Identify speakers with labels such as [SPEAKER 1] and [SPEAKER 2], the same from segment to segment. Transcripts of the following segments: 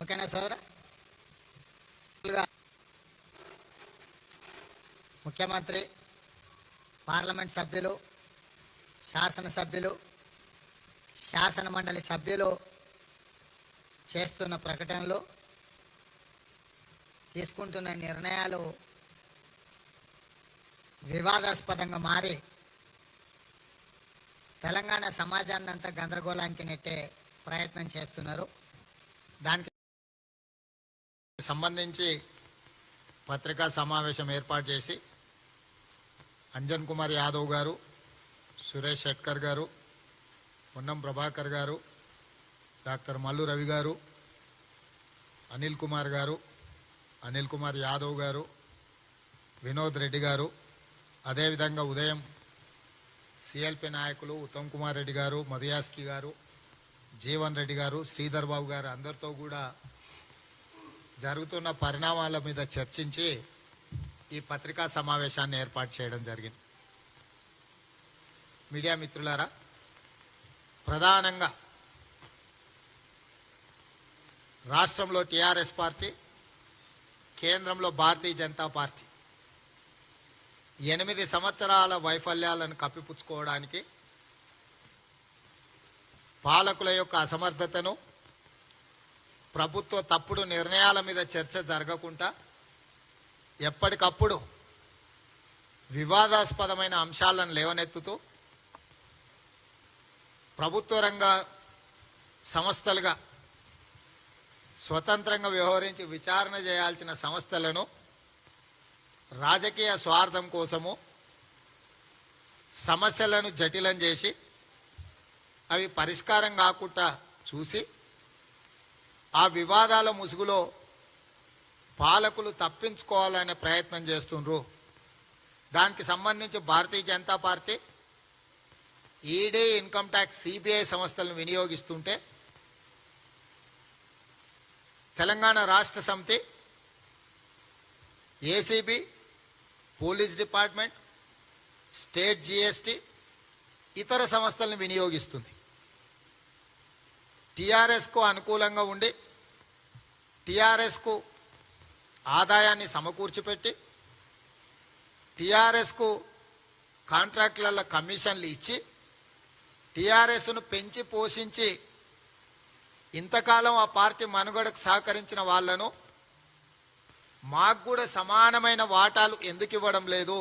[SPEAKER 1] ఓకేనా సోదర? ముఖ్యమంత్రి, పార్లమెంట్ సభ్యులు, శాసనసభ్యులు, శాసన మండలి సభ్యులు చేస్తున్న ప్రకటనలు, తీసుకుంటున్న నిర్ణయాలు వివాదాస్పదంగా మారి తెలంగాణ సమాజాన్ని అంతా గందరగోళానికి నెట్టే ప్రయత్నం చేస్తున్నారు. దానికి సంబంధించి పత్రికా సమావేశం ఏర్పాటు చేసి అంజన్ కుమార్ యాదవ్ గారు, సురేష్ షెట్కర్ గారు, పొన్నం ప్రభాకర్ గారు, డాక్టర్ మల్లు రవి గారు, అనిల్ కుమార్ గారు, అనిల్ కుమార్ యాదవ్ గారు, వినోద్ రెడ్డి గారు, అదేవిధంగా ఉదయం సిఎల్పి నాయకులు ఉత్తమ్ కుమార్ రెడ్డి గారు, మధుయాస్కి గారు, జీవన్ రెడ్డి గారు, శ్రీధర్ బాబు గారు అందరితో కూడా జరుగుతున్న పరిణామాల మీద చర్చించి ఈ పత్రికా సమావేశాన్ని ఏర్పాటు చేయడం జరిగింది. మీడియా మిత్రులారా, ప్రధానంగా రాష్ట్రంలో టీఆర్ఎస్ పార్టీ, కేంద్రంలో భారతీయ జనతా పార్టీ 8 సంవత్సరాల వైఫల్యాలను కప్పిపుచ్చుకోవడానికి, పాలకుల యొక్క అసమర్థతను, ప్రభుత్వ తప్పుడు నిర్ణయాల మీద చర్చ జరగకుండా ఎప్పటికప్పుడు వివాదాస్పదమైన అంశాలను లేవనెత్తుతూ ప్రభుత్వ రంగ సంస్థలుగా స్వతంత్రంగా వ్యవహరించి విచారణ చేయాల్సిన సంస్థలను రాజకీయ స్వార్థం కోసము సమస్యలను జటిలం చేసి అవి పరిష్కారం కాకుండా చూసి ఆ వివాదాల ముసుగులో పాలకులు తప్పించుకోవాలనే ప్రయత్నం చేస్తుండ్రు. దానికి సంబంధించి Bharatiya Janata Party ED, income tax, CBI సంస్థలను వినియోగిస్తుంటే Telangana Rashtra Samithi, ACB, police department, state GST, ఇతర సంస్థలను వినియోగిస్తుంది. టీఆర్ఎస్కు అనుకూలంగా ఉండి టీఆర్ఎస్కు ఆదాయాన్ని సమకూర్చిపెట్టి టీఆర్ఎస్కు కాంట్రాక్టులలో కమిషన్లు ఇచ్చి టీఆర్ఎస్ను పెంచి పోషించి ఇంతకాలం ఆ పార్టీ మనుగడకు సహకరించిన వాళ్లను మాకు కూడా సమానమైన వాటాలు ఎందుకు ఇవ్వడం లేదు,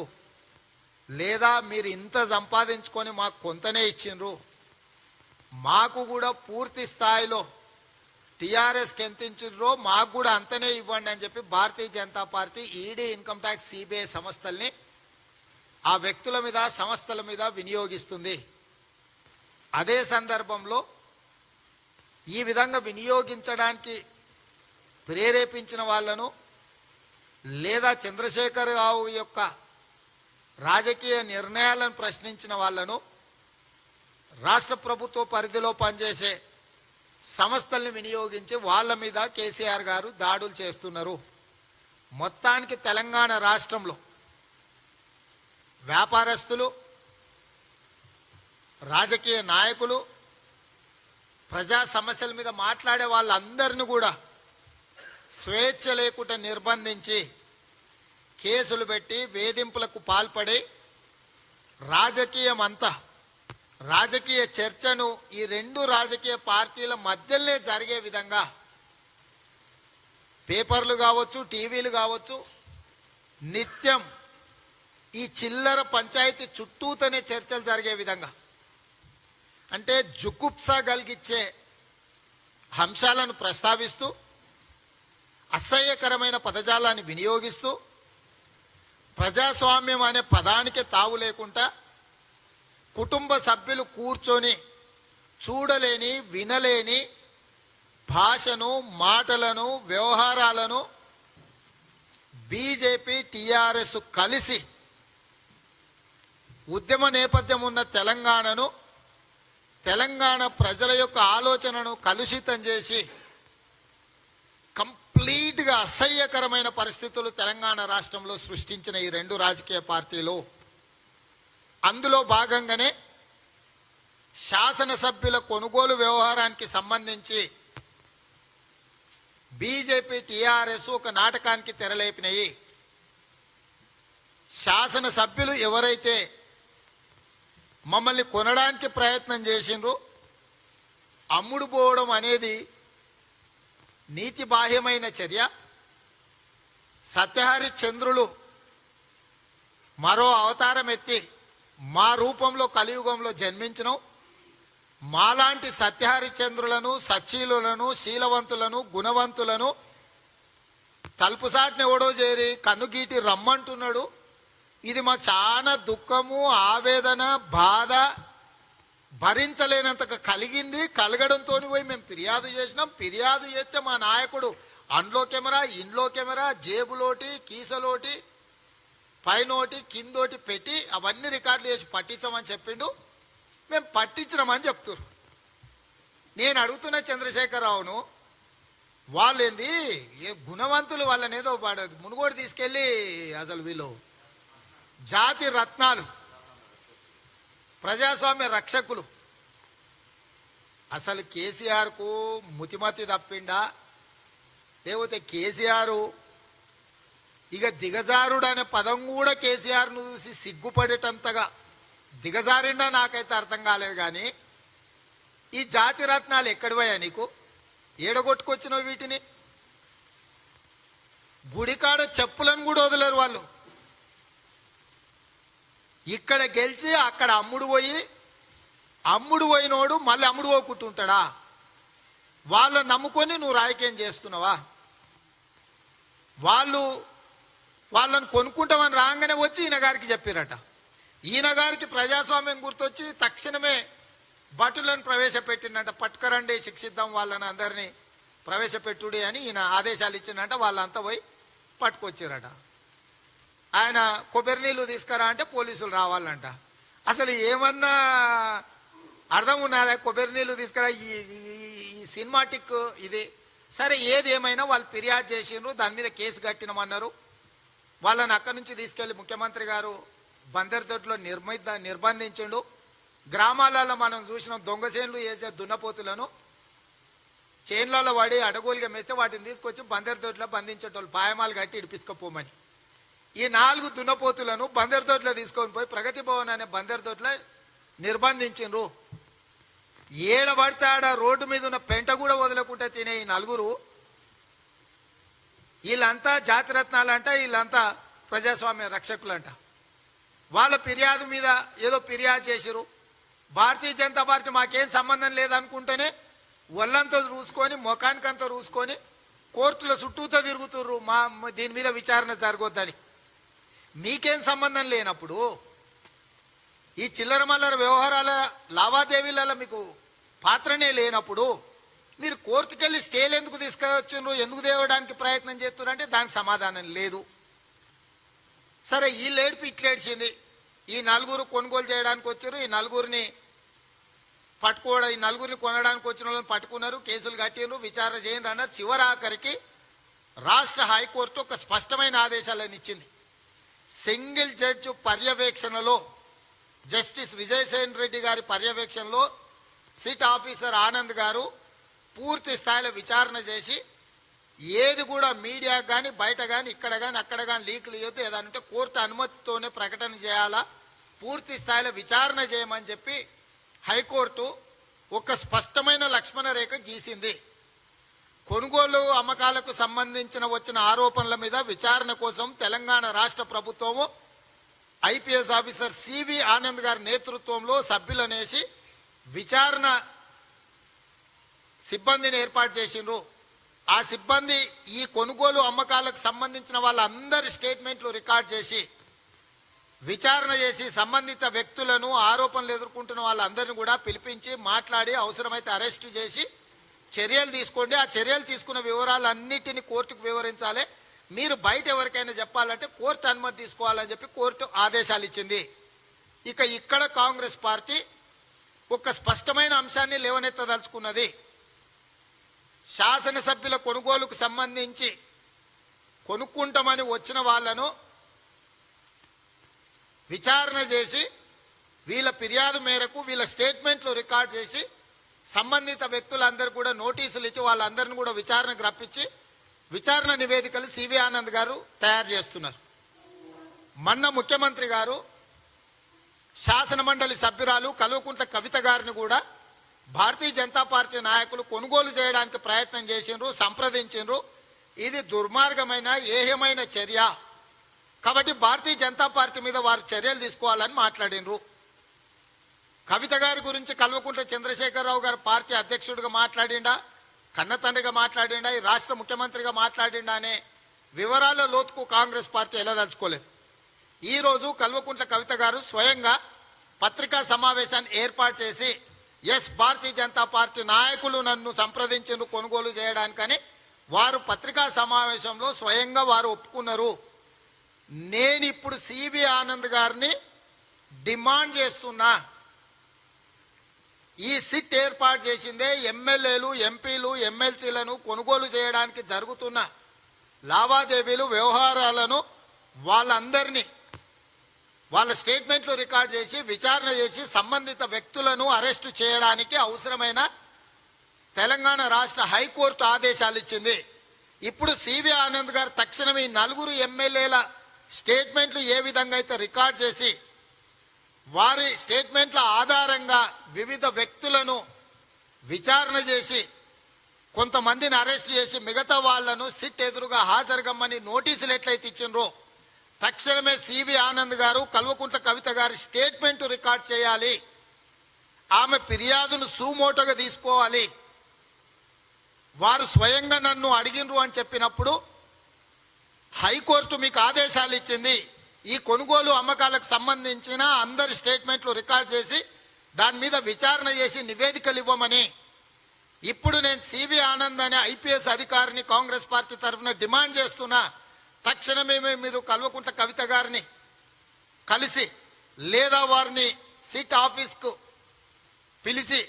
[SPEAKER 1] లేదా మీరు ఇంత సంపాదించుకొని మాకు కొంతనే ఇచ్చిండ్రు, మాకు కూడా పూర్తి స్థాయిలో టీఆర్ఎస్కి ఎంత ఇచ్చిండ్రో మాకు కూడా అంతనే ఇవ్వండి అని చెప్పి Bharatiya Janata Party ED, income tax, CBI సంస్థల్ని ఆ వ్యక్తుల మీద, సంస్థల మీద వినియోగిస్తుంది. అదే సందర్భంలో ఈ విధంగా వినియోగించడానికి ప్రేరేపించిన వాళ్లను, లేదా చంద్రశేఖర్ రావు యొక్క రాజకీయ నిర్ణయాలను ప్రశ్నించిన వాళ్లను రాష్ట్ర ప్రభుత్వ పరిధిలో పనిచేసే సంస్థల్ని వినియోగించి వాళ్ళ మీద కేసీఆర్ గారు దాడులు చేస్తున్నారు. మొత్తానికి తెలంగాణ రాష్ట్రంలో వ్యాపారస్తులు, రాజకీయ నాయకులు, ప్రజా సమస్యల మీద మాట్లాడే వాళ్ళందరినీ కూడా స్వేచ్ఛ లేకుండా నిర్బంధించి కేసులు పెట్టి వేధింపులకు పాల్పడి రాజకీయ చర్చను ఈ 2 రాజకీయ పార్టీల మధ్యలోనే జరిగే విధంగా పేపర్లు కావచ్చు, టీవీలు కావచ్చు, నిత్యం ఈ చిల్లర పంచాయతీ చుట్టూతోనే చర్చలు జరిగే విధంగా, అంటే జుగుప్స కలిగించే అంశాలను ప్రస్తావిస్తూ అసహ్యకరమైన పదజాలాన్ని వినియోగిస్తూ ప్రజాస్వామ్యం అనే పదానికి తావు లేకుండా కుటుంబ సభ్యులు కూర్చొని చూడలేని, వినలేని భాషను, మాటలను, వ్యవహారాలను బీజేపీ, టీఆర్ఎస్ కలిసి ఉద్యమ నేపథ్యం ఉన్న తెలంగాణ ప్రజల యొక్క ఆలోచనను కలుషితం చేసి కంప్లీట్గా అసహ్యకరమైన పరిస్థితులు తెలంగాణ రాష్ట్రంలో సృష్టించిన ఈ 2 రాజకీయ పార్టీలు, అందులో భాగంగానే శాసనసభ్యుల కొనుగోలు వ్యవహారానికి సంబంధించి బీజేపీ టీఆర్ఎస్ ఒక నాటకానికి తెరలేపినాయి. శాసన సభ్యులు ఎవరైతే మమ్మల్ని కొనడానికి ప్రయత్నం చేసిండ్రో అమ్ముడు పోవడం అనేది నీతి బాహ్యమైన చర్య. సత్యహరిశ్చంద్రులు మరో అవతారం ఎత్తి మా రూపంలో కలియుగంలో జన్మించడం, మాలాంటి సత్యహరిశ్చంద్రులను, సచ్చీలులను, శీలవంతులను, గుణవంతులను తలుపుసాటిని ఎవడో చేరి కన్నుగీటి రమ్మంటున్నాడు. ఇది మా చాలా దుఃఖము, ఆవేదన, బాధ భరించలేనంతగా కలిగింది. కలగడంతో పోయి మేము ఫిర్యాదు చేసినాం. ఫిర్యాదు చేస్తే మా నాయకుడు అండ్లో కెమెరా, ఇంట్లో కెమెరా, జేబులోటి, కీసలోటి, పైనోటి, కిందోటి పెట్టి అవన్నీ రికార్డులు చేసి పట్టించమని చెప్పిండు. మేము పట్టించినామని చెప్తున్నారు. నేను అడుగుతున్న చంద్రశేఖరరావును, వాళ్ళేంది ఏ గుణవంతులు, వాళ్ళనేదో మునుగోడు తీసుకెళ్ళి అసలు వీళ్ళు జాతి రత్నాలు, ప్రజాస్వామ్య రక్షకులు. అసలు కేసీఆర్కు ముతిమతి తప్పిండా, లేకపోతే కేసీఆర్ ఇక దిగజారుడు అనే పదం కూడా కేసీఆర్ను చూసి సిగ్గుపడేటంతగా దిగజారిండా నాకైతే అర్థం కాలేదు. కానీ ఈ జాతి రత్నాలు ఎక్కడివయ్యా నీకు? ఏడగొట్టుకొచ్చినావు వీటిని? గుడికాడ చెప్పులను కూడా వదలరు వాళ్ళు. ఇక్కడ గెలిచి అక్కడ అమ్ముడు పోయినోడు మళ్ళీ అమ్ముడు పోకుంటుంటాడా? వాళ్ళని నమ్ముకొని నువ్వు రాజకీయం చేస్తున్నావా? వాళ్ళని కొనుక్కుంటామని రాగానే వచ్చి ఈయన గారికి చెప్పారట. ఈయన గారికి ప్రజాస్వామ్యం గుర్తొచ్చి తక్షణమే భటులను ప్రవేశపెట్టిందంట. పట్టుకరండి, శిక్షిద్దాం వాళ్ళని అందరినీ ప్రవేశపెట్టుడి అని ఈయన ఆదేశాలు ఇచ్చిందంట. వాళ్ళంతా పోయి పట్టుకొచ్చారట. ఆయన కొబ్బరి నీళ్ళు తీసుకురా అంటే పోలీసులు రావాలంట. అసలు ఏమన్నా అర్థం ఉన్నదా? కొబ్బరి నీళ్ళు తీసుకురా, ఈ సినిమాటిక్ ఇది. సరే, ఏది ఏమైనా వాళ్ళు ఫిర్యాదు చేసిండ్రు, దాని మీద కేసు కట్టినమన్నారు. వాళ్ళని అక్కడి నుంచి తీసుకెళ్లి ముఖ్యమంత్రి గారు బందర్దొడ్లో నిర్బంధించిండు. గ్రామాలలో మనం చూసిన దొంగ చేన్లు వేసే దున్నపోతులను చేన్లలో వాడి అడగోలుగా మేస్తే వాటిని తీసుకొచ్చి బందర్దొడ్లో బంధించేటోళ్ళు పాయమాలు కట్టి ఇడిపించుకోపోమని. ఈ 4 దున్నపోతులను బందర్దొడ్లో తీసుకొని పోయి ప్రగతి భవన్ అనే బందర్దొడ్లో నిర్బంధించిండ్రు. ఏడబడితే ఆడ రోడ్డు మీద ఉన్న పెంట కూడా వదలకుండా తినే ఈ 4 వీళ్ళంతా జాతిరత్నాలంట, వీళ్ళంతా ప్రజాస్వామ్య రక్షకులంట. వాళ్ళ ఫిర్యాదు మీద ఏదో ఫిర్యాదు చేసిరు. భారతీయ జనతా పార్టీ మాకేం సంబంధం లేదనుకుంటేనే ఒళ్ళంతా రూసుకొని, ముఖానికంతా రూసుకొని కోర్టుల చుట్టూతో తిరుగుతుర్రు దీని మీద విచారణ జరగొద్దని. మీకేం సంబంధం లేనప్పుడు, ఈ చిల్లర మల్లర వ్యవహారాల లావాదేవీలలో మీకు పాత్రనే లేనప్పుడు మీరు కోర్టుకెళ్ళి స్టేలు ఎందుకు తీసుకొచ్చిండ్రు, ఎందుకు తేవడానికి ప్రయత్నం చేస్తున్నారంటే దానికి సమాధానం లేదు. సరే, ఈ లేడిపి ఇట్లేడ్చింది. ఈ 4 కొనుగోలు చేయడానికి వచ్చారు. ఈ 4ని పట్టుకోవడం, ఈ 4ని కొనడానికి వచ్చిన వాళ్ళని పట్టుకున్నారు, కేసులు కట్టిండ్రు, విచారణ చేయండి అన్నారు. చివరాఖరికి రాష్ట్ర హైకోర్టు ఒక స్పష్టమైన ఆదేశాలను ఇచ్చింది. సింగిల్ జడ్జి పర్యవేక్షణలో, జస్టిస్ విజయసేన్ రెడ్డి గారి పర్యవేక్షణలో సిట్ ఆఫీసర్ ఆనంద్ గారు పూర్తి స్థాయిలో విచారణ చేసి ఏది కూడా మీడియా కానీ, బయట కానీ, ఇక్కడ కానీ, అక్కడ కానీ లీకులు ఇవ్వద్దు, ఏదంటే కోర్టు అనుమతితోనే ప్రకటన చేయాలా, పూర్తి స్థాయిలో విచారణ చేయమని చెప్పి హైకోర్టు ఒక స్పష్టమైన లక్ష్మణ రేఖ గీసింది. కొనుగోలు అమ్మకాలకు సంబంధించిన వచ్చిన ఆరోపణల మీద విచారణ కోసం తెలంగాణ రాష్ట్ర ప్రభుత్వము ఐపీఎస్ ఆఫీసర్ సివి ఆనంద్ గారి నేతృత్వంలో సభ్యులనేసి విచారణ సిబ్బందిని ఏర్పాటు చేసిండ్రు. ఆ సిబ్బంది ఈ కొనుగోలు అమ్మకాలకు సంబంధించిన వాళ్ళందరి స్టేట్మెంట్లు రికార్డ్ చేసి విచారణ చేసి సంబంధిత వ్యక్తులను, ఆరోపణలు ఎదుర్కొంటున్న వాళ్ళందరినీ కూడా పిలిపించి మాట్లాడి అవసరమైతే అరెస్టు చేసి చర్యలు తీసుకోండి. ఆ చర్యలు తీసుకున్న వివరాలన్నిటిని కోర్టుకు వివరించాలి. మీరు బయట ఎవరికైనా చెప్పాలంటే కోర్టు అనుమతి తీసుకోవాలని చెప్పి కోర్టు ఆదేశాలు ఇచ్చింది. ఇక్కడ కాంగ్రెస్ పార్టీ ఒక స్పష్టమైన అంశాన్ని లేవనెత్తదలుచుకున్నది. శాసనసభ్యుల కొనుగోలుకు సంబంధించి కొనుక్కుంటామని వచ్చిన వాళ్లను విచారణ చేసి వీళ్ళ ఫిర్యాదు మేరకు వీళ్ళ స్టేట్మెంట్లు రికార్డ్ చేసి సంబంధిత వ్యక్తులందరూ కూడా నోటీసులు ఇచ్చి వాళ్ళందరినీ కూడా విచారణకు రప్పించి విచారణ నివేదికలు సివి ఆనంద్ గారు తయారు చేస్తున్నారు. మొన్న ముఖ్యమంత్రి గారు శాసన మండలి సభ్యురాలు కల్వకుంట్ల కవిత గారిని కూడా భారతీయ జనతా పార్టీ నాయకులు కొనుగోలు చేయడానికి ప్రయత్నం చేసిండ్రు, సంప్రదించిండ్రు. ఇది దుర్మార్గమైన ఏహమైన చర్య కాబట్టి భారతీయ జనతా పార్టీ మీద వారు చర్యలు తీసుకోవాలని మాట్లాడినరు. కవిత గారి గురించి కల్వకుంట్ల చంద్రశేఖరరావు గారు పార్టీ అధ్యక్షుడిగా మాట్లాడిండా, కన్నతండ్రిగా మాట్లాడిండా, ఈ రాష్ట్ర ముఖ్యమంత్రిగా మాట్లాడిండా అనే వివరాల లోతుకు కాంగ్రెస్ పార్టీ వెళ్ళదలుచుకోలేదు. ఈ రోజు కల్వకుంట్ల కవిత గారు స్వయంగా పత్రికా సమావేశాన్ని ఏర్పాటు చేసి భారతీయ జనతా పార్టీ నాయకులు నన్ను సంప్రదించిన కొనుగోలు చేయడానికని వారు పత్రికా సమావేశంలో స్వయంగా వారు ఒప్పుకున్నారు. నేను ఇప్పుడు సివి ఆనంద్ గారిని డిమాండ్ చేస్తున్నా. ఈ సిట్ ఏర్పాటు చేసిందే ఎమ్మెల్యేలు, ఎంపీలు, ఎమ్మెల్సీలను కొనుగోలు చేయడానికి జరుగుతున్న లావాదేవీలు, వ్యవహారాలను వాళ్ళందరినీ వాళ్ళ స్టేట్మెంట్లు రికార్డ్ చేసి విచారణ చేసి సంబంధిత వ్యక్తులను అరెస్టు చేయడానికి అవసరమైన తెలంగాణ రాష్ట్ర హైకోర్టు ఆదేశాలు ఇచ్చింది. ఇప్పుడు సివి ఆనంద్ గారు తక్షణం ఈ 4 ఎమ్మెల్యేల స్టేట్మెంట్లు ఏ విధంగా అయితే రికార్డ్ చేసి వారి స్టేట్మెంట్ల ఆధారంగా వివిధ వ్యక్తులను విచారణ చేసి కొంతమందిని అరెస్ట్ చేసి మిగతా వాళ్లను సిట్ ఎదురుగా హాజరుగమ్మని నోటీసులు ఎట్లయితే ఇచ్చిండ్రో తక్షణమే సివి ఆనంద్ గారు కల్వకుంట్ల కవిత గారి స్టేట్మెంట్ రికార్డ్ చేయాలి. ఆమె ఫిర్యాదును సుమోటోగా తీసుకోవాలి. వారు స్వయంగా నన్ను అడిగినరు అని చెప్పినప్పుడు హైకోర్టు మీకు ఆదేశాలు ఇచ్చింది. ఈ కొనుగోలు అమ్మకాలకు సంబంధించిన అందరి స్టేట్మెంట్లు రికార్డ్ చేసి దాని మీద విచారణ చేసి నివేదికలు ఇవ్వమని ఇప్పుడు నేను సివి ఆనంద్ అనే ఐపీఎస్ అధికారిని కాంగ్రెస్ పార్టీ తరఫున డిమాండ్ చేస్తున్నా. తక్షణమే మీరు కల్వకుంట్ల కవిత గారిని కలిసి లేదా వారిని సిట్ ఆఫీస్కు పిలిచి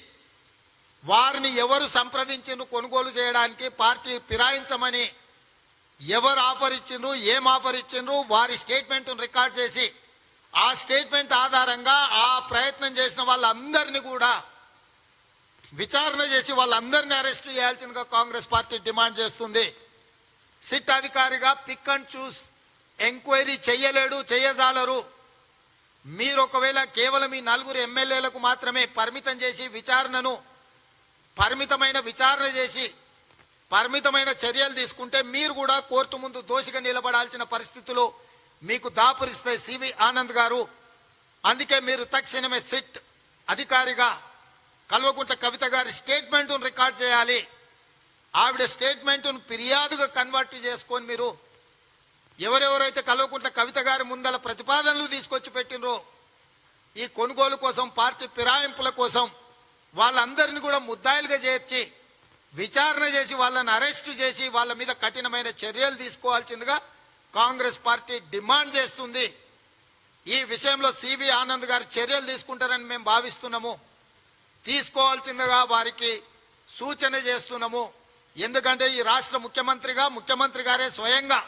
[SPEAKER 1] వారిని ఎవరు సంప్రదించిండ్రు కొనుగోలు చేయడానికి, పార్టీ ఫిరాయించమని ఎవరు ఆఫర్ ఇచ్చిండ్రు, ఏం ఆఫర్ ఇచ్చిండ్రు, వారి స్టేట్మెంట్ రికార్డ్ చేసి ఆ స్టేట్మెంట్ ఆధారంగా ఆ ప్రయత్నం చేసిన వాళ్ళందరినీ కూడా విచారణ చేసి వాళ్ళందరినీ అరెస్ట్ చేయాల్సిందిగా కాంగ్రెస్ పార్టీ డిమాండ్ చేస్తుంది. సిట్ అధికారిగా పిక్ అండ్ చూస్ ఎంక్వైరీ చెయ్యలేడు, చెయ్యజాలరు. మీరు ఒకవేళ కేవలం ఈ 4 ఎమ్మెల్యేలకు మాత్రమే పరిమితం చేసి విచారణను పరిమితమైన విచారణ చేసి పరిమితమైన చర్యలు తీసుకుంటే మీరు కూడా కోర్టు ముందు దోషిగా నిలబడాల్సిన పరిస్థితులు మీకు దాపురిస్తాయి సివి ఆనంద్ గారు. అందుకే మీరు తక్షణమే సిట్ అధికారిగా కల్వకుంట్ల కవిత గారి స్టేట్మెంట్ రికార్డ్ చేయాలి. ఆవిడ స్టేట్మెంట్ ఫిర్యాదుగా కన్వర్ట్ చేసుకొని మీరు ఎవరెవరైతే కల్వకుంట్ల కవిత గారి ముందల ప్రతిపాదనలు తీసుకొచ్చి పెట్టినరో ఈ కొనుగోలు కోసం, పార్టీ ఫిరాయింపుల కోసం వాళ్ళందరినీ కూడా ముద్దాయిలుగా చేర్చి విచారణ చేసి వాళ్ళని అరెస్టు చేసి వాళ్ళ మీద కఠినమైన చర్యలు తీసుకోవాల్సిందిగా కాంగ్రెస్ పార్టీ డిమాండ్ చేస్తుంది. ఈ విషయంలో సివి ఆనంద్ గారు చర్యలు తీసుకుంటారని మేము భావిస్తున్నాము. తీసుకోవాల్సిందిగా వారికి సూచన చేస్తున్నాము. ఎందుకంటే ఈ రాష్ట్ర ముఖ్యమంత్రి గారే స్వయంగా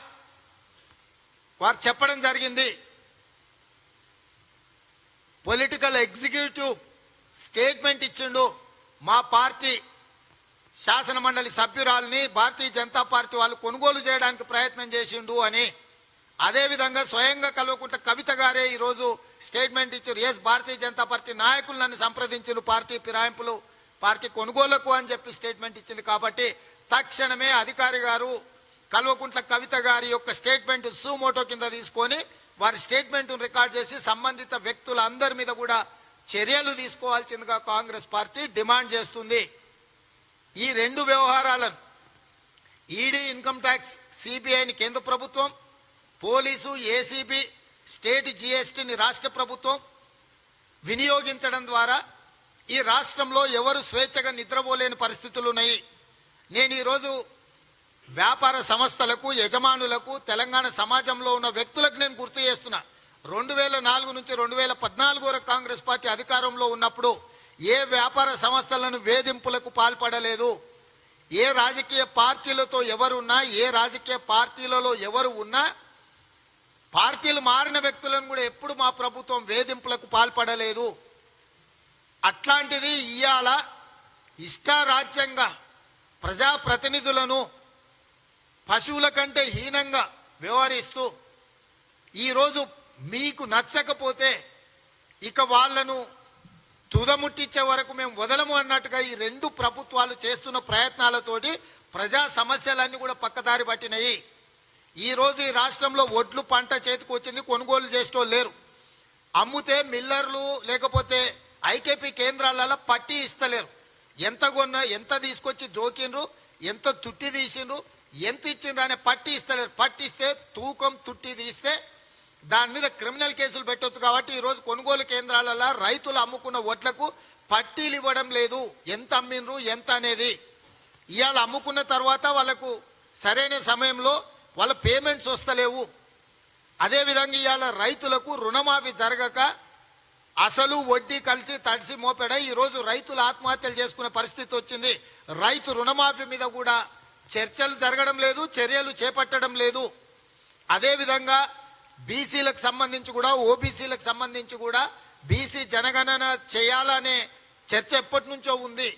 [SPEAKER 1] వారు చెప్పడం జరిగింది. పొలిటికల్ ఎగ్జిక్యూటివ్ స్టేట్మెంట్ ఇచ్చిండు, మా పార్టీ శాసన మండలి సభ్యురాలని భారతీయ జనతా పార్టీ వాళ్ళు కొనుగోలు చేయడానికి ప్రయత్నం చేసిండు అని. అదేవిధంగా స్వయంగా కల్వకుంట్ల కవిత గారే ఈరోజు స్టేట్మెంట్ ఇచ్చారు. భారతీయ జనతా పార్టీ నాయకులు నన్ను సంప్రదించారు పార్టీ ఫిరాయింపులు, పార్టీ కొనుగోలుకు అని చెప్పి స్టేట్మెంట్ ఇచ్చింది. కాబట్టి తక్షణమే అధికారి గారు కల్వకుంట్ల కవిత గారి యొక్క స్టేట్మెంట్ సుమోటో కింద తీసుకొని వారి స్టేట్మెంట్ రికార్డ్ చేసి సంబంధిత వ్యక్తులందరి మీద కూడా చర్యలు తీసుకోవాల్సిందిగా కాంగ్రెస్ పార్టీ డిమాండ్ చేస్తుంది. ఈ 2 వ్యవహారాలను ఈడీ, ఇన్కమ్ ట్యాక్స్, సిబిఐని కేంద్ర ప్రభుత్వం, పోలీసు, ఏసీబీ, స్టేట్ జీఎస్టీని రాష్ట్ర ప్రభుత్వం వినియోగించడం ద్వారా ఈ రాష్ట్రంలో ఎవరు స్వేచ్ఛగా నిద్రపోలేని పరిస్థితులు ఉన్నాయి. నేను ఈరోజు వ్యాపార సంస్థలకు, యజమానులకు, తెలంగాణ సమాజంలో ఉన్న వ్యక్తులకు నేను గుర్తు చేస్తున్నా. 2004 నుంచి 2014 వరకు కాంగ్రెస్ పార్టీ అధికారంలో ఉన్నప్పుడు ఏ వ్యాపార సంస్థలను వేధింపులకు పాల్పడలేదు. ఏ రాజకీయ పార్టీలతో ఎవరున్నా, ఏ రాజకీయ పార్టీలలో ఎవరు ఉన్నా పార్టీలు మారిన వ్యక్తులను కూడా ఎప్పుడు మా ప్రభుత్వం వేధింపులకు పాల్పడలేదు. అట్లాంటిది ఇవాళ ఇష్టారాజ్యంగా ప్రజాప్రతినిధులను పశువుల కంటే హీనంగా వ్యవహరిస్తూ ఈరోజు మీకు నచ్చకపోతే ఇక వాళ్లను తుదముట్టించే వరకు మేము వదలము అన్నట్టుగా ఈ రెండు ప్రభుత్వాలు చేస్తున్న ప్రయత్నాలతోటి ప్రజా సమస్యలన్నీ కూడా పక్కదారి పట్టినాయి. ఈ రోజు ఈ రాష్ట్రంలో ఒడ్లు పంట చేతికి వచ్చింది, కొనుగోలు చేసేటోళ్ళు లేరు. అమ్ముతే మిల్లర్లు లేకపోతే ఐకేపీ కేంద్రాలలో పట్టి ఇస్తలేరు. ఎంత కొన్నా, ఎంత తీసుకొచ్చి జోకిండ్రు, ఎంత తుట్టి తీసిండ్రు, ఎంత ఇచ్చిండ్రు అనే పట్టి ఇస్తలేరు. పట్టిస్తే తూకం తుట్టి తీస్తే దాని మీద క్రిమినల్ కేసులు పెట్టొచ్చు. కాబట్టి ఈరోజు కొనుగోలు కేంద్రాలలో రైతులు అమ్ముకున్న వడ్లకు పట్టీలు ఇవ్వడం లేదు, ఎంత అమ్మిండ్రు ఎంత అనేది. ఇవాళ అమ్ముకున్న తర్వాత వాళ్ళకు సరైన సమయంలో వాళ్ళ పేమెంట్స్ వస్తలేవు. అదేవిధంగా ఇవాళ రైతులకు రుణమాఫీ జరగక అసలు వడ్డీ కలిసి తడిసి మోపెడ ఈరోజు రైతులు ఆత్మహత్యలు చేసుకునే పరిస్థితి వచ్చింది. రైతు రుణమాఫీ మీద కూడా చర్చలు జరగడం లేదు, చర్యలు చేపట్టడం లేదు. అదేవిధంగా బీసీలకు సంబంధించి కూడా, ఓబీసీలకు సంబంధించి కూడా బీసీ జనగణన చేయాలనే చర్చ ఎప్పటి నుంచో ఉంది.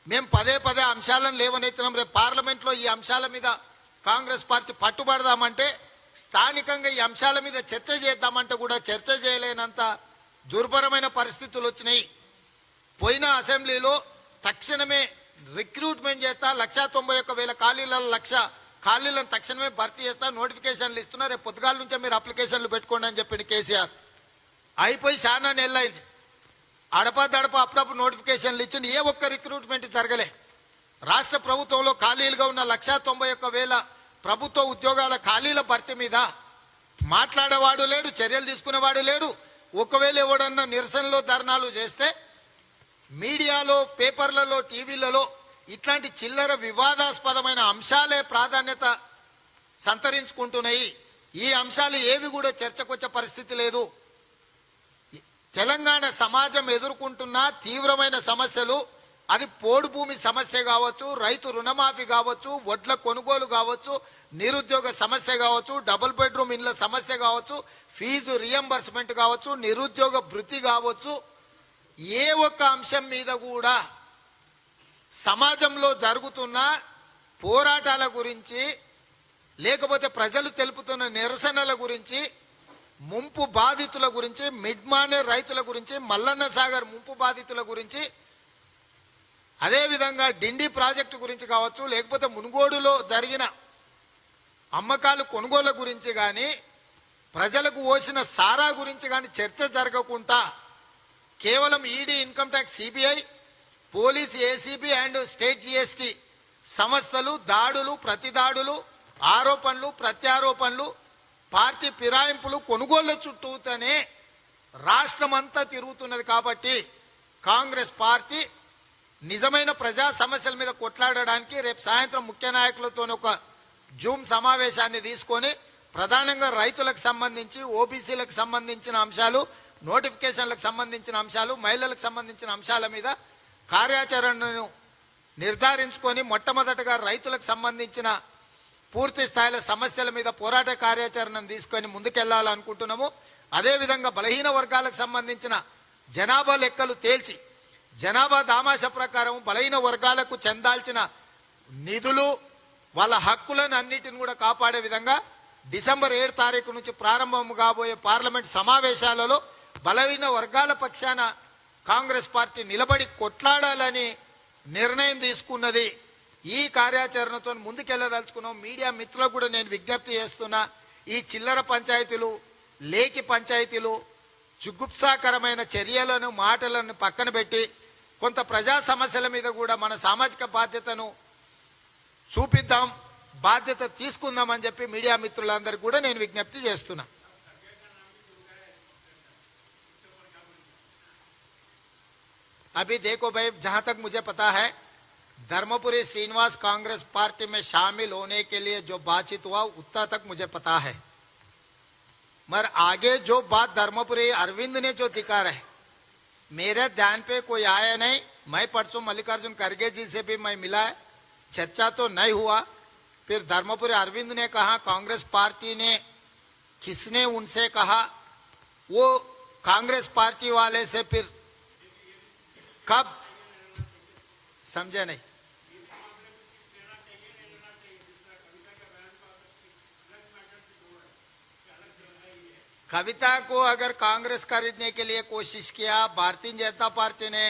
[SPEAKER 1] మేము పదే పదే అంశాలను లేవనెత్తినాం. రేపు పార్లమెంట్లో ఈ అంశాల మీద కాంగ్రెస్ పార్టీ పట్టుబడదామంటే, స్థానికంగా ఈ అంశాల మీద చర్చ చేద్దామంటే కూడా చర్చ చేయలేనంత దుర్భరమైన పరిస్థితులు వచ్చినాయి. పోయిన అసెంబ్లీలో తక్షణమే రిక్రూట్మెంట్ చేస్తా, 191,000 ఖాళీలలో 1,00,000 ఖాళీలను తక్షణమే భర్తీ చేస్తా, నోటిఫికేషన్లు ఇస్తున్నా, రేపు పొద్దుగాల నుంచే మీరు అప్లికేషన్లు పెట్టుకోండి అని చెప్పింది కేసీఆర్. అయిపోయి చాలా నెలలైంది. అడపదడప అప్పుడప్పుడు నోటిఫికేషన్లు ఇచ్చింది, ఏ ఒక్క రిక్రూట్మెంట్ జరగలే. రాష్ట్ర ప్రభుత్వంలో ఖాళీలుగా ఉన్న 191,000 ప్రభుత్వ ఉద్యోగాల ఖాళీల భర్తీ మీద మాట్లాడేవాడు లేడు, చర్యలు తీసుకునేవాడు లేడు. ఒకవేళ ఎవడన్నా నిరసనలో ధర్నాలు చేస్తే మీడియాలో, పేపర్లలో, టీవీలలో ఇట్లాంటి చిల్లర వివాదాస్పదమైన అంశాలే ప్రాధాన్యత సంతరించుకుంటున్నాయి. ఈ అంశాలు ఏవి కూడా చర్చకొచ్చే పరిస్థితి లేదు. తెలంగాణ సమాజం ఎదుర్కొంటున్న తీవ్రమైన సమస్యలు, అది పోడు భూమి సమస్య కావచ్చు, రైతు రుణమాఫీ కావచ్చు, వడ్ల కొనుగోలు కావచ్చు, నిరుద్యోగ సమస్య కావచ్చు, డబుల్ బెడ్రూమ్ ఇండ్ల సమస్య కావచ్చు, ఫీజు రియంబర్స్మెంట్ కావచ్చు, నిరుద్యోగ భృతి కావచ్చు, ఏ ఒక్క అంశం మీద కూడా సమాజంలో జరుగుతున్న పోరాటాల గురించి, లేకపోతే ప్రజలు తెలుపుతున్న నిరసనల గురించి, ముంపు బాధితుల గురించి, మిడ్మానే రైతుల గురించి, మల్లన్న సాగర్ ముంపు బాధితుల గురించి, అదేవిధంగా డిండి ప్రాజెక్టు గురించి కావచ్చు, లేకపోతే మునుగోడులో జరిగిన అమ్మకాలు కొనుగోళ్ల గురించి కానీ, ప్రజలకు పోసిన సారా గురించి కానీ చర్చ జరగకుండా కేవలం ED, income tax, CBI, police, ACB and state GST సంస్థలు దాడులు, ప్రతిదాడులు, ఆరోపణలు, ప్రత్యారోపణలు, పార్టీ ఫిరాయింపులు, కొనుగోళ్ల చుట్టూతోనే రాష్ట్రమంతా తిరుగుతున్నది. కాబట్టి కాంగ్రెస్ పార్టీ నిజమైన ప్రజా సమస్యల మీద కొట్లాడడానికి రేపు సాయంత్రం ముఖ్య నాయకులతో ఒక జూమ్ సమావేశాన్ని తీసుకొని ప్రధానంగా రైతులకు సంబంధించి, ఓబీసీలకు సంబంధించిన అంశాలు, నోటిఫికేషన్లకు సంబంధించిన అంశాలు, మహిళలకు సంబంధించిన అంశాల మీద కార్యాచరణను నిర్ధారించుకొని మొట్టమొదటగా రైతులకు సంబంధించిన పూర్తి స్థాయిలో సమస్యల మీద పోరాట కార్యాచరణను తీసుకొని ముందుకెళ్లాలనుకుంటున్నాము. అదేవిధంగా బలహీన వర్గాలకు సంబంధించిన జనాభా లెక్కలు తేల్చి, జనాభా దామాష ప్రకారం బలహీన వర్గాలకు చెందాల్సిన నిధులు, వాళ్ళ హక్కులను అన్నిటిని కూడా కాపాడే విధంగా డిసెంబర్ 7 తారీఖు నుంచి ప్రారంభం కాబోయే పార్లమెంట్ సమావేశాలలో బలహీన వర్గాల పక్షాన కాంగ్రెస్ పార్టీ నిలబడి కొట్లాడాలని నిర్ణయం తీసుకున్నది. ఈ కార్యాచరణతో ముందుకెళ్లదలుచుకున్నాం. మీడియా మిత్రులకు కూడా నేను విజ్ఞప్తి చేస్తున్నా, ఈ చిల్లర పంచాయతీలు, లేకి పంచాయతీలు, జుగుప్సాకరమైన చర్యలను, మాటలను పక్కన పెట్టి కొంత ప్రజా సమస్యల మీద కూడా మన సామాజిక బాధ్యతను చూపిద్దాం, బాధ్యత తీసుకుందామని చెప్పి మీడియా మిత్రులందరికీ కూడా నేను విజ్ఞప్తి చేస్తున్నా. अभी देखो भाई, जहां तक मुझे पता है धर्मपुरी श्रीनिवास कांग्रेस पार्टी में शामिल होने के लिए जो बातचीत हुआ उतना तक मुझे पता है, मगर आगे जो बात धर्मपुरी अरविंद ने जो दिखा रहे मेरे ध्यान पे कोई आया नहीं. मैं परसों मल्लिकार्जुन खड़गे जी से भी मैं मिला है, चर्चा तो नहीं हुआ. फिर धर्मपुरी अरविंद ने कहा कांग्रेस पार्टी ने, किसने उनसे कहा, वो कांग्रेस पार्टी वाले से फिर कब, समझे नहीं. कविता को अगर कांग्रेस खरीदने के लिए कोशिश किया, भारतीय जनता पार्टी ने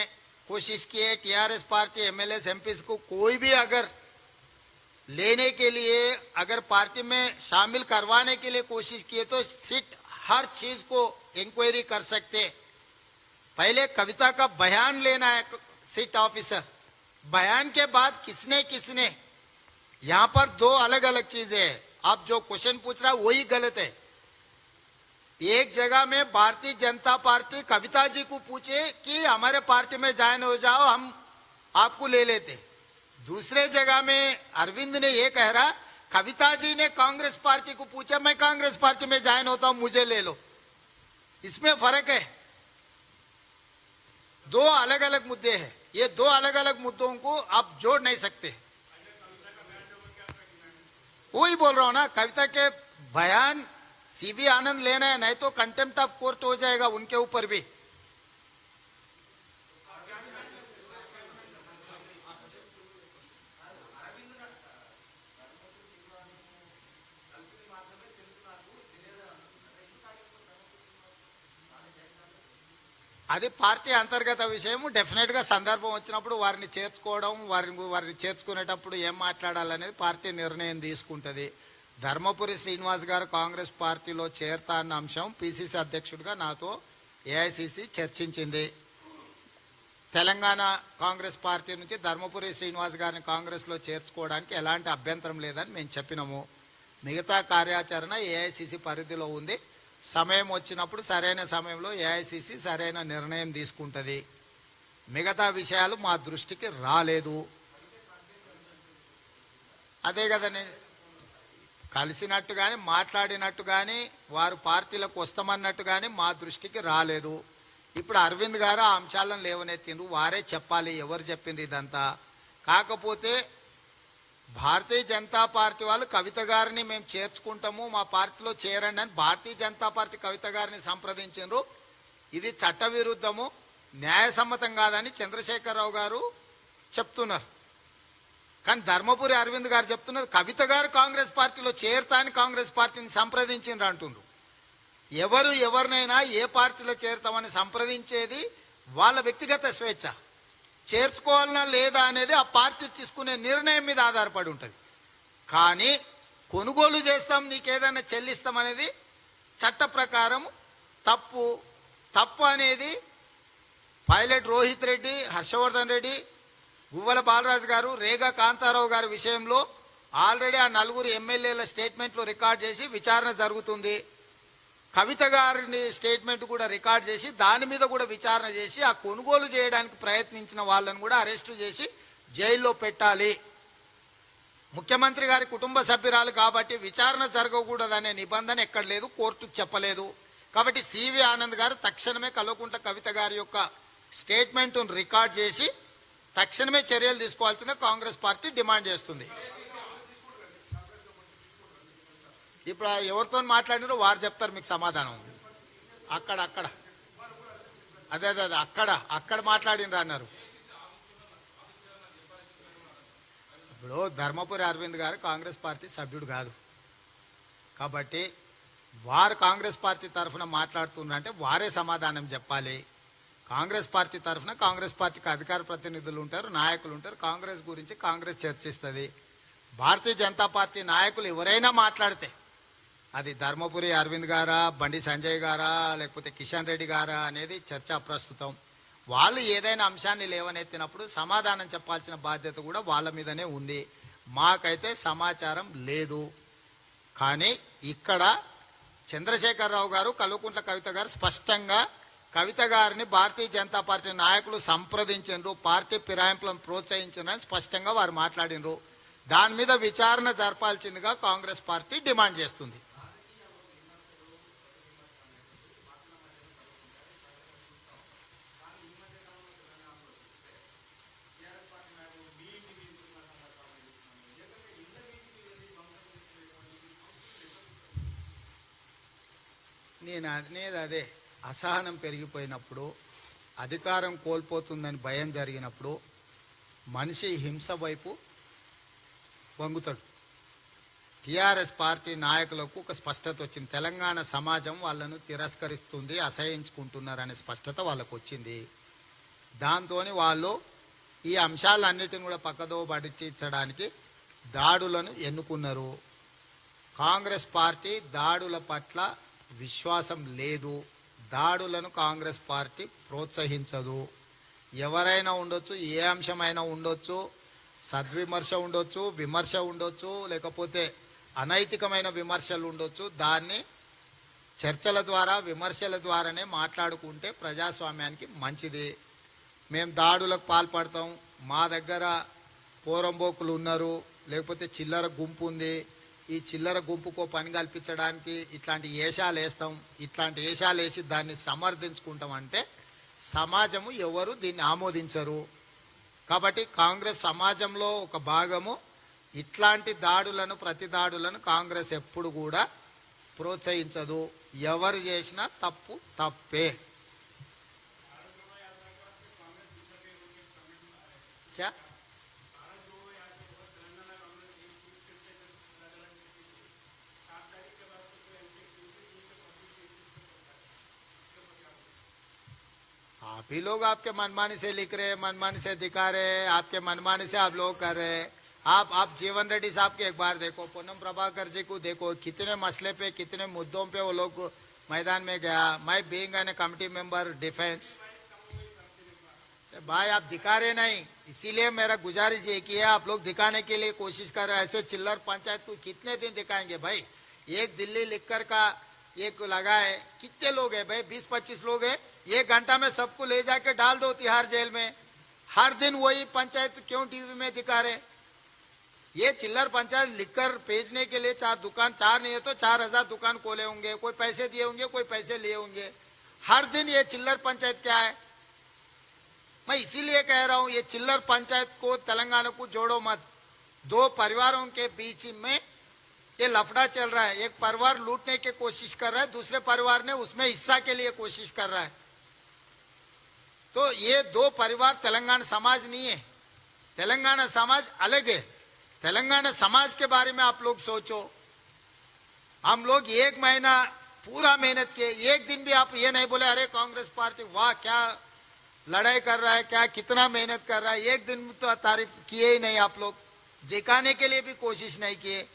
[SPEAKER 1] कोशिश की है, टीआरएस पार्टी एमएलए एमपीज को कोई भी अगर लेने के लिए, अगर पार्टी में शामिल करवाने के लिए कोशिश किए तो सिट हर चीज को इंक्वायरी कर सकते। पहले कविता का बयान लेना है सिट ऑफिसर, बयान के बाद किसने किसने, यहां पर दो अलग अलग चीजें हैं। आप जो क्वेश्चन पूछ रहा है वही गलत है। एक जगह में भारतीय जनता पार्टी कविता जी को पूछे कि हमारे पार्टी में ज्वाइन हो जाओ, हम आपको ले लेते। दूसरे जगह में अरविंद ने यह कह रहा, कविता जी ने कांग्रेस पार्टी को पूछा मैं कांग्रेस पार्टी में ज्वाइन होता हूं, मुझे ले लो। इसमें फर्क है। दो अलग अलग मुद्दे हैं। ये दो अलग अलग मुद्दों को आप जोड़ नहीं सकते। वही बोल रहा हूं ना, कविता के बयान सीवी आनंद लेना है, नहीं तो कंटेम्प्ट ऑफ कोर्ट हो जाएगा उनके ऊपर भी। అది పార్టీ అంతర్గత విషయం. డెఫినెట్ గా సందర్భం వచ్చినప్పుడు వారిని చేర్చుకోవడం, వారిని చేర్చుకునేటప్పుడు ఏం మాట్లాడాలనేది పార్టీ నిర్ణయం తీసుకుంటది. ధర్మపురి శ్రీనివాస్ గారు కాంగ్రెస్ పార్టీలో చేరతా అన్న అంశం పిసిసి అధ్యక్షుడిగా నాతో ఏఐసిసి చర్చించింది. తెలంగాణ కాంగ్రెస్ పార్టీ నుంచి ధర్మపురి శ్రీనివాస్ గారిని కాంగ్రెస్ లో చేర్చుకోవడానికి ఎలాంటి అభ్యంతరం లేదని మేము చెప్పినాము. మిగతా కార్యాచరణ ఏఐసిసి పరిధిలో ఉంది. సమయం వచ్చినప్పుడు సరైన సమయంలో ఏఐసిసి సరైన నిర్ణయం తీసుకుంటది. మిగతా విషయాలు మా దృష్టికి రాలేదు. అదే కదండి, కలిసినట్టు కానీ మాట్లాడినట్టు కానీ వారు పార్టీలకు వస్తామన్నట్టు కానీ మా దృష్టికి రాలేదు. ఇప్పుడు అరవింద్ గారు ఆ అంశాలను లేవనెత్తిండ్రు, వారే చెప్పాలి ఎవరు చెప్పిండ్రు ఇదంతా. కాకపోతే భారతీయ జనతా పార్టీ వాళ్ళు కవిత గారిని మేము చేర్చుకుంటాము, మా పార్టీలో చేరండి అని భారతీయ జనతా పార్టీ కవిత గారిని సంప్రదించారు. ఇది చట్టవిరుద్ధము, న్యాయసమ్మతం కాదని చంద్రశేఖరరావు గారు చెప్తున్నారు. కానీ ధర్మపురి అరవింద్ గారు చెప్తున్నారు కవిత గారు కాంగ్రెస్ పార్టీలో చేరతా అని కాంగ్రెస్ పార్టీని సంప్రదించిండ్రు అంటుండ్రు. ఎవరు ఎవరినైనా ఏ పార్టీలో చేరుతామని సంప్రదించేది వాళ్ళ వ్యక్తిగత స్వేచ్ఛ. చేర్చుకోవాలన్నా లేదా అనేది ఆ పార్టీ తీసుకునే నిర్ణయం మీద ఆధారపడి ఉంటుంది. కానీ కొనుగోలు చేస్తాం, నీకేదైనా చెల్లిస్తాం అనేది చట్ట ప్రకారం తప్పు అనేది పైలట్ రోహిత్ రెడ్డి, హర్షవర్ధన్ రెడ్డి, గువ్వల బాలరాజు గారు, రేగా కాంతారావు గారి విషయంలో ఆల్రెడీ ఆ నలుగురు ఎమ్మెల్యేల స్టేట్మెంట్లు రికార్డ్ చేసి విచారణ జరుగుతుంది. కవిత గారిని స్టేట్మెంట్ కూడా రికార్డ్ చేసి దాని మీద కూడా విచారణ చేసి ఆ కొనుగోలు చేయడానికి ప్రయత్నించిన వాళ్ళని కూడా అరెస్టు చేసి జైల్లో పెట్టాలి. ముఖ్యమంత్రి గారి కుటుంబ సభ్యురాలు కాబట్టి విచారణ జరగకూడదనే నిబంధన ఎక్కడ లేదు, కోర్టు చెప్పలేదు. కాబట్టి సివి ఆనంద్ గారు తక్షణమే కల్వకుంట్ల కవిత గారి యొక్క స్టేట్మెంట్ రికార్డ్ చేసి తక్షణమే చర్యలు తీసుకోవాల్సిందే కాంగ్రెస్ పార్టీ డిమాండ్ చేస్తుంది. ఇప్పుడు ఎవరితో మాట్లాడినారో వారు చెప్తారు మీకు సమాధానం. అక్కడ అదే అక్కడ మాట్లాడినరు అన్నారు. ఇప్పుడు ధర్మపురి అరవింద్ గారు కాంగ్రెస్ పార్టీ సభ్యుడు కాదు కాబట్టి వారు కాంగ్రెస్ పార్టీ తరఫున మాట్లాడుతున్నారంటే వారే సమాధానం చెప్పాలి. కాంగ్రెస్ పార్టీ తరఫున కాంగ్రెస్ పార్టీకి అధికార ప్రతినిధులు ఉంటారు, నాయకులు ఉంటారు. కాంగ్రెస్ గురించి కాంగ్రెస్ చర్చిస్తుంది. భారతీయ జనతా పార్టీ నాయకులు ఎవరైనా మాట్లాడితే అది ధర్మపురి అరవింద్ గారా, బండి సంజయ్ గారా, లేకపోతే కిషన్ రెడ్డి గారా అనేది చర్చ ప్రస్తుతం. వాళ్ళు ఏదైనా అంశాన్ని లేవనెత్తినప్పుడు సమాధానం చెప్పాల్సిన బాధ్యత కూడా వాళ్ళ మీదనే ఉంది. మాకైతే సమాచారం లేదు. కానీ ఇక్కడ చంద్రశేఖరరావు గారు, కల్వకుంట్ల కవిత గారు స్పష్టంగా కవిత గారిని భారతీయ జనతా పార్టీ నాయకులు సంప్రదించారు, పార్టీ ఫిరాయింపులను ప్రోత్సహించారని స్పష్టంగా వారు మాట్లాడినరు. దాని మీద విచారణ జరపాల్సిందిగా కాంగ్రెస్ పార్టీ డిమాండ్ చేస్తుంది. నేను అనేది అదే, అసహనం పెరిగిపోయినప్పుడు, అధికారం కోల్పోతుందని భయం జరిగినప్పుడు మనిషి హింస వైపు వంగుతాడు. టిఆర్ఎస్ పార్టీ నాయకులకు ఒక స్పష్టత వచ్చింది. తెలంగాణ సమాజం వాళ్ళను తిరస్కరిస్తుంది, అసహించుకుంటున్నారనే స్పష్టత వాళ్ళకు వచ్చింది. దాంతో వాళ్ళు ఈ అంశాలన్నిటిని కూడా పక్కదో పట్టించడానికి దాడులను ఎన్నుకున్నారు. కాంగ్రెస్ పార్టీ దాడుల పట్ల విశ్వాసం లేదు. దాడులను కాంగ్రెస్ పార్టీ ప్రోత్సహించదు. ఎవరైనా ఉండొచ్చు, ఏ అంశమైనా ఉండొచ్చు, సద్విమర్శ ఉండొచ్చు, విమర్శ ఉండొచ్చు, లేకపోతే అనైతికమైన విమర్శలు ఉండొచ్చు. దాన్ని చర్చల ద్వారా, విమర్శల ద్వారానే మాట్లాడుకుంటే ప్రజాస్వామ్యానికి మంచిది. మేము దాడులకు పాల్పడతాం, మా దగ్గర పోరంబోకులు ఉన్నారు, లేకపోతే చిల్లర గుంపు ఉంది, ఈ చిల్లర గుంపుకో పని కల్పించడానికి ఇట్లాంటి ఏషాలు వేస్తాం, ఇట్లాంటి ఏషాలు వేసి దాన్ని సమర్థించుకుంటాం అంటే సమాజము ఎవరు దీన్ని ఆమోదించరు. కాబట్టి కాంగ్రెస్ సమాజంలో ఒక భాగము ఇట్లాంటి దాడులను, ప్రతి దాడులను కాంగ్రెస్ ఎప్పుడు కూడా ప్రోత్సహించదు. ఎవరు చేసినా తప్పు తప్పే. क्या आप ही लोग आपके मनमानी से लिख रहे, मनमानी से दिखा रहे, आपके मनमानी से आप लोग कर रहे। आप जीवन रेड्डी साहब के एक बार देखो, पूनम प्रभाकर जी को देखो, कितने मसले पे, कितने मुद्दों पे वो लोग मैदान में गया। मैं being an committee member defence, भाई आप दिखा रहे नहीं, इसीलिए मेरा गुजारिश ये की है, आप लोग दिखाने के लिए कोशिश कर रहे हैं। ऐसे चिल्लर पंचायत को कितने दिन दिखाएंगे भाई? एक दिल्ली लिखकर का एक लगा है, कितने लोग हैं भाई? 20-25 लोग हैं, 1 घंटा में सबको ले जाके डाल दो तिहाड़ जेल में। हर दिन वही पंचायत क्यों टीवी में दिखा रहे? ये चिल्लर पंचायत लिखकर भेजने के लिए 4 दुकान, 4 नहीं है तो 4000 दुकान खोले होंगे, कोई पैसे दिए होंगे, कोई पैसे लिए होंगे। हर दिन ये चिल्लर पंचायत क्या है? मैं इसीलिए कह रहा हूं, ये चिल्लर पंचायत को, तेलंगाना को जोड़ो मत। 2 परिवारों के बीच में ये लफड़ा चल रहा है। एक परिवार लूटने की कोशिश कर रहा है, दूसरे परिवार ने उसमें हिस्सा के लिए कोशिश कर रहा है। तो ये 2 परिवार तेलंगाना समाज नहीं है। तेलंगाना समाज अलग है। तेलंगाना समाज के बारे में आप लोग सोचो। हम लोग 1 महीना पूरा मेहनत किए, एक दिन भी आप ये नहीं बोले अरे कांग्रेस पार्टी वाह क्या लड़ाई कर रहा है, क्या कितना मेहनत कर रहा है। एक दिन तो तारीफ किए ही नहीं आप लोग, दिखाने के लिए भी कोशिश नहीं किए।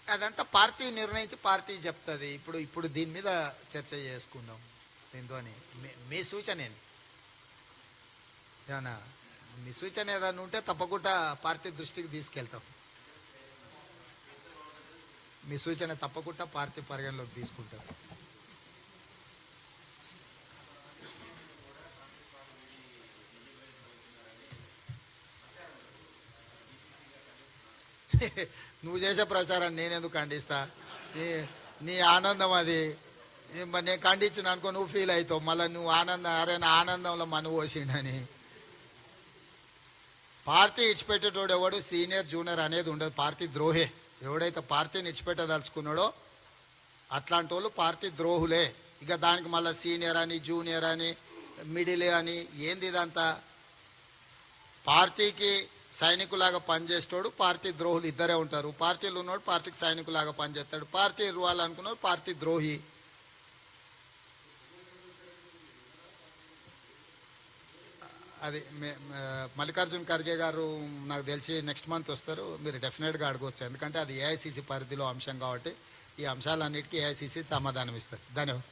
[SPEAKER 1] అదంతా పార్టీ నిర్ణయించి పార్టీ చెప్తుంది. ఇప్పుడు దీని మీద చర్చ చేసుకుందాం. దీంతోని మీ సూచన ఏంది? ఏమన్నా మీ సూచన ఏదైనా ఉంటే తప్పకుండా పార్టీ దృష్టికి తీసుకెళ్తాం. మీ సూచన తప్పకుండా పార్టీ పరిగణలోకి తీసుకుంటాం. నువ్వు చేసే ప్రచారాన్ని నేనెందుకు ఖండిస్తా? నీ ఆనందం అది. నేను ఖండించిన అనుకో నువ్వు ఫీల్ అవుతావు, మళ్ళీ నువ్వు ఆనందం అరే నా ఆనందంలో మను పోసిండని. పార్టీ ఇడిచిపెట్టేటోడు ఎవడు సీనియర్ జూనియర్ అనేది ఉండదు, పార్టీ ద్రోహే. ఎవడైతే పార్టీని ఇడిచిపెట్టదలుచుకున్నాడో అట్లాంటి వాళ్ళు పార్టీ ద్రోహులే. ఇక దానికి మళ్ళీ సీనియర్ అని, జూనియర్ అని, మిడిల్ అని ఏంది ఇదంతా? పార్టీకి సైనికులాగా పనిచేసేటోడు, పార్టీ ద్రోహులు ఇద్దరే ఉంటారు. పార్టీలు ఉన్నోడు పార్టీకి సైనికులాగా పనిచేస్తాడు, పార్టీ ఇవ్వాలనుకున్నాడు పార్టీ ద్రోహి. అది మల్లికార్జున్ ఖర్గే గారు నాకు తెలిసి నెక్స్ట్ మంత్ వస్తారు, మీరు డెఫినెట్గా అడగవచ్చు. ఎందుకంటే అది ఏఐసిసి పరిధిలో అంశం కాబట్టి ఈ అంశాలన్నిటికీ ఏఐసిసి సమాధానం ఇస్తారు. ధన్యవాదాలు.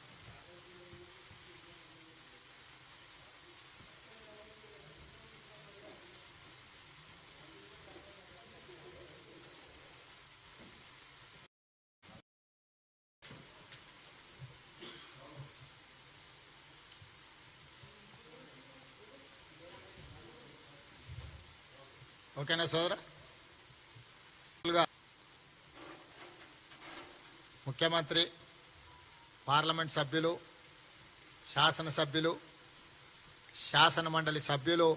[SPEAKER 1] ఓకేనా సోదరా? ముఖ్యమంత్రి, పార్లమెంట్ సభ్యులు, శాసనసభ్యులు, శాసన మండలి సభ్యులు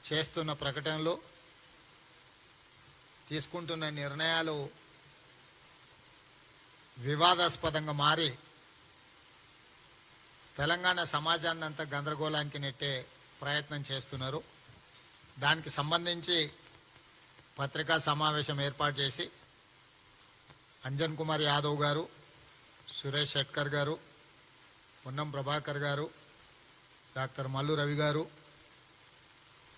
[SPEAKER 1] చేస్తున్న ప్రకటనలు, తీసుకుంటున్న నిర్ణయాలు వివాదాస్పదంగా మారి తెలంగాణ సమాజాన్ని అంతా గందరగోళానికి నెట్టే ప్రయత్నం చేస్తున్నారు. దానికి సంబంధించి పత్రికా సమావేశం ఏర్పాటు చేసి అంజన్ కుమార్ యాదవ్ గారు, సురేష్ షెట్కర్ గారు, పొన్నం ప్రభాకర్ గారు, డాక్టర్ మల్లు రవి గారు,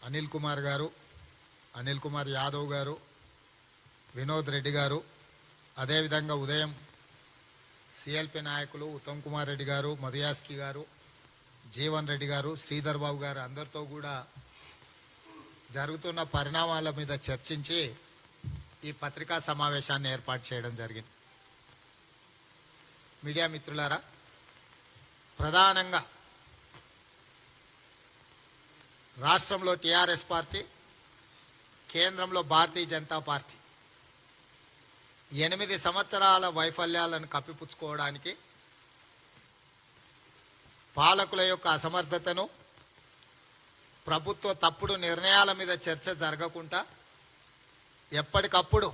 [SPEAKER 1] అనిల్ కుమార్ గారు, అనిల్ కుమార్ యాదవ్ గారు, వినోద్ రెడ్డి గారు, అదేవిధంగా ఉదయం సిఎల్పి నాయకులు ఉత్తమ్ కుమార్ రెడ్డి గారు, మధుయాస్కి గారు, జీవన్ రెడ్డి గారు, శ్రీధర్ బాబు గారు అందరితో కూడా జరుగుతున్న పరిణామాల మీద చర్చించి ఈ పత్రికా సమావేశాన్ని ఏర్పాటు చేయడం జరిగింది. మీడియా మిత్రులారా, ప్రధానంగా రాష్ట్రంలో టీఆర్ఎస్ పార్టీ, కేంద్రంలో భారతీయ జనతా పార్టీ 8 సంవత్సరాల వైఫల్యాలను కప్పిపుచ్చుకోవడానికి, పాలకుల యొక్క అసమర్థతను, ప్రభుత్వ తప్పుడు నిర్ణయాల మీద చర్చ జరగకుండా ఎప్పటికప్పుడు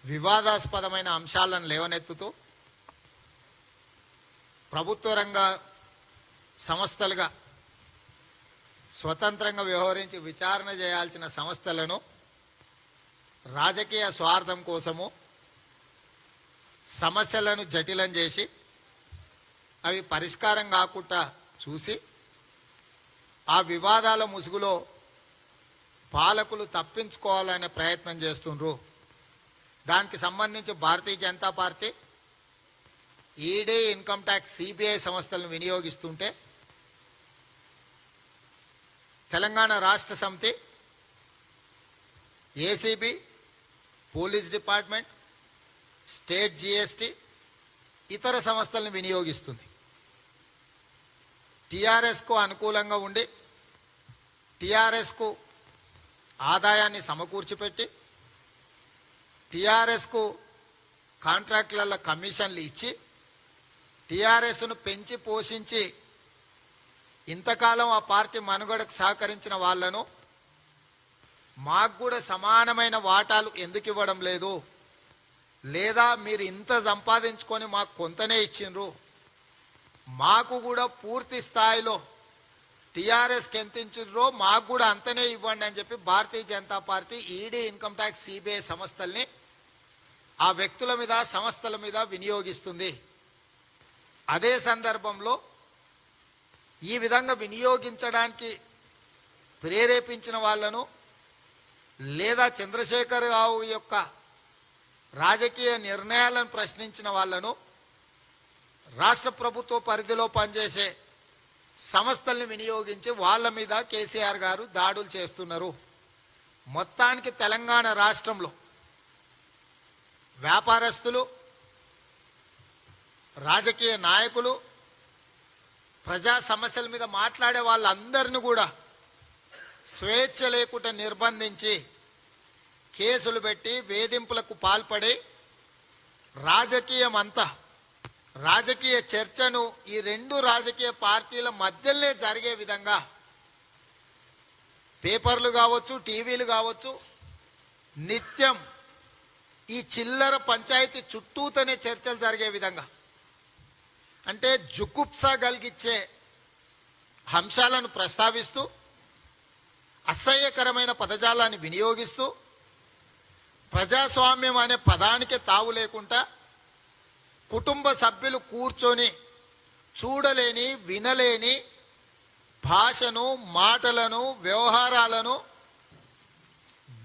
[SPEAKER 1] వివాదాస్పదమైన అంశాలను లేవనెత్తుతూ ప్రభుత్వ రంగ సంస్థలుగా స్వతంత్రంగా వ్యవహరించి విచారణ చేయాల్సిన సంస్థలను రాజకీయ స్వార్థం కోసము సమస్యలను జటిలం చేసి అవి పరిష్కారం కాకుండా చూసి ఆ వివాదాల ముసుగులో పాలకులు తప్పించుకోవాలనే ప్రయత్నం చేస్తుండ్రు. దానికి సంబంధించి Bharatiya Janata Party ED, income tax, CBI సంస్థలను వినియోగిస్తుంటే Telangana Rashtra Samithi, ACB, police department, state GST, ఇతర సంస్థలను వినియోగిస్తుంది. టీఆర్ఎస్కు అనుకూలంగా ఉండి టీఆర్ఎస్కు ఆదాయాన్ని సమకూర్చిపెట్టి టీఆర్ఎస్కు కాంట్రాక్టుల కమిషన్లు ఇచ్చి టీఆర్ఎస్ను పెంచి పోషించి ఇంతకాలం ఆ పార్టీ మనుగడకు సహకరించిన వాళ్లను మాకు కూడా సమానమైన వాటాలు ఎందుకు ఇవ్వడం లేదు, లేదా మీరు ఇంత సంపాదించుకొని మాకు కొంతనే ఇచ్చిండ్రు, మాకు కూడా పూర్తి స్థాయిలో టీఆర్ఎస్కి ఎంత ఇచ్చిండ్రో మాకు కూడా అంతనే ఇవ్వండి అని చెప్పి Bharatiya Janata Party ED, income tax, CBI సంస్థల్ని ఆ వ్యక్తుల మీద, సంస్థల మీద వినియోగిస్తుంది. అదే సందర్భంలో ఈ విధంగా వినియోగించడానికి ప్రేరేపించిన వాళ్లను, లేదా చంద్రశేఖర్ రావు యొక్క రాజకీయ నిర్ణయాలను ప్రశ్నించిన వాళ్లను రాష్ట్ర ప్రభుత్వ పరిధిలో పనిచేసే సంస్థల్ని వినియోగించి వాళ్ళ మీద కేసీఆర్ గారు దాడులు చేస్తున్నారు. మొత్తానికి తెలంగాణ రాష్ట్రంలో వ్యాపారస్తులు, రాజకీయ నాయకులు, ప్రజా సమస్యల మీద మాట్లాడే వాళ్ళందరినీ కూడా స్వేచ్ఛ లేకుండా నిర్బంధించి కేసులు పెట్టి వేధింపులకు పాల్పడి రాజకీయ చర్చను ఈ రెండు రాజకీయ పార్టీల మధ్యలోనే జరిగే విధంగా పేపర్లు కావచ్చు, టీవీలు కావచ్చు, నిత్యం ఈ చిల్లర పంచాయతీ చుట్టూతోనే చర్చలు జరిగే విధంగా, అంటే జుగుప్స కలిగించే అంశాలను ప్రస్తావిస్తూ అసహ్యకరమైన పదజాలాన్ని వినియోగిస్తూ ప్రజాస్వామ్యం అనే పదానికి తావు లేకుండా కుటుంబ సభ్యులు కూర్చొని చూడలేని, వినలేని భాషను, మాటలను, వ్యవహారాలను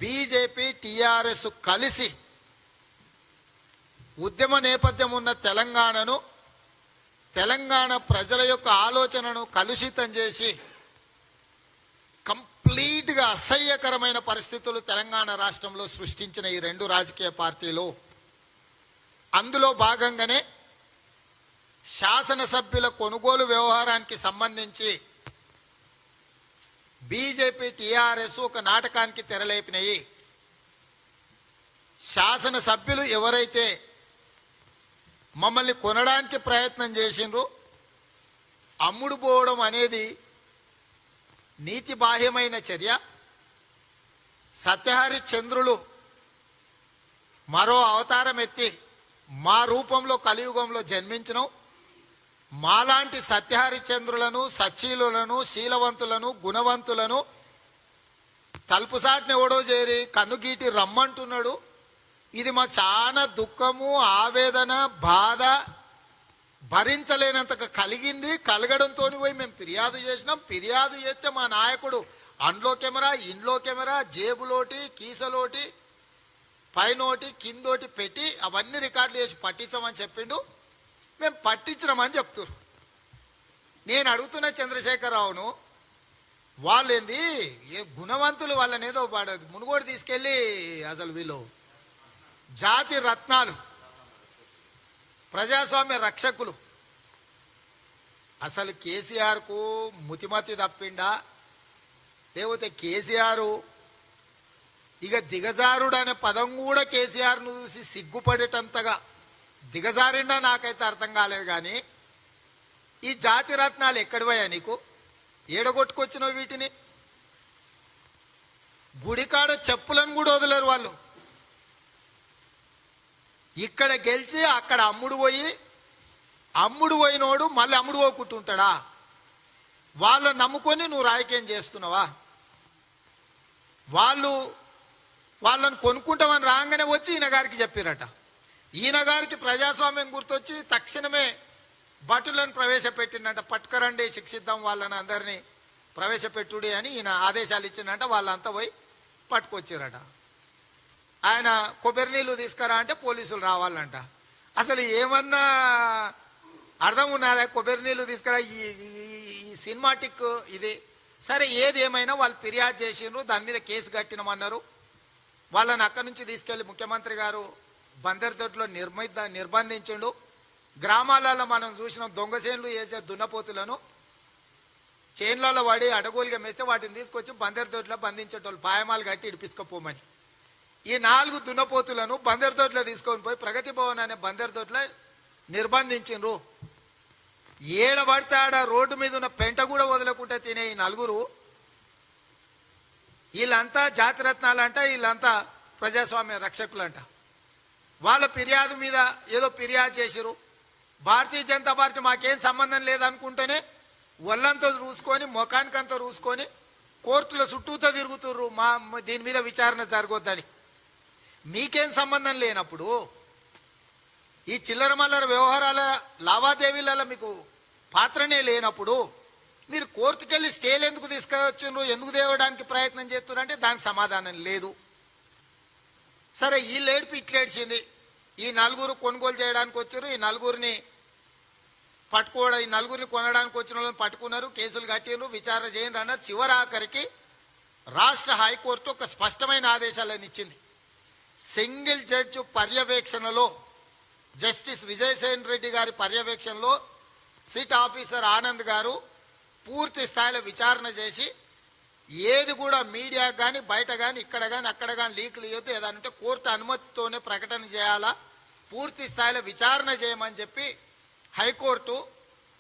[SPEAKER 1] బీజేపీ, టీఆర్ఎస్ కలిసి ఉద్యమ నేపథ్యం ఉన్న తెలంగాణను, తెలంగాణ ప్రజల యొక్క ఆలోచనను కలుషితం చేసి కంప్లీట్గా అసహ్యకరమైన పరిస్థితులు తెలంగాణ రాష్ట్రంలో సృష్టించిన ఈ రెండు రాజకీయ పార్టీలు, అందులో భాగంగానే శాసనసభ్యుల కొనుగోలు వ్యవహారానికి సంబంధించి బీజేపీ, టీఆర్ఎస్ ఒక నాటకానికి తెరలేపినాయి. శాసనసభ్యులు ఎవరైతే మమ్మల్ని కొనడానికి ప్రయత్నం చేసిండ్రో అమ్ముడు పోవడం అనేది నీతి బాహ్యమైన చర్య. సత్యహరిశ్చంద్రులు మరో అవతారం ఎత్తి మా రూపంలో కలియుగంలో జన్మించడం, మాలాంటి సత్యహరిశ్చంద్రులను, సచ్చీలులను, శీలవంతులను, గుణవంతులను తలుపు సాటుని ఎవడో చేరి కన్ను గీటి రమ్మంటున్నాడు. ఇది మాకు చాలా దుఃఖము, ఆవేదన, బాధ భరించలేనంతగా కలిగింది. కలగడంతో పోయి మేము ఫిర్యాదు చేసినాం. ఫిర్యాదు చేస్తే మా నాయకుడు అండ్లో కెమెరా, ఇంట్లో కెమెరా, జేబులోటి, కీసలోటి, పైనోటి, కిందోటి పెట్టి అవన్నీ రికార్డులు చేసి పట్టించమని చెప్పిండు. మేము పట్టించినామని చెప్తున్నారు. నేను అడుగుతున్న చంద్రశేఖరరావును, వాళ్ళేంది ఏ గుణవంతులు, వాళ్ళని ఏదో మునుగోడు తీసుకెళ్ళి అసలు వీళ్ళు జాతి రత్నాలు, ప్రజాస్వామ్య రక్షకులు. అసలు కేసీఆర్ కు ముతిమతి తప్పిండా, లేకపోతే కేసీఆర్ ఇక దిగజారుడు అనే పదం కూడా కేసీఆర్ ను చూసి సిగ్గుపడేటంతగా దిగజారిండా నాకైతే అర్థం కాలేదు. కానీ ఈ జాతి రత్నాలు ఎక్కడివయ్యా నీకు? ఏడగొట్టుకొచ్చినావు వీటిని? గుడికాడ చెప్పులను కూడా వదలరు వాళ్ళు. ఇక్కడ గెలిచి అక్కడ అమ్ముడు పోయినోడు మళ్ళీ అమ్ముడు పోకుంటుంటాడా? వాళ్ళని నమ్ముకొని నువ్వు రాజకీయం చేస్తున్నావా? వాళ్ళని కొనుక్కుంటామని రాగానే వచ్చి ఈయన గారికి చెప్పారట. ఈయన గారికి ప్రజాస్వామ్యం గుర్తొచ్చి తక్షణమే భటులను ప్రవేశపెట్టిందంట. పట్టుకరండి, శిక్షిద్దాం వాళ్ళని అందరినీ ప్రవేశపెట్టుడి అని ఈయన ఆదేశాలు ఇచ్చిందంట. వాళ్ళంతా పోయి పట్టుకొచ్చారట. ఆయన కొబ్బరి నీళ్లు తీసుకురా అంటే పోలీసులు రావాలంట. అసలు ఏమన్నా అర్థం ఉన్నదా? కొబ్బరి నీళ్లు తీసుకురా, ఈ సినిమాటిక్ ఇది. సరే, ఏది ఏమైనా వాళ్ళు ఫిర్యాదు చేసిండ్రు, దాని మీద కేసు కట్టినమన్నారు. వాళ్ళని అక్కడి నుంచి తీసుకెళ్లి ముఖ్యమంత్రి గారు బందర్దొడ్లో నిర్బంధించిండు. గ్రామాలలో మనం చూసిన దొంగ చేన్లు వేసే దున్నపోతులను చేన్లలో వాడి అడగోలుగా మేస్తే వాటిని తీసుకొచ్చి బందర్దొడ్లో బంధించేటోళ్ళు, పాయమాలు కట్టి ఇడిపించుకోపోమని. ఈ 4 దున్నపోతులను బందర్దొడ్లో తీసుకొని పోయి ప్రగతి భవన్ అనే బందర్దొడ్లో నిర్బంధించిండ్రు. ఏడబడితే ఆడ రోడ్డు మీద ఉన్న పెంట కూడా వదలకుండా తినే ఈ 4 వీళ్ళంతా జాతిరత్నాలంట, వీళ్ళంతా ప్రజాస్వామ్య రక్షకులంట. వాళ్ళ ఫిర్యాదు మీద ఏదో ఫిర్యాదు చేసిరు. భారతీయ జనతా పార్టీ మాకేం సంబంధం లేదనుకుంటేనే ఒళ్ళంతా రూసుకొని, ముఖానికంతా రూసుకొని కోర్టుల చుట్టూతో తిరుగుతుర్రు దీని మీద విచారణ జరగొద్దని. మీకేం సంబంధం లేనప్పుడు, ఈ చిల్లర మల్లర వ్యవహారాల లావాదేవీలలో మీకు పాత్రనే లేనప్పుడు మీరు కోర్టుకెళ్ళి స్టేలు ఎందుకు తీసుకొచ్చిండ్రు, ఎందుకు తేవడానికి ప్రయత్నం చేస్తున్నారంటే దానికి సమాధానం లేదు. సరే, వీళ్ళు ఏడిపి ఇట్లేడ్చింది. ఈ 4 కొనుగోలు చేయడానికి వచ్చారు. ఈ 4ని పట్టుకోవడం, ఈ 4ని కొనడానికి వచ్చిన వాళ్ళని పట్టుకున్నారు, కేసులు కట్టిండ్రు, విచారణ చేయండి అన్నారు. చివరాఖరికి రాష్ట్ర హైకోర్టు ఒక స్పష్టమైన ఆదేశాలను ఇచ్చింది. సింగిల్ జడ్జి పర్యవేక్షణలో, జస్టిస్ విజయసేన్ రెడ్డి గారి పర్యవేక్షణలో సిట్ ఆఫీసర్ ఆనంద్ గారు పూర్తి స్థాయిలో విచారణ చేసి ఏది కూడా మీడియా కానీ, బయట కానీ, ఇక్కడ కానీ, అక్కడ కానీ లీకులు ఇవ్వద్దు, ఏదంటే కోర్టు అనుమతితోనే ప్రకటన చేయాలా, పూర్తి స్థాయిలో విచారణ చేయమని చెప్పి హైకోర్టు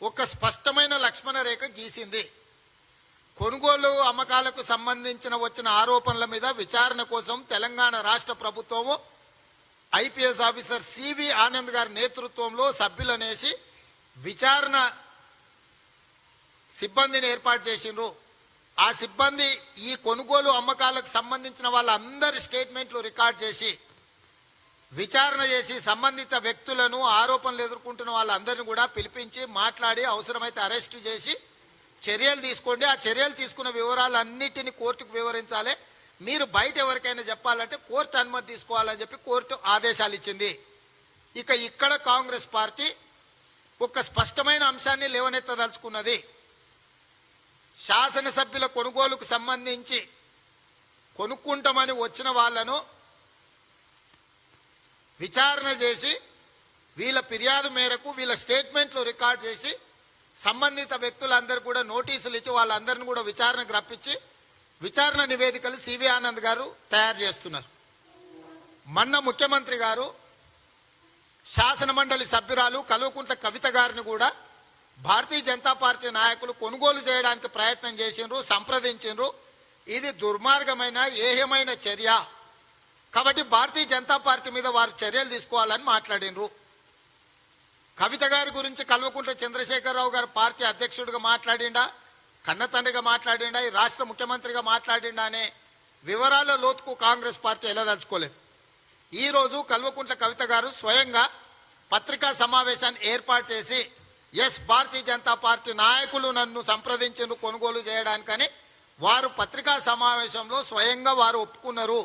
[SPEAKER 1] ఒక స్పష్టమైన లక్ష్మణ రేఖ గీసింది. కొనుగోలు అమ్మకాలకు సంబంధించిన వచ్చిన ఆరోపణల మీద విచారణ కోసం తెలంగాణ రాష్ట్ర ప్రభుత్వము ఐపీఎస్ ఆఫీసర్ సివి ఆనంద్ గారి నేతృత్వంలో సభ్యులనేసి విచారణ సిబ్బందిని ఏర్పాటు చేసిండ్రు. ఆ సిబ్బంది ఈ కొనుగోలు అమ్మకాలకు సంబంధించిన వాళ్ళందరి స్టేట్మెంట్లు రికార్డ్ చేసి విచారణ చేసి సంబంధిత వ్యక్తులను, ఆరోపణలు ఎదుర్కొంటున్న వాళ్ళందరినీ కూడా పిలిపించి మాట్లాడి అవసరమైతే అరెస్టు చేసి చర్యలు తీసుకోండి. ఆ చర్యలు తీసుకున్న వివరాలన్నిటిని కోర్టుకు వివరించాలి. మీరు బయట ఎవరికైనా చెప్పాలంటే కోర్టు అనుమతి తీసుకోవాలని చెప్పి కోర్టు ఆదేశాలు ఇచ్చింది. ఇక్కడ కాంగ్రెస్ పార్టీ ఒక స్పష్టమైన అంశాన్ని లేవనెత్తదలుచుకున్నది. శాసనసభ్యుల కొనుగోలుకు సంబంధించి కొనుక్కుంటామని వచ్చిన వాళ్లను విచారణ చేసి వీళ్ళ ఫిర్యాదు మేరకు వీళ్ళ స్టేట్మెంట్లు రికార్డ్ చేసి సంబంధిత వ్యక్తులందరూ కూడా నోటీసులు ఇచ్చి వాళ్ళందరినీ కూడా విచారణకు రప్పించి విచారణ నివేదికలు సివి ఆనంద్ గారు తయారు చేస్తున్నారు. మొన్న ముఖ్యమంత్రి గారు శాసన మండలి సభ్యురాలు కల్వకుంట్ల కవిత గారిని కూడా భారతీయ జనతా పార్టీ నాయకులు కొనుగోలు చేయడానికి ప్రయత్నం చేసిండ్రు, సంప్రదించిండ్రు. ఇది దుర్మార్గమైన, ఏహ్యమైన చర్య కాబట్టి భారతీయ జనతా పార్టీ మీద వారు చర్యలు తీసుకోవాలని మాట్లాడిండ్రు. కవిత గారి గురించి కల్వకుంట్ల చంద్రశేఖరరావు గారు పార్టీ అధ్యక్షుడిగా మాట్లాడిండా, కన్న తండ్రిగా మాట్లాడిండా, ఈ రాష్ట్ర ముఖ్యమంత్రిగా మాట్లాడిండా అనే వివరాల లోతుకు కాంగ్రెస్ పార్టీ వెళ్ళదలుచుకోలేదు. ఈరోజు కల్వకుంట్ల కవిత గారు స్వయంగా పత్రికా సమావేశాన్ని ఏర్పాటు చేసి భారతీయ జనతా పార్టీ నాయకులు నన్ను సంప్రదించిన కొనుగోలు చేయడానికని వారు పత్రికా సమావేశంలో స్వయంగా వారు ఒప్పుకున్నారు.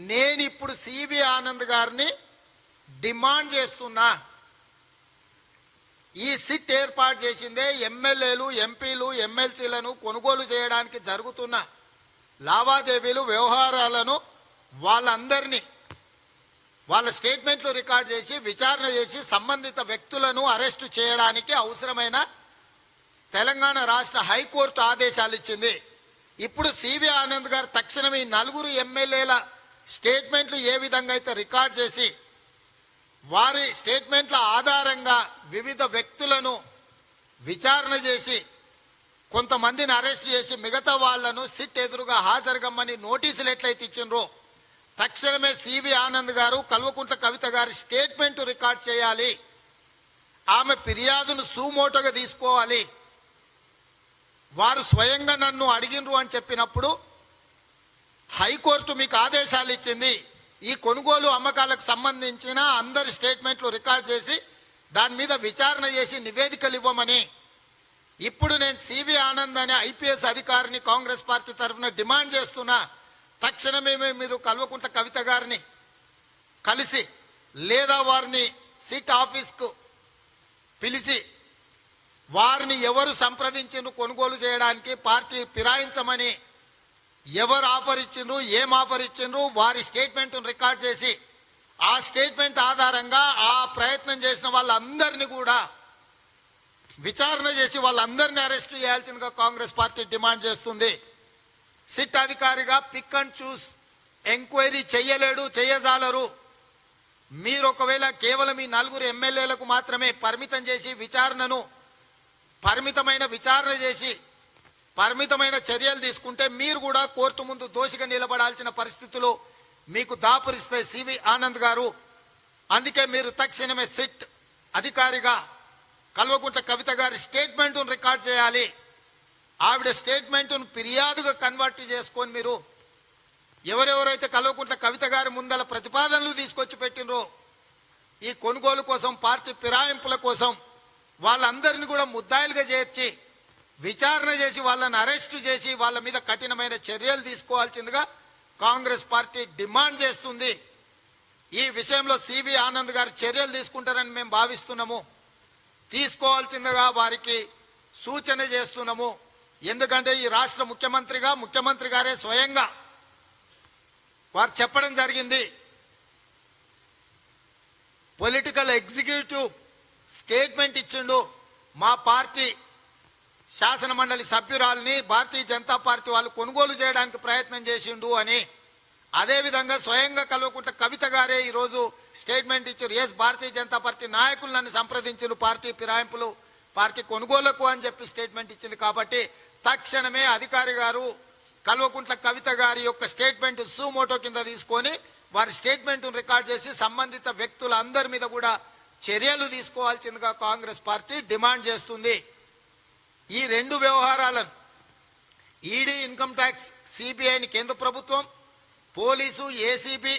[SPEAKER 1] నేను ఇప్పుడు సివి ఆనంద్ గారిని డిమాండ్ చేస్తున్నా. ఈ సిట్ ఏర్పాటు చేసిందే ఎమ్మెల్యేలు, ఎంపీలు, ఎమ్మెల్సీలను కొనుగోలు చేయడానికి జరుగుతున్న లావాదేవీలు, వ్యవహారాలను వాళ్ళందరినీ వాళ్ళ స్టేట్మెంట్లు రికార్డ్ చేసి విచారణ చేసి సంబంధిత వ్యక్తులను అరెస్టు చేయడానికి అవసరమైన తెలంగాణ రాష్ట్ర హైకోర్టు ఆదేశాలు ఇచ్చింది. ఇప్పుడు సివి ఆనంద్ గారు తక్షణం ఈ 4 ఎమ్మెల్యేల స్టేట్మెంట్లు ఏ విధంగా అయితే రికార్డ్ చేసి వారి స్టేట్మెంట్ల ఆధారంగా వివిధ వ్యక్తులను విచారణ చేసి కొంతమందిని అరెస్ట్ చేసి మిగతా వాళ్లను సిట్ ఎదురుగా హాజరుగమ్మని నోటీసులు ఎట్లయితే ఇచ్చిండ్రో తక్షణమే సివి ఆనంద్ గారు కల్వకుంట్ల కవిత గారి స్టేట్మెంట్ రికార్డ్ చేయాలి. ఆమె ఫిర్యాదును సుమోటోగా తీసుకోవాలి. వారు స్వయంగా నన్ను అడిగినరు అని చెప్పినప్పుడు హైకోర్టు మీకు ఆదేశాలు ఇచ్చింది. ఈ కొనుగోలు అమ్మకాలకు సంబంధించిన అందరి స్టేట్మెంట్లు రికార్డ్ చేసి దాని మీద విచారణ చేసి నివేదికలు ఇవ్వమని ఇప్పుడు నేను సివి ఆనంద్ అనే ఐపీఎస్ అధికారిని కాంగ్రెస్ పార్టీ తరఫున డిమాండ్ చేస్తున్నా. తక్షణమే మీరు కల్వకుంట్ల కవిత గారిని కలిసి లేదా వారిని సిట్ ఆఫీస్కు పిలిచి వారిని ఎవరు సంప్రదించిండ్రు కొనుగోలు చేయడానికి, పార్టీ ఫిరాయించమని ఎవరు ఆఫర్ ఇచ్చిండ్రు, ఏం ఆఫర్ ఇచ్చిండ్రు, వారి స్టేట్మెంట్ రికార్డ్ చేసి ఆ స్టేట్మెంట్ ఆధారంగా ఆ ప్రయత్నం చేసిన వాళ్ళందరినీ కూడా విచారణ చేసి వాళ్ళందరినీ అరెస్ట్ చేయాల్సిందిగా కాంగ్రెస్ పార్టీ డిమాండ్ చేస్తుంది. సిట్ అధికారిగా పిక్ అండ్ చూస్ ఎంక్వైరీ చెయ్యలేడు, చెయ్యజాలరు. మీరు ఒకవేళ కేవలం ఈ 4 ఎమ్మెల్యేలకు మాత్రమే పరిమితం చేసి విచారణను పరిమితమైన విచారణ చేసి పరిమితమైన చర్యలు తీసుకుంటే మీరు కూడా కోర్టు ముందు దోషిగా నిలబడాల్సిన పరిస్థితులు మీకు దాపురిస్తాయి సివి ఆనంద్ గారు. అందుకే మీరు తక్షణమే సిట్ అధికారిగా కల్వకుంట్ల కవిత గారి స్టేట్మెంట్ రికార్డ్ చేయాలి. ఆవిడ స్టేట్మెంట్ ఫిర్యాదుగా కన్వర్ట్ చేసుకొని మీరు ఎవరెవరైతే కల్వకుంట్ల కవిత గారి ముందల ప్రతిపాదనలు తీసుకొచ్చి పెట్టినరో ఈ కొనుగోలు కోసం, పార్టీ ఫిరాయింపుల కోసం వాళ్ళందరినీ కూడా ముద్దాయిలుగా చేర్చి విచారణ చేసి వాళ్ళని అరెస్టు చేసి వాళ్ళ మీద కఠినమైన చర్యలు తీసుకోవాల్సిందిగా కాంగ్రెస్ పార్టీ డిమాండ్ చేస్తుంది. ఈ విషయంలో సివి ఆనంద్ గారు చర్యలు తీసుకుంటారని మేము భావిస్తున్నాము. తీసుకోవాల్సిందిగా వారికి సూచన చేస్తున్నాము. ఎందుకంటే ఈ రాష్ట్ర ముఖ్యమంత్రి గారే స్వయంగా వారు చెప్పడం జరిగింది. పొలిటికల్ ఎగ్జిక్యూటివ్ స్టేట్మెంట్ ఇచ్చిండు, మా పార్టీ శాసన మండలి సభ్యురాలని భారతీయ జనతా పార్టీ వాళ్ళు కొనుగోలు చేయడానికి ప్రయత్నం చేసిండు అని. అదేవిధంగా స్వయంగా కల్వకుంట్ల కవిత గారే ఈరోజు స్టేట్మెంట్ ఇచ్చారు. భారతీయ జనతా పార్టీ నాయకులు నన్ను సంప్రదించారు పార్టీ ఫిరాయింపులు, పార్టీ కొనుగోలుకు అని చెప్పి స్టేట్మెంట్ ఇచ్చింది. కాబట్టి తక్షణమే అధికారి గారు కల్వకుంట్ల కవిత గారి యొక్క స్టేట్మెంట్ సుమోటో కింద తీసుకొని వారి స్టేట్మెంట్ రికార్డ్ చేసి సంబంధిత వ్యక్తుల అందరి మీద కూడా చర్యలు తీసుకోవాల్సిందిగా కాంగ్రెస్ పార్టీ డిమాండ్ చేస్తుంది. ఈ 2 వ్యవహారాలను ఈడీ, ఇన్కమ్ ట్యాక్స్, సిబిఐని కేంద్ర ప్రభుత్వం, పోలీసు, ఏసీబీ,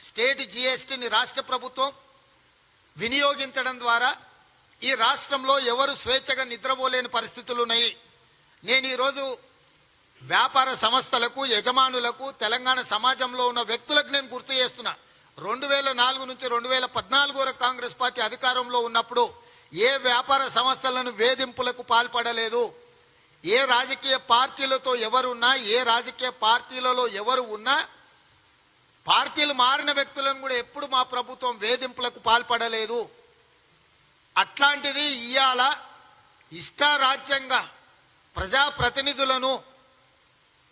[SPEAKER 1] స్టేట్ జీఎస్టీని రాష్ట్ర ప్రభుత్వం వినియోగించడం ద్వారా ఈ రాష్ట్రంలో ఎవరు స్వేచ్ఛగా నిద్రపోలేని పరిస్థితులు ఉన్నాయి. నేను ఈరోజు వ్యాపార సంస్థలకు, యజమానులకు, తెలంగాణ సమాజంలో ఉన్న వ్యక్తులకు నేను గుర్తు చేస్తున్నా. 2004 నుంచి 2014 వరకు కాంగ్రెస్ పార్టీ అధికారంలో ఉన్నప్పుడు ఏ వ్యాపార సంస్థలను వేధింపులకు పాల్పడలేదు. ఏ రాజకీయ పార్టీలతో ఎవరున్నా, ఏ రాజకీయ పార్టీలలో ఎవరు ఉన్నా, పార్టీలు మారిన వ్యక్తులను కూడా ఎప్పుడు మా ప్రభుత్వం వేధింపులకు పాల్పడలేదు. అట్లాంటిది ఇవాళ ఇష్టారాజ్యంగా ప్రజాప్రతినిధులను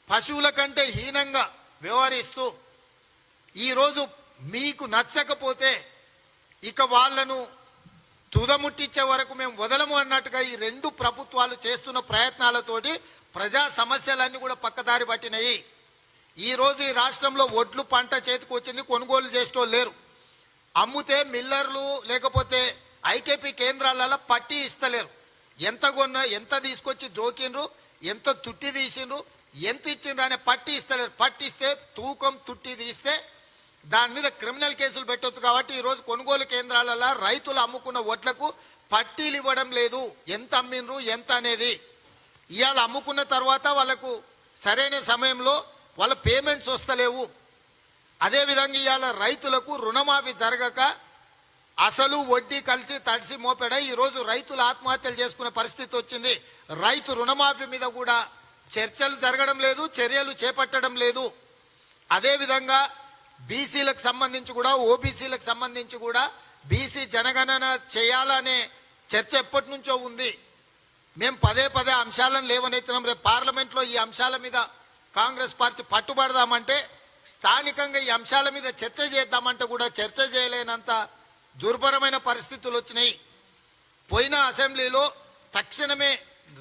[SPEAKER 1] పశువుల కంటే హీనంగా వ్యవహరిస్తూ ఈరోజు మీకు నచ్చకపోతే ఇక వాళ్లను తుదముట్టించే వరకు మేము వదలము అన్నట్టుగా ఈ 2 ప్రభుత్వాలు చేస్తున్న ప్రయత్నాలతోటి ప్రజా సమస్యలన్నీ కూడా పక్కదారి పట్టినాయి. ఈ రోజు ఈ రాష్ట్రంలో ఒడ్లు పంట చేతికి వచ్చింది, కొనుగోలు చేసేటోళ్ళు లేరు. అమ్ముతే మిల్లర్లు లేకపోతే ఐకేపీ కేంద్రాలలో పట్టి ఇస్తలేరు. ఎంత కొన్నా, ఎంత తీసుకొచ్చి జోకిండ్రు, ఎంత తుట్టి తీసిండ్రు, ఎంత ఇచ్చిండ్రనే పట్టి ఇస్తలేరు. పట్టిస్తే తూకం తుట్టి తీస్తే దాని మీద క్రిమినల్ కేసులు పెట్టొచ్చు. కాబట్టి ఈ రోజు కొనుగోలు కేంద్రాలలో రైతులు అమ్ముకున్న వడ్లకు పట్టీలు ఇవ్వడం లేదు, ఎంత అమ్మిండ్రు ఎంత అనేది. ఇవాళ అమ్ముకున్న తర్వాత వాళ్ళకు సరైన సమయంలో వాళ్ళ పేమెంట్స్ వస్తలేవు. అదేవిధంగా ఇవాళ రైతులకు రుణమాఫీ జరగక అసలు వడ్డీ కలిసి తడిసి మోపెడ ఈరోజు రైతులు ఆత్మహత్యలు చేసుకునే పరిస్థితి వచ్చింది. రైతు రుణమాఫీ మీద కూడా చర్చలు జరగడం లేదు, చర్యలు చేపట్టడం లేదు. అదేవిధంగా బీసీలకు సంబంధించి కూడా ఓబీసీలకు సంబంధించి కూడా బీసీ జనగణన చేయాలనే చర్చ ఎప్పటి నుంచో ఉంది. మేము పదే పదే అంశాలను లేవనెత్తినాం. రేపు పార్లమెంట్లో ఈ అంశాల మీద కాంగ్రెస్ పార్టీ పట్టుబడదామంటే, స్థానికంగా ఈ అంశాల మీద చర్చ చేద్దామంటే కూడా చర్చ చేయలేనంత దుర్భరమైన పరిస్థితులు వచ్చినాయి. పోయిన అసెంబ్లీలో తక్షణమే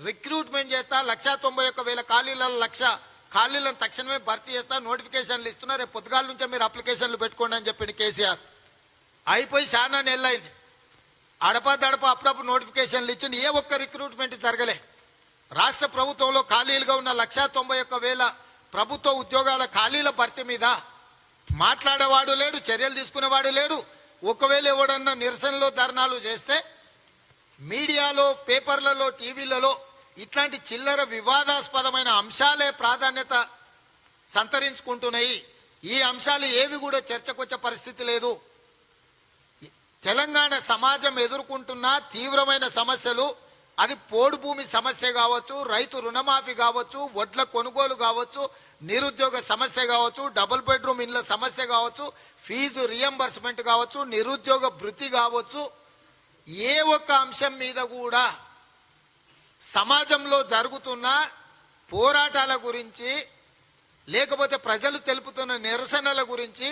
[SPEAKER 1] రిక్రూట్మెంట్ చేస్తా, 191,000 ఖాళీలలో 1,00,000 ఖాళీలను తక్షణమే భర్తీ చేస్తా, నోటిఫికేషన్లు ఇస్తున్నా, రేపు పొద్దుగాల నుంచే మీరు అప్లికేషన్లు పెట్టుకోండి అని చెప్పింది కేసీఆర్. అయిపోయి చాలా నెలలైంది. అడపదడప అప్పుడప్పుడు నోటిఫికేషన్లు ఇచ్చింది, ఏ ఒక్క రిక్రూట్మెంట్ జరగలే. రాష్ట్ర ప్రభుత్వంలో ఖాళీలుగా ఉన్న 191,000 ప్రభుత్వ ఉద్యోగాల ఖాళీల భర్తీ మీద మాట్లాడేవాడు లేడు, చర్యలు తీసుకునేవాడు లేడు. ఒకవేళ ఎవడన్నా నిరసనలో ధర్నాలు చేస్తే మీడియాలో, పేపర్లలో, టీవీలలో ఇట్లాంటి చిల్లర వివాదాస్పదమైన అంశాలే ప్రాధాన్యత సంతరించుకుంటున్నాయి. ఈ అంశాలు ఏవి కూడా చర్చకొచ్చే పరిస్థితి లేదు. తెలంగాణ సమాజం ఎదుర్కొంటున్న తీవ్రమైన సమస్యలు, అది పోడు భూమి సమస్య కావచ్చు, రైతు రుణమాఫీ కావచ్చు, వడ్ల కొనుగోలు కావచ్చు, నిరుద్యోగ సమస్య కావచ్చు, డబుల్ బెడ్రూమ్ ఇళ్ల సమస్య కావచ్చు, ఫీజు రియంబర్స్మెంట్ కావచ్చు, నిరుద్యోగ భృతి కావచ్చు, ఏ ఒక్క అంశం మీద కూడా సమాజంలో జరుగుతున్న పోరాటాల గురించి, లేకపోతే ప్రజలు తెలుపుతున్న నిరసనల గురించి,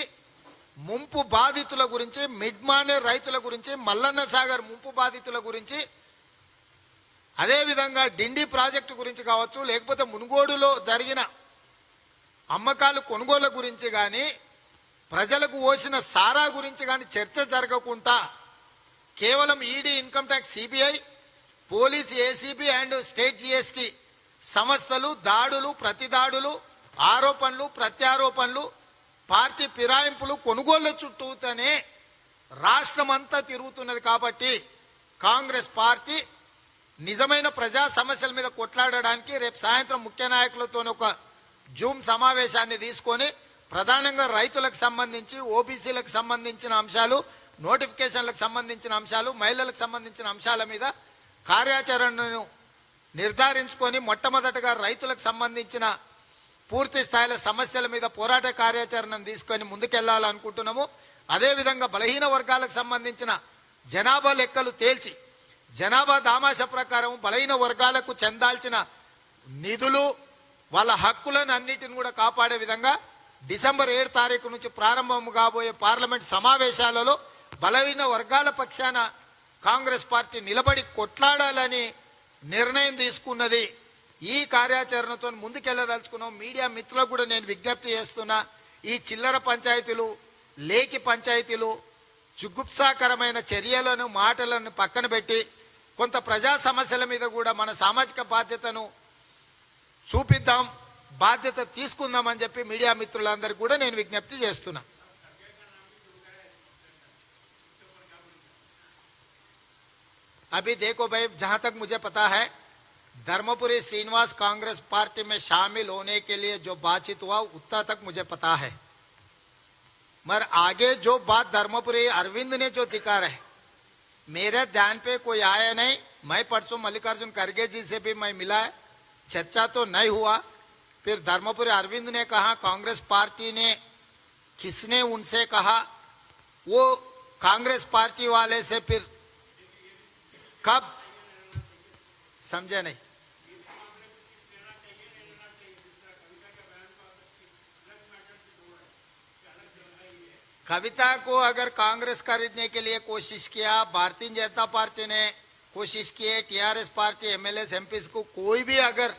[SPEAKER 1] ముంపు బాధితుల గురించి, మిడ్మానే రైతుల గురించి, మల్లన్న సాగర్ ముంపు బాధితుల గురించి, అదేవిధంగా డిండి ప్రాజెక్టు గురించి కావచ్చు, లేకపోతే మునుగోడులో జరిగిన అమ్మకాలు కొనుగోలు గురించి కానీ, ప్రజలకు పోసిన సారా గురించి కానీ చర్చ జరగకుండా కేవలం ED, income tax, CBI, police, ACB and state GST సంస్థలు దాడులు, ప్రతిదాడులు, ఆరోపణలు, ప్రత్యారోపణలు, పార్టీ ఫిరాయింపులు, కొనుగోళ్ల చుట్టూతోనే రాష్ట్రమంతా తిరుగుతున్నది. కాబట్టి కాంగ్రెస్ పార్టీ నిజమైన ప్రజా సమస్యల మీద కొట్లాడడానికి రేపు సాయంత్రం ముఖ్య నాయకులతో ఒక జూమ్ సమావేశాన్ని తీసుకొని ప్రధానంగా రైతులకు సంబంధించి, ఓబీసీలకు సంబంధించిన అంశాలు, నోటిఫికేషన్లకు సంబంధించిన అంశాలు, మహిళలకు సంబంధించిన అంశాల మీద కార్యాచరణను నిర్ధారించుకొని మొట్టమొదటగా రైతులకు సంబంధించిన పూర్తి స్థాయిలో సమస్యల మీద పోరాట కార్యాచరణను తీసుకొని ముందుకెళ్లాలనుకుంటున్నాము. అదేవిధంగా బలహీన వర్గాలకు సంబంధించిన జనాభా లెక్కలు తేల్చి, జనాభా దామాష ప్రకారం బలహీన వర్గాలకు చెందాల్సిన నిధులు, వాళ్ళ హక్కులను అన్నిటిని కూడా కాపాడే విధంగా డిసెంబర్ 7 తారీఖు నుంచి ప్రారంభం కాబోయే పార్లమెంట్ సమావేశాలలో బలహీన వర్గాల పక్షాన కాంగ్రెస్ పార్టీ నిలబడి కొట్లాడాలని నిర్ణయం తీసుకున్నది. ఈ కార్యాచరణతో ముందుకెళ్లదలుచుకున్నాం. మీడియా మిత్రులకు కూడా నేను విజ్ఞప్తి చేస్తున్నా, ఈ చిల్లర పంచాయతీలు, లేకి పంచాయతీలు, జుగుప్సాకరమైన చర్యలను, మాటలను పక్కన పెట్టి కొంత ప్రజా సమస్యల మీద కూడా మన సామాజిక బాధ్యతను చూపిద్దాం, బాధ్యత తీసుకుందామని చెప్పి మీడియా మిత్రులందరికీ కూడా నేను విజ్ఞప్తి చేస్తున్నా. अभी देखो भाई, जहां तक मुझे पता है धर्मपुरी श्रीनिवास कांग्रेस पार्टी में शामिल होने के लिए जो बातचीत हुआ उतना तक मुझे पता है, मगर आगे जो बात धर्मपुरी अरविंद ने जो दिखा रहे मेरे ध्यान पे कोई आया नहीं. मैं परसों मल्लिकार्जुन खड़गे जी से भी मैं मिला है, चर्चा तो नहीं हुआ. फिर धर्मपुरी अरविंद ने कहा कांग्रेस पार्टी ने, किसने उनसे कहा, वो कांग्रेस पार्टी वाले से फिर कब, समझे नहीं. कविता को अगर कांग्रेस खरीदने के लिए कोशिश किया, भारतीय जनता पार्टी ने कोशिश की है, टीआरएस पार्टी, एमएलए, एमपी को कोई भी अगर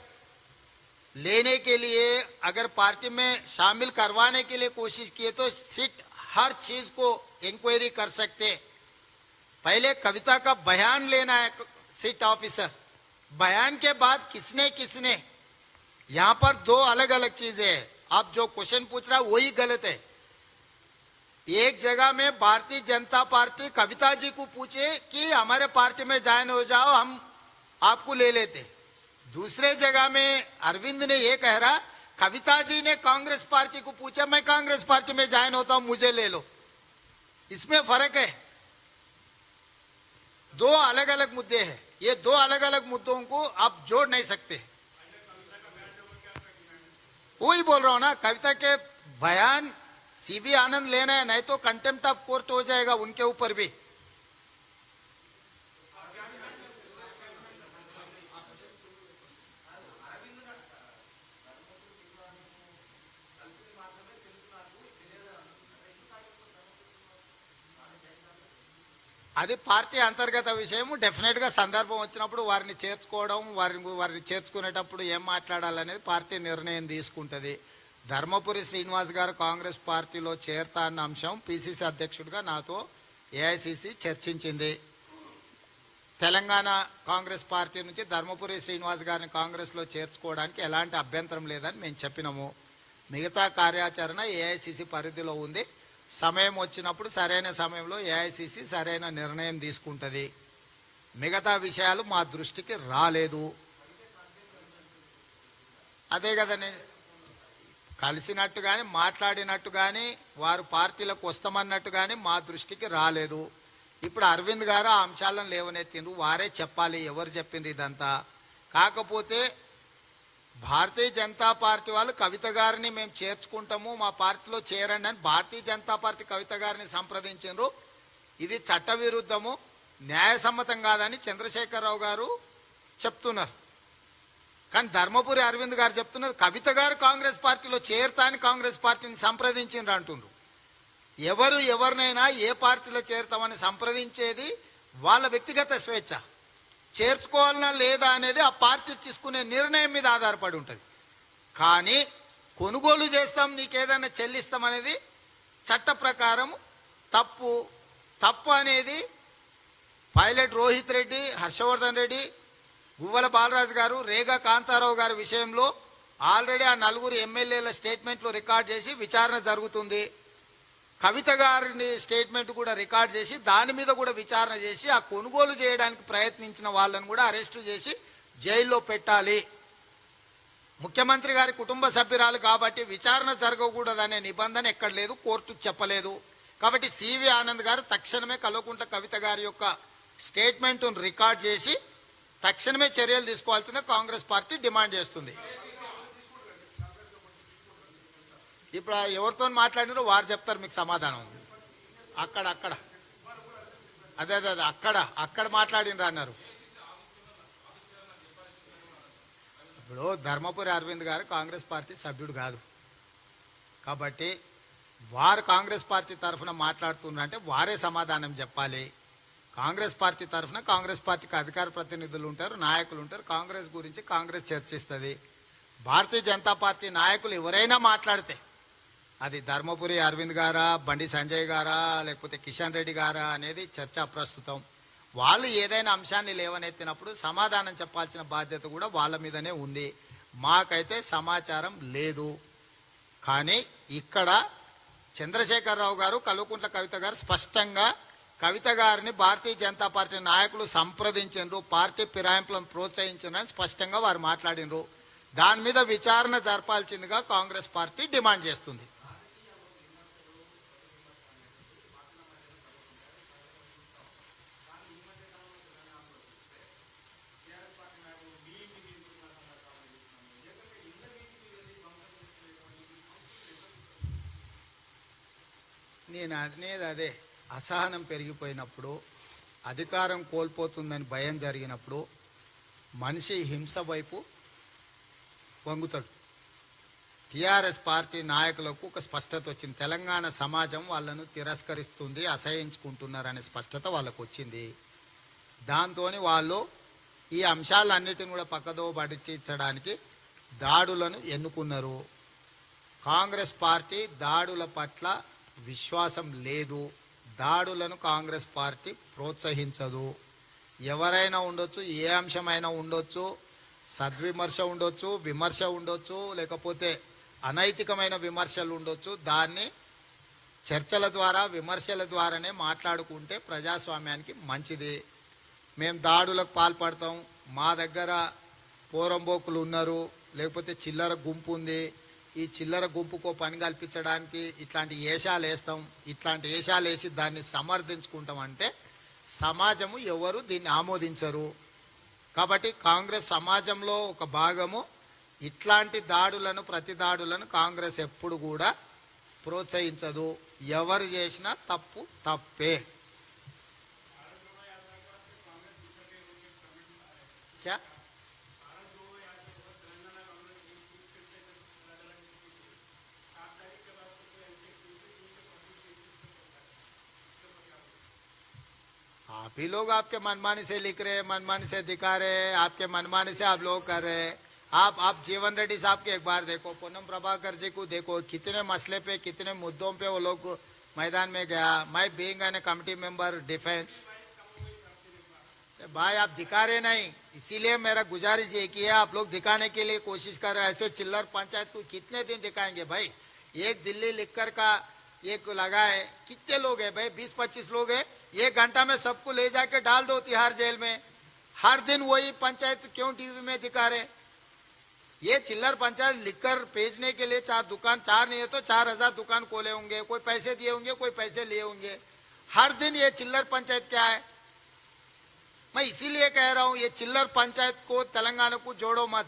[SPEAKER 1] लेने के लिए, अगर पार्टी में शामिल करवाने के लिए कोशिश किए तो सिट हर चीज को इंक्वायरी कर सकते. पहले कविता का बयान लेना है सिट ऑफिसर, बयान के बाद किसने किसने यहाँ पर दो अलग अलग चीजें हैं। आप जो क्वेश्चन पूछ रहा है वही गलत है। एक जगह में भारतीय जनता पार्टी कविता जी को पूछे कि हमारे पार्टी में ज्वाइन हो जाओ, हम आपको ले लेते। दूसरे जगह में अरविंद ने ये कह रहा, कविता जी ने कांग्रेस पार्टी को पूछा मैं कांग्रेस पार्टी में ज्वाइन होता हूं, मुझे ले लो। इसमें फर्क है। दो अलग अलग मुद्दे हैं। ये दो अलग अलग मुद्दों को आप जोड़ नहीं सकते। वही बोल रहा हूं ना, कविता के बयान सीवी आनंद लेना है, नहीं तो कंटेम्प्ट ऑफ कोर्ट हो जाएगा उनके ऊपर भी। అది పార్టీ అంతర్గత విషయం। డెఫినెట్ గా సందర్భం వచ్చినప్పుడు వారిని చేర్చుకోవడం, వారిని చేర్చుకునేటప్పుడు ఏం మాట్లాడాలనేది పార్టీ నిర్ణయం తీసుకుంటది। ధర్మపురి శ్రీనివాస్ గారు కాంగ్రెస్ పార్టీలో చేరతా అన్న అంశం పిసిసి అధ్యక్షుడిగా నాతో ఏఐసిసి చర్చించింది। తెలంగాణ కాంగ్రెస్ పార్టీ నుంచి ధర్మపురి శ్రీనివాస్ గారిని కాంగ్రెస్ లో చేర్చుకోవడానికి ఎలాంటి అభ్యంతరం లేదని మేము చెప్పినాము। మిగతా కార్యాచరణ ఏఐసిసి పరిధిలో ఉంది। సమయం వచ్చినప్పుడు సరైన సమయంలో ఏఐసిసి సరైన నిర్ణయం తీసుకుంటది। మిగతా విషయాలు మా దృష్టికి రాలేదు। అదే కదండి, కలిసినట్టు కానీ మాట్లాడినట్టు కానీ వారు పార్టీలకు వస్తామన్నట్టు కానీ మా దృష్టికి రాలేదు। ఇప్పుడు అరవింద్ గారు ఆ అంశాలను లేవనెత్తిండ్రు, వారే చెప్పాలి ఎవరు చెప్పిండ్రు ఇదంతా। కాకపోతే భారతీయ జనతా పార్టీ వాళ్ళు కవిత గారిని మేము చేర్చుకుంటాము, మా పార్టీలో చేరండి అని భారతీయ జనతా పార్టీ కవిత గారిని సంప్రదించారు। ఇది చట్టవిరుద్ధము, న్యాయసమ్మతం కాదని చంద్రశేఖరరావు గారు చెప్తున్నారు। కానీ ధర్మపురి అరవింద్ గారు చెప్తున్నారు కవిత గారు కాంగ్రెస్ పార్టీలో చేరతా అని కాంగ్రెస్ పార్టీని సంప్రదించిండ్రు అంటుండ్రు। ఎవరు ఎవరినైనా ఏ పార్టీలో చేరతామని సంప్రదించేది వాళ్ళ వ్యక్తిగత స్వేచ్ఛ। చేర్చుకోవాలన్నా లేదా అనేది ఆ పార్టీ తీసుకునే నిర్ణయం మీద ఆధారపడి ఉంటుంది। కానీ కొనుగోలు చేస్తాం, నీకేదైనా చెల్లిస్తాం అనేది చట్ట ప్రకారం తప్పు అనేది పైలట్ రోహిత్ రెడ్డి, హర్షవర్ధన్ రెడ్డి, గువ్వల బాలరాజు గారు, రేగా కాంతారావు గారి విషయంలో ఆల్రెడీ ఆ నలుగురు ఎమ్మెల్యేల స్టేట్మెంట్లు రికార్డ్ చేసి విచారణ జరుగుతుంది। కవిత గారిని స్టేట్మెంట్ కూడా రికార్డ్ చేసి దాని మీద కూడా విచారణ చేసి ఆ కొనుగోలు చేయడానికి ప్రయత్నించిన వాళ్ళని కూడా అరెస్టు చేసి జైల్లో పెట్టాలి। ముఖ్యమంత్రి గారి కుటుంబ సభ్యురాలు కాబట్టి విచారణ జరగకూడదనే నిబంధన ఎక్కడ లేదు, కోర్టు చెప్పలేదు। కాబట్టి సివి ఆనంద్ గారు తక్షణమే కల్వకుంట్ల కవిత గారి యొక్క స్టేట్మెంట్ రికార్డ్ చేసి తక్షణమే చర్యలు తీసుకోవాల్సిందే కాంగ్రెస్ పార్టీ డిమాండ్ చేస్తుంది। ఇప్పుడు ఎవరితో మాట్లాడినారో వారు చెప్తారు మీకు సమాధానం। అక్కడ అదే అక్కడ మాట్లాడినరు అన్నారు। ఇప్పుడు ధర్మపురి అరవింద్ గారు కాంగ్రెస్ పార్టీ సభ్యుడు కాదు కాబట్టి వారు కాంగ్రెస్ పార్టీ తరఫున మాట్లాడుతున్నారంటే వారే సమాధానం చెప్పాలి। కాంగ్రెస్ పార్టీ తరఫున కాంగ్రెస్ పార్టీకి అధికార ప్రతినిధులు ఉంటారు, నాయకులు ఉంటారు। కాంగ్రెస్ గురించి కాంగ్రెస్ చర్చిస్తుంది। భారతీయ జనతా పార్టీ నాయకులు ఎవరైనా మాట్లాడితే అది ధర్మపురి అరవింద్ గారా, బండి సంజయ్ గారా, లేకపోతే కిషన్ రెడ్డి గారా అనేది చర్చా ప్రస్తుతం। వాళ్ళు ఏదైనా అంశాన్ని లేవనెత్తినప్పుడు సమాధానం చెప్పాల్సిన బాధ్యత కూడా వాళ్ళ మీదనే ఉంది। మాకైతే సమాచారం లేదు। కానీ ఇక్కడ చంద్రశేఖరరావు గారు, కల్వకుంట్ల కవిత గారు స్పష్టంగా కవిత గారిని భారతీయ జనతా పార్టీ నాయకులు సంప్రదించారు, పార్టీ ఫిరాయింపులను ప్రోత్సహించారని స్పష్టంగా వారు మాట్లాడినరు। దాని మీద విచారణ జరపాల్సిందిగా కాంగ్రెస్ పార్టీ డిమాండ్ చేస్తుంది। నేను అనేది అదే, అసహనం పెరిగిపోయినప్పుడు, అధికారం కోల్పోతుందని భయం జరిగినప్పుడు మనిషి హింస వైపు వంగుతాడు। టిఆర్ఎస్ పార్టీ నాయకులకు ఒక స్పష్టత వచ్చింది, తెలంగాణ సమాజం వాళ్ళను తిరస్కరిస్తుంది, అసహించుకుంటున్నారనే స్పష్టత వాళ్ళకు వచ్చింది। దాంతో వాళ్ళు ఈ అంశాలన్నిటిని కూడా పక్కదో పట్టించడానికి దాడులను ఎన్నుకున్నారు। కాంగ్రెస్ పార్టీ దాడుల పట్ల విశ్వాసం లేదు, దాడులను కాంగ్రెస్ పార్టీ ప్రోత్సహించదు। ఎవరైనా ఉండొచ్చు, ఏ అంశమైనా ఉండొచ్చు, సద్విమర్శ ఉండొచ్చు, విమర్శ ఉండొచ్చు, లేకపోతే అనైతికమైన విమర్శలు ఉండొచ్చు. దాన్ని చర్చల ద్వారా, విమర్శల ద్వారానే మాట్లాడుకుంటే ప్రజాస్వామ్యానికి మంచిది. మేము దాడులకు పాల్పడతాం, మా దగ్గర పోరంబోకులు ఉన్నారు, లేకపోతే చిల్లర గుంపు ఉంది, ఈ చిల్లర గుంపుకో పని కల్పించడానికి ఇట్లాంటి ఏషాలు వేస్తాం, ఇట్లాంటి ఏషాలు వేసి దాన్ని సమర్థించుకుంటాం అంటే సమాజము ఎవరు దీన్ని ఆమోదించరు. కాబట్టి కాంగ్రెస్ సమాజంలో ఒక భాగము. ఇట్లాంటి దాడులను, ప్రతి దాడులను కాంగ్రెస్ ఎప్పుడు కూడా ప్రోత్సహించదు. ఎవరు చేసినా తప్పు తప్పే. क्या आप ही लोग आपके मनमानी से लिख रहे हैं, मनमानी से दिखा रहे हैं, आपके मनमानी से आप लोग कर रहे हैं। आप जीवन रेड्डी साहब के एक बार देखो, पूनम प्रभाकर जी को देखो, कितने मसले पे, कितने मुद्दों पे वो लोग मैदान में गया। मैं being an committee member defence, भाई आप दिखा रहे नहीं, इसीलिए मेरा गुजारिश ये की है, आप लोग दिखाने के लिए कोशिश कर रहे हैं। ऐसे चिल्लर पंचायत को कितने दिन दिखाएंगे भाई? एक दिल्ली लिखकर का एक लगा है, कितने लोग हैं भाई? 20-25 लोग हैं। 1 घंटा में सबको ले जाके डाल दो तिहाड़ जेल में। हर दिन वही पंचायत क्यों टीवी में दिखा रहे? ये चिल्लर पंचायत लिखकर भेजने के लिए 4 दुकान, 4 नहीं है तो 4000 दुकान खोले होंगे, कोई पैसे दिए होंगे, कोई पैसे लिए होंगे। हर दिन ये चिल्लर पंचायत क्या है? मैं इसीलिए कह रहा हूं, ये चिल्लर पंचायत को, तेलंगाना को जोड़ो मत।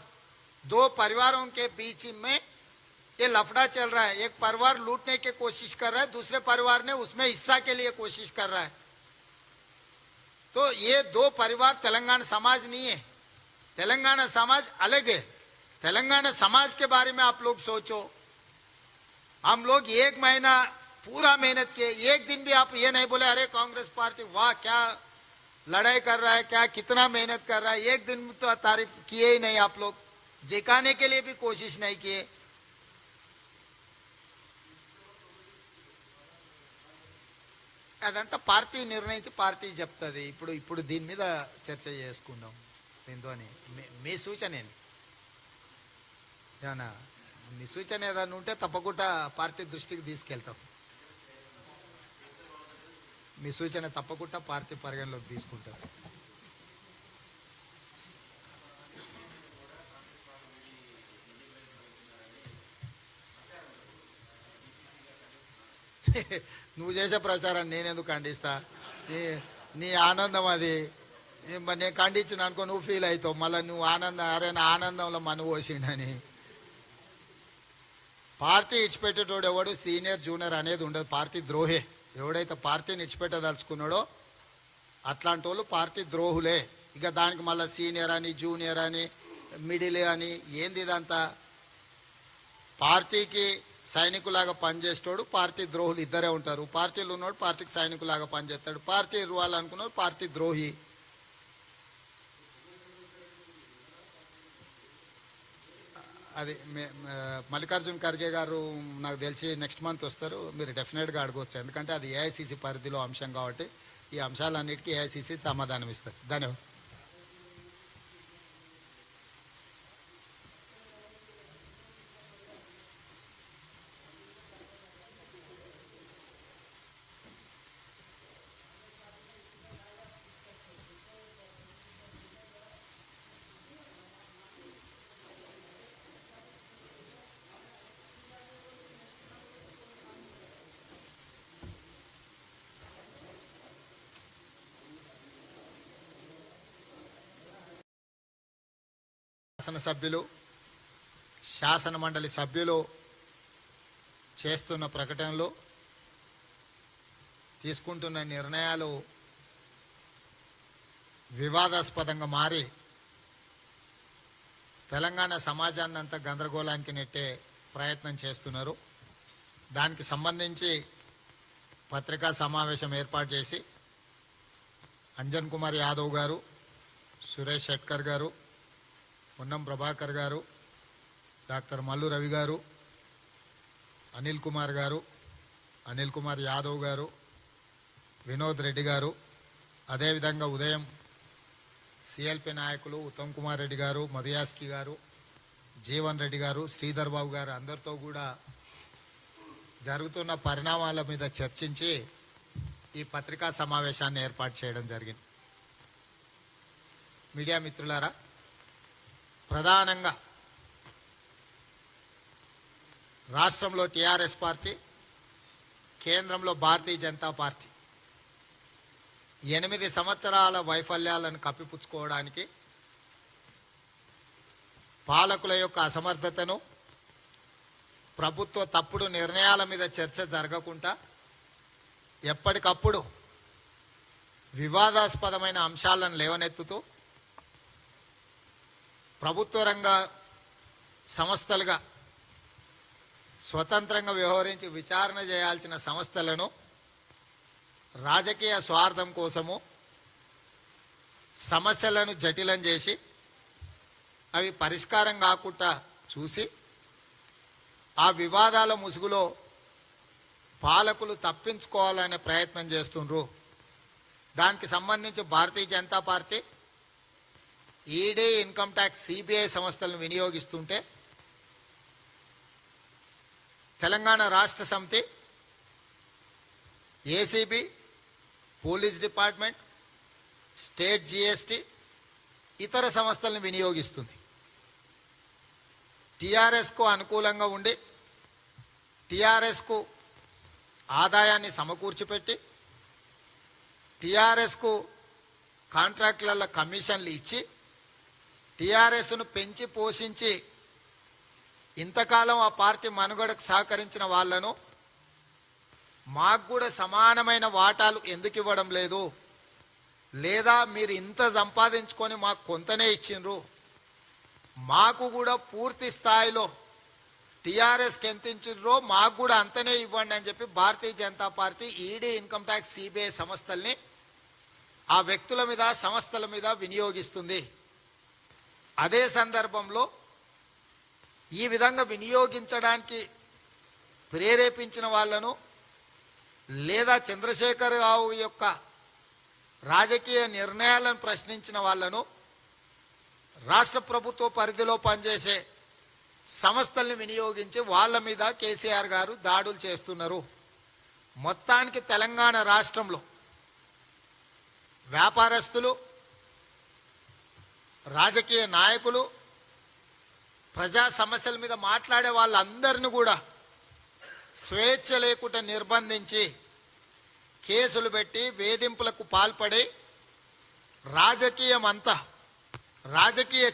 [SPEAKER 1] 2 परिवारों के बीच में ये लफड़ा चल रहा है। एक परिवार लूटने की कोशिश कर रहा है, दूसरे परिवार ने उसमें हिस्सा के लिए कोशिश कर रहा है। तो ये 2 परिवार तेलंगाना समाज नहीं है। तेलंगाना समाज अलग है। तेलंगाना समाज के बारे में आप लोग सोचो। हम लोग 1 महीना पूरा मेहनत किए, एक दिन भी आप ये नहीं बोले अरे कांग्रेस पार्टी वाह क्या लड़ाई कर रहा है, क्या कितना मेहनत कर रहा है। एक दिन तो तारीफ किए ही नहीं आप लोग, दिखाने के लिए भी कोशिश नहीं किए। అదంతా పార్టీ నిర్ణయించి పార్టీ చెప్తుంది. ఇప్పుడు దీని మీద చర్చ చేసుకుందాం. దీంతోని మీ సూచన ఏంటి? ఏమన్నా మీ సూచన ఏదన్నా ఉంటే తప్పకుండా పార్టీ దృష్టికి తీసుకెళ్తాం. మీ సూచన తప్పకుండా పార్టీ పరిగణలోకి తీసుకుంటాం. నువ్వు చేసే ప్రచారాన్ని నేనెందుకు ఖండిస్తా? నీ ఆనందం అది. నేను ఖండించిన అనుకో నువ్వు ఫీల్ అవుతావు, మళ్ళీ నువ్వు అరే నా ఆనందంలో మను పోసిండని. పార్టీ ఇడిచిపెట్టేటోడు ఎవడు సీనియర్ జూనియర్ అనేది ఉండదు, పార్టీ ద్రోహే. ఎవడైతే పార్టీని ఇడిచిపెట్టదలుచుకున్నాడో అట్లాంటి వాళ్ళు పార్టీ ద్రోహులే. ఇక దానికి మళ్ళీ సీనియర్ అని, జూనియర్ అని, మిడిల్ అని ఏంది ఇదంతా? పార్టీకి సైనికులాగా పనిచేస్తాడు, పార్టీ ద్రోహులు ఇద్దరే ఉంటారు. పార్టీలు ఉన్నాడు పార్టీకి సైనికులాగా పనిచేస్తాడు, పార్టీ ఇవ్వాలనుకున్నాడు పార్టీ ద్రోహి. అది మల్లికార్జున్ ఖర్గే గారు నాకు తెలిసి నెక్స్ట్ మంత్ వస్తారు. మీరు డెఫినెట్గా అడగవచ్చు, ఎందుకంటే అది ఏఐసిసి పరిధిలో అంశం కాబట్టి ఈ అంశాలన్నిటికీ ఏఐసిసి సమాధానం ఇస్తారు. ధన్యవాదాలు. శాసనసభ్యులు, శాసన మండలి సభ్యులు చేస్తున్న ప్రకటనలు, తీసుకుంటున్న నిర్ణయాలు వివాదాస్పదంగా మారి తెలంగాణ సమాజాన్ని అంతా గందరగోళానికి నెట్టే ప్రయత్నం చేస్తున్నారు. దానికి సంబంధించి పత్రికా సమావేశం ఏర్పాటు చేసి అంజన్ కుమార్ యాదవ్ గారు, సురేష్ షెట్కర్ గారు, పొన్నం ప్రభాకర్ గారు, డాక్టర్ మల్లు రవి గారు, అనిల్ కుమార్ గారు, అనిల్ కుమార్ యాదవ్ గారు, వినోద్ రెడ్డి గారు, అదేవిధంగా ఉదయం సిఎల్పి నాయకులు ఉత్తమ్ కుమార్ రెడ్డి గారు, మధుయాస్కి గారు, జీవన్ రెడ్డి గారు, శ్రీధర్ బాబు గారు అందరితో కూడా జరుగుతున్న పరిణామాల మీద చర్చించి ఈ పత్రికా సమావేశాన్ని ఏర్పాటు చేయడం జరిగింది. మీడియా మిత్రులారా, ప్రధానంగా రాష్ట్రంలో టీఆర్ఎస్ పార్టీ, కేంద్రంలో భారతీయ జనతా పార్టీ 8 సంవత్సరాల వైఫల్యాలను కప్పిపుచ్చుకోవడానికి, పాలకుల యొక్క అసమర్థతను, ప్రభుత్వ తప్పుడు నిర్ణయాల మీద చర్చ జరగకుండా ఎప్పటికప్పుడు వివాదాస్పదమైన అంశాలను లేవనెత్తుతూ ప్రభుత్వ రంగ సంస్థలుగా స్వతంత్రంగా వ్యవహరించి విచారణ చేయాల్సిన సంస్థలను రాజకీయ స్వార్థం కోసము సమస్యలను జటిలం చేసి అవి పరిష్కారం కాకుండా చూసి ఆ వివాదాల ముసుగులో పాలకులు తప్పించుకోవాలనే ప్రయత్నం చేస్తుండ్రు. దానికి సంబంధించి Bharatiya Janata Party ED, income tax, CBI సంస్థలను వినియోగిస్తుంటే Telangana Rashtra Samithi, ACB, police department, state GST, ఇతర సంస్థలను వినియోగిస్తుంది. టీఆర్ఎస్కు అనుకూలంగా ఉండి టీఆర్ఎస్కు ఆదాయాన్ని సమకూర్చిపెట్టి టీఆర్ఎస్కు కాంట్రాక్టుల కమిషన్లు ఇచ్చి టీఆర్ఎస్ను పెంచి పోషించి ఇంతకాలం ఆ పార్టీ మనుగడకు సహకరించిన వాళ్లను మాకు కూడా సమానమైన వాటాలు ఎందుకు ఇవ్వడం లేదు, లేదా మీరు ఇంత సంపాదించుకొని మాకు కొంతనే ఇచ్చిండ్రు, మాకు కూడా పూర్తి స్థాయిలో టీఆర్ఎస్కి ఎంత ఇచ్చిండ్రో మాకు కూడా అంతనే ఇవ్వండి అని చెప్పి Bharatiya Janata Party ED, income tax, CBI సంస్థల్ని ఆ వ్యక్తుల మీద, సంస్థల మీద వినియోగిస్తుంది. అదే సందర్భంలో ఈ విధంగా వినియోగించడానికి ప్రేరేపించిన వాళ్లను, లేదా చంద్రశేఖర్ రావు యొక్క రాజకీయ నిర్ణయాలను ప్రశ్నించిన వాళ్లను రాష్ట్ర ప్రభుత్వ పరిధిలో పనిచేసే సంస్థల్ని వినియోగించి వాళ్ళ మీద కేసీఆర్ గారు దాడులు చేస్తున్నారు. మొత్తానికి తెలంగాణ రాష్ట్రంలో వ్యాపారస్తులు, రాజకీయ నాయకులు, ప్రజా సమస్యల మీద మాట్లాడే వాళ్ళందరినీ కూడా స్వేచ్ఛ లేకుండా నిర్బంధించి కేసులు పెట్టి వేధింపులకు పాల్పడి రాజకీయ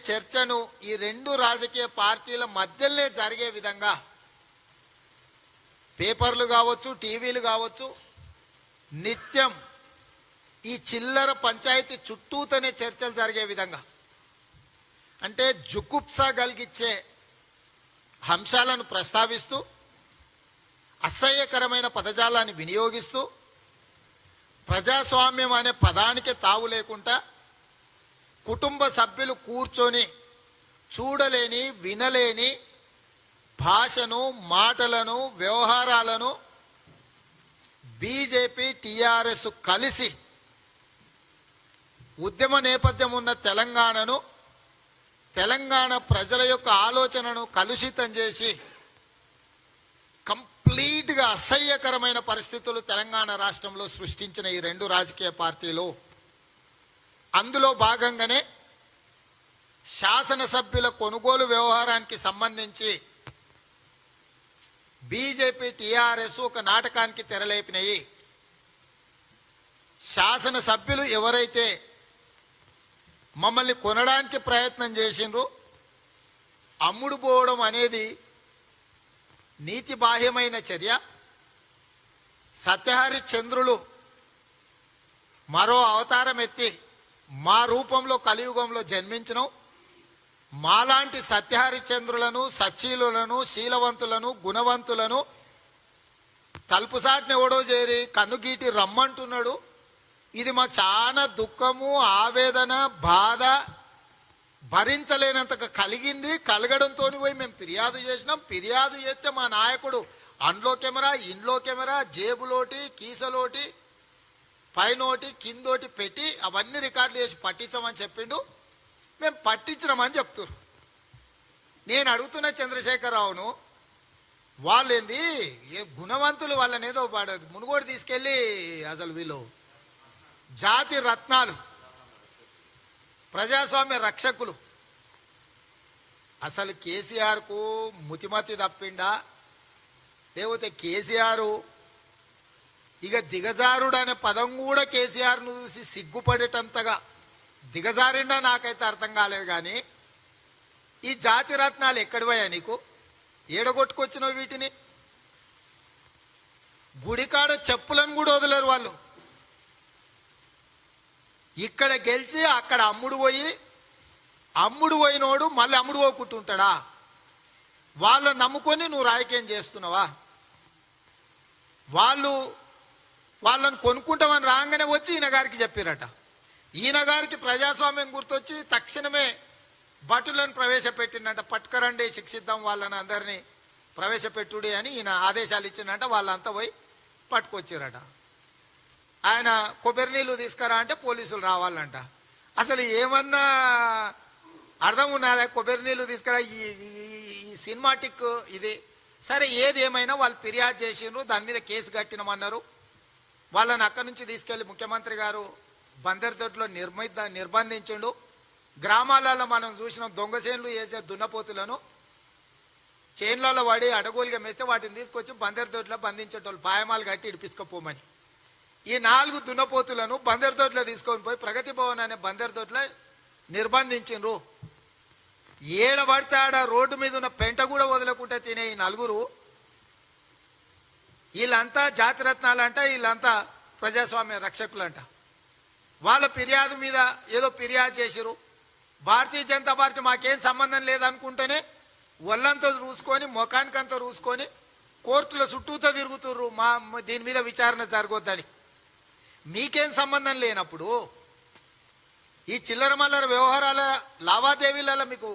[SPEAKER 1] చర్చను ఈ రెండు రాజకీయ పార్టీల మధ్యలోనే జరిగే విధంగా పేపర్లు కావచ్చు, టీవీలు కావచ్చు, నిత్యం ఈ చిల్లర పంచాయతీ చుట్టూతోనే చర్చలు జరిగే విధంగా, అంటే జుగుప్స కలిగించే అంశాలను ప్రస్తావిస్తూ అసహ్యకరమైన పదజాలాన్ని వినియోగిస్తూ ప్రజాస్వామ్యం అనే పదానికి తావు లేకుండా కుటుంబ సభ్యులు కూర్చొని చూడలేని, వినలేని భాషను, మాటలను, వ్యవహారాలను బీజేపీ, టీఆర్ఎస్ కలిసి ఉద్యమ నేపథ్యం ఉన్న తెలంగాణ ప్రజల యొక్క ఆలోచనను కలుషితం చేసి కంప్లీట్గా అసహ్యకరమైన పరిస్థితులు తెలంగాణ రాష్ట్రంలో సృష్టించిన ఈ రెండు రాజకీయ పార్టీలు, అందులో భాగంగానే శాసనసభ్యుల కొనుగోలు వ్యవహారానికి సంబంధించి బీజేపీ, టీఆర్ఎస్ ఒక నాటకానికి తెరలేపినాయి. శాసనసభ్యులు ఎవరైతే మమ్మల్ని కొనడానికి ప్రయత్నం చేసిండ్రో అమ్ముడు పోవడం అనేది నీతి బాహ్యమైన చర్య. సత్యహరిశ్చంద్రులు మరో అవతారం ఎత్తి మా రూపంలో కలియుగంలో జన్మించడం, మాలాంటి సత్యహరిశ్చంద్రులను, సచ్చీలులను, శీలవంతులను, గుణవంతులను తలుపుసాటిని ఎవడో చేరి కన్నుగీటి రమ్మంటున్నాడు. ఇది మా చాలా దుఃఖము, ఆవేదన, బాధ భరించలేనంతగా కలిగింది. కలగడంతో పోయి మేము ఫిర్యాదు చేసినాం. ఫిర్యాదు చేస్తే మా నాయకుడు అండ్లో కెమెరా, ఇంట్లో కెమెరా, జేబులోటి, కీసలోటి పైనోటి కిందోటి పెట్టి అవన్నీ రికార్డులు చేసి పట్టించమని చెప్పిండు. మేము పట్టించినామని చెప్తున్నారు. నేను అడుగుతున్న చంద్రశేఖరరావును, వాళ్ళేంది ఏ గుణవంతులు, వాళ్ళనేదో మునుగోడు తీసుకెళ్ళి అసలు వీళ్ళు జాతి రత్నాలు, ప్రజాస్వామ్య రక్షకులు. అసలు కేసీఆర్ కు ముతిమతి తప్పిండా, లేకపోతే కేసీఆర్ ఇక దిగజారుడు అనే పదం కూడా కేసీఆర్ ను చూసి సిగ్గుపడేటంతగా దిగజారిండా నాకైతే అర్థం కాలేదు. కానీ ఈ జాతి రత్నాలు ఎక్కడివయ్యా నీకు? ఏడగొట్టుకొచ్చినావు వీటిని? గుడికాడ చెప్పులను కూడా వదలరు వాళ్ళు. ఇక్కడ గెలిచి అక్కడ అమ్ముడు పోయినోడు మళ్ళీ అమ్ముడు పోకుంటుంటాడా? వాళ్ళని నమ్ముకొని నువ్వు రాజకీయం చేస్తున్నావా? వాళ్ళని కొనుక్కుంటామని రాగానే వచ్చి ఈయన గారికి చెప్పారట. ఈయన గారికి ప్రజాస్వామ్యం గుర్తొచ్చి తక్షణమే భటులను ప్రవేశపెట్టిందంట. పట్టుకరండి, శిక్షిద్దాం వాళ్ళని అందరినీ ప్రవేశపెట్టుడి అని ఈయన ఆదేశాలు ఇచ్చిందంట. వాళ్ళంతా పోయి పట్టుకొచ్చారట. ఆయన కొబ్బరి నీళ్లు తీసుకురా అంటే పోలీసులు రావాలంట. అసలు ఏమన్నా అర్థం ఉన్నదా? కొబ్బరి నీళ్లు తీసుకురా, ఈ సినిమాటిక్ ఇది. సరే, ఏది ఏమైనా వాళ్ళు ఫిర్యాదు చేసిండ్రు, దాని మీద కేసు కట్టినమన్నారు. వాళ్ళని అక్కడి నుంచి తీసుకెళ్లి ముఖ్యమంత్రి గారు బందర్దొడ్లో నిర్బంధించిండు. గ్రామాలలో మనం చూసిన దొంగ చేన్లు వేసే దున్నపోతులను చేన్లలో వాడి అడగోలుగా మేస్తే వాటిని తీసుకొచ్చి బందర్దొడ్లో బంధించేటోళ్ళు, పాయమాలు కట్టి ఇడిపించుకోపోమని. ఈ 4 దున్నపోతులను బందర్దొడ్లో తీసుకొని పోయి ప్రగతి భవన్ అనే బందర్దొడ్లో నిర్బంధించిండ్రు. ఏడబడితే ఆడ రోడ్డు మీద ఉన్న పెంట కూడా వదలకుండా తినే ఈ 4 వీళ్ళంతా జాతిరత్నాలంట, వీళ్ళంతా ప్రజాస్వామ్య రక్షకులంట. వాళ్ళ ఫిర్యాదు మీద ఏదో ఫిర్యాదు చేసిరు. భారతీయ జనతా పార్టీ మాకేం సంబంధం లేదనుకుంటేనే ఒళ్ళంతా రూసుకొని, ముఖానికంతా రూసుకొని కోర్టుల చుట్టూతో తిరుగుతుర్రు దీని మీద విచారణ జరగొద్దని. మీకేం సంబంధం లేనప్పుడు, ఈ చిల్లర మల్లర వ్యవహారాల లావాదేవీలలో మీకు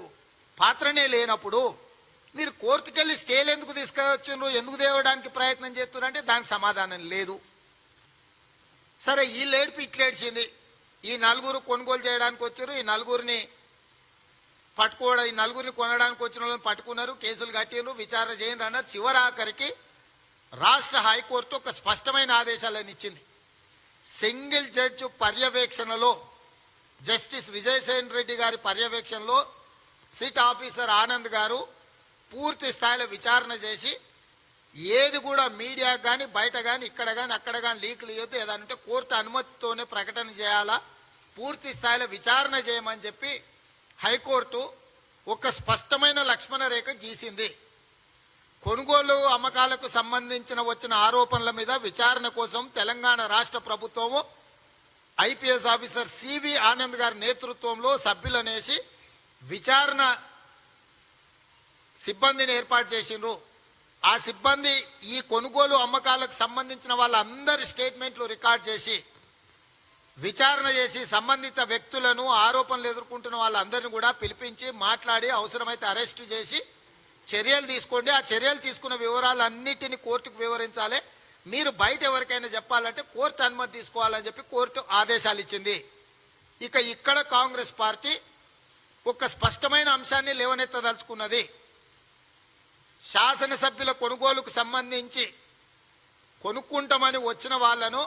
[SPEAKER 1] పాత్రనే లేనప్పుడు మీరు కోర్టుకెళ్ళి స్టేలు ఎందుకు తీసుకొచ్చిండ్రు, ఎందుకు తేవడానికి ప్రయత్నం చేస్తున్నారంటే దానికి సమాధానం లేదు. సరే, ఈ లేడిపి ఇట్లేడ్చింది. ఈ 4 కొనుగోలు చేయడానికి వచ్చారు. ఈ 4ని పట్టుకోవడం, ఈ 4ని కొనడానికి వచ్చిన వాళ్ళని పట్టుకున్నారు, కేసులు కట్టిండ్రు, విచారణ చేయండి అన్నారు. చివరాఖరికి రాష్ట్ర హైకోర్టు ఒక స్పష్టమైన ఆదేశాలను ఇచ్చింది. సింగిల్ జడ్జి పర్యవేక్షణలో, జస్టిస్ విజయసేన్ రెడ్డి గారి పర్యవేక్షణలో సిట్ ఆఫీసర్ ఆనంద్ గారు పూర్తి స్థాయిలో విచారణ చేసి ఏది కూడా మీడియా కానీ, బయట కానీ, ఇక్కడ కానీ, అక్కడ కానీ లీకులు ఇవ్వద్దు, ఏదంటే కోర్టు అనుమతితోనే ప్రకటన చేయాలా, పూర్తి స్థాయిలో విచారణ చేయమని చెప్పి హైకోర్టు ఒక స్పష్టమైన లక్ష్మణ రేఖ గీసింది. కొనుగోలు అమ్మకాలకు సంబంధించిన వచ్చిన ఆరోపణల మీద విచారణ కోసం తెలంగాణ రాష్ట్ర ప్రభుత్వము ఐపీఎస్ ఆఫీసర్ సివి ఆనంద్ గారి నేతృత్వంలో సభ్యులనేసి విచారణ సిబ్బందిని ఏర్పాటు చేసిండ్రు. ఆ సిబ్బంది ఈ కొనుగోలు అమ్మకాలకు సంబంధించిన వాళ్ళందరి స్టేట్మెంట్లు రికార్డ్ చేసి విచారణ చేసి సంబంధిత వ్యక్తులను, ఆరోపణలు ఎదుర్కొంటున్న వాళ్ళందరినీ కూడా పిలిపించి మాట్లాడి అవసరమైతే అరెస్టు చేసి చర్యలు తీసుకోండి. ఆ చర్యలు తీసుకున్న వివరాలన్నిటిని కోర్టుకు వివరించాలి. మీరు బయట ఎవరికైనా చెప్పాలంటే కోర్టు అనుమతి తీసుకోవాలని చెప్పి కోర్టు ఆదేశాలు ఇచ్చింది. ఇక్కడ కాంగ్రెస్ పార్టీ ఒక స్పష్టమైన అంశాన్ని లేవనెత్తదలుచుకున్నది. శాసనసభ్యుల కొనుగోలుకు సంబంధించి కొనుక్కుంటామని వచ్చిన వాళ్లను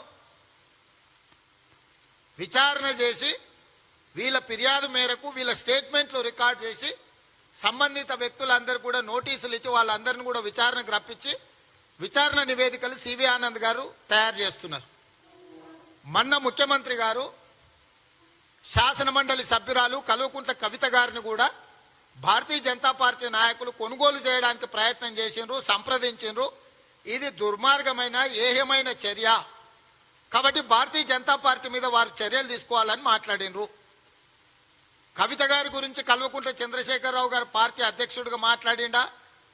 [SPEAKER 1] విచారణ చేసి వీళ్ళ ఫిర్యాదు మేరకు వీళ్ళ స్టేట్మెంట్లు రికార్డ్ చేసి సంబంధిత వ్యక్తులందరూ కూడా నోటీసులు ఇచ్చి వాళ్ళందరినీ కూడా విచారణకు రప్పించి విచారణ నివేదికలు సివి ఆనంద్ గారు తయారు చేస్తున్నారు. మొన్న ముఖ్యమంత్రి గారు శాసన మండలి సభ్యురాలు కల్వకుంట్ల కవిత గారిని కూడా భారతీయ జనతా పార్టీ నాయకులు కొనుగోలు చేయడానికి ప్రయత్నం చేసిండ్రు, సంప్రదించిండ్రు. ఇది దుర్మార్గమైన, ఏహ్యమైన చర్య కాబట్టి భారతీయ జనతా పార్టీ మీద వారు చర్యలు తీసుకోవాలని మాట్లాడినరు. కవిత గారి గురించి కల్వకుంట్ల చంద్రశేఖరరావు గారు పార్టీ అధ్యక్షుడిగా మాట్లాడిండా,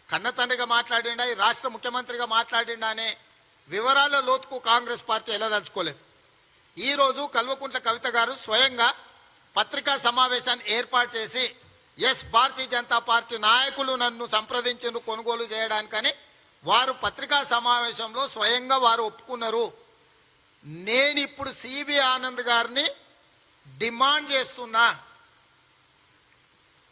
[SPEAKER 1] కన్నతండ్రిగా మాట్లాడిండా, ఈ రాష్ట్ర ముఖ్యమంత్రిగా మాట్లాడిండా అనే వివరాల లోతుకు కాంగ్రెస్ పార్టీ వెళ్ళదలుచుకోలేదు. ఈ రోజు కల్వకుంట్ల కవిత గారు స్వయంగా పత్రికా సమావేశాన్ని ఏర్పాటు చేసి భారతీయ జనతా పార్టీ నాయకులు నన్ను సంప్రదించిన కొనుగోలు చేయడానికని వారు పత్రికా సమావేశంలో స్వయంగా వారు ఒప్పుకున్నారు. నేను ఇప్పుడు సివి ఆనంద్ గారిని డిమాండ్ చేస్తున్నా.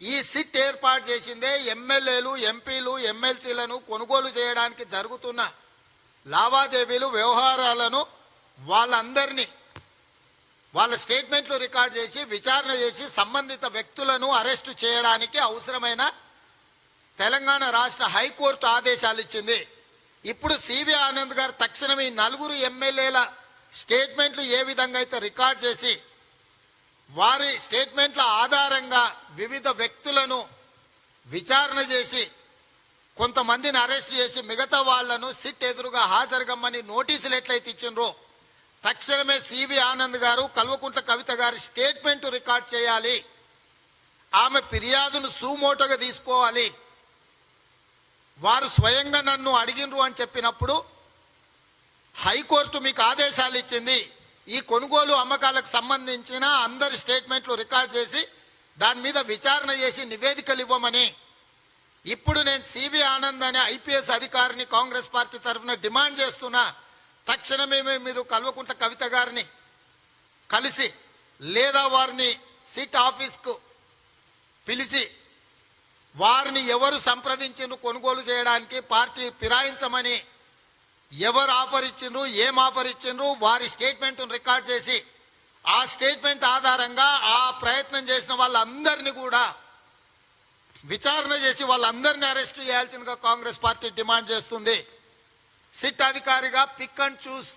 [SPEAKER 1] ఈ సిట్ ఏర్పాటు చేసిందే ఎమ్మెల్యేలు, ఎంపీలు, ఎమ్మెల్సీలను కొనుగోలు చేయడానికి జరుగుతున్న లావాదేవీలు, వ్యవహారాలను వాళ్ళందరినీ వాళ్ళ స్టేట్మెంట్లు రికార్డ్ చేసి విచారణ చేసి సంబంధిత వ్యక్తులను అరెస్టు చేయడానికి అవసరమైన తెలంగాణ రాష్ట్ర హైకోర్టు ఆదేశాలు ఇచ్చింది. ఇప్పుడు సివి ఆనంద్ గారు తక్షణం ఈ 4 ఎమ్మెల్యేల స్టేట్మెంట్లు ఏ విధంగా అయితే రికార్డ్ చేసి వారి స్టేట్మెంట్ల ఆధారంగా వివిధ వ్యక్తులను విచారణ చేసి కొంతమందిని అరెస్ట్ చేసి మిగతా వాళ్లను సిట్ ఎదురుగా హాజరుగమ్మని నోటీసులు ఎట్లయితే ఇచ్చిండ్రో తక్షణమే సివి ఆనంద్ గారు, కల్వకుంట్ల కవిత గారి స్టేట్మెంట్ రికార్డ్ చేయాలి. ఆమె ఫిర్యాదును సుమోటోగా తీసుకోవాలి. వారు స్వయంగా నన్ను అడిగినరు అని చెప్పినప్పుడు హైకోర్టు మీకు ఆదేశాలు ఇచ్చింది. ఈ కొనుగోలు అమ్మకాలకు సంబంధించిన అందరి స్టేట్మెంట్లు రికార్డ్ చేసి దాని మీద విచారణ చేసి నివేదికలు ఇవ్వమని ఇప్పుడు నేను సివి ఆనంద్ అనే ఐపీఎస్ అధికారిని కాంగ్రెస్ పార్టీ తరఫున డిమాండ్ చేస్తున్నా. తక్షణమే మీరు కల్వకుంట్ల కవిత గారిని కలిసి లేదా వారిని సిట్ ఆఫీస్కు పిలిచి వారిని ఎవరు సంప్రదించిండ్రు కొనుగోలు చేయడానికి, పార్టీ ఫిరాయించమని ఎవరు ఆఫర్ ఇచ్చిండ్రు, ఏం ఆఫర్ ఇచ్చిండ్రు, వారి స్టేట్మెంట్ రికార్డ్ చేసి ఆ స్టేట్మెంట్ ఆధారంగా ఆ ప్రయత్నం చేసిన వాళ్ళందరినీ కూడా విచారణ చేసి వాళ్ళందరినీ అరెస్ట్ చేయాల్సిందిగా కాంగ్రెస్ పార్టీ డిమాండ్ చేస్తుంది. సిట్ అధికారిగా పిక్ అండ్ చూస్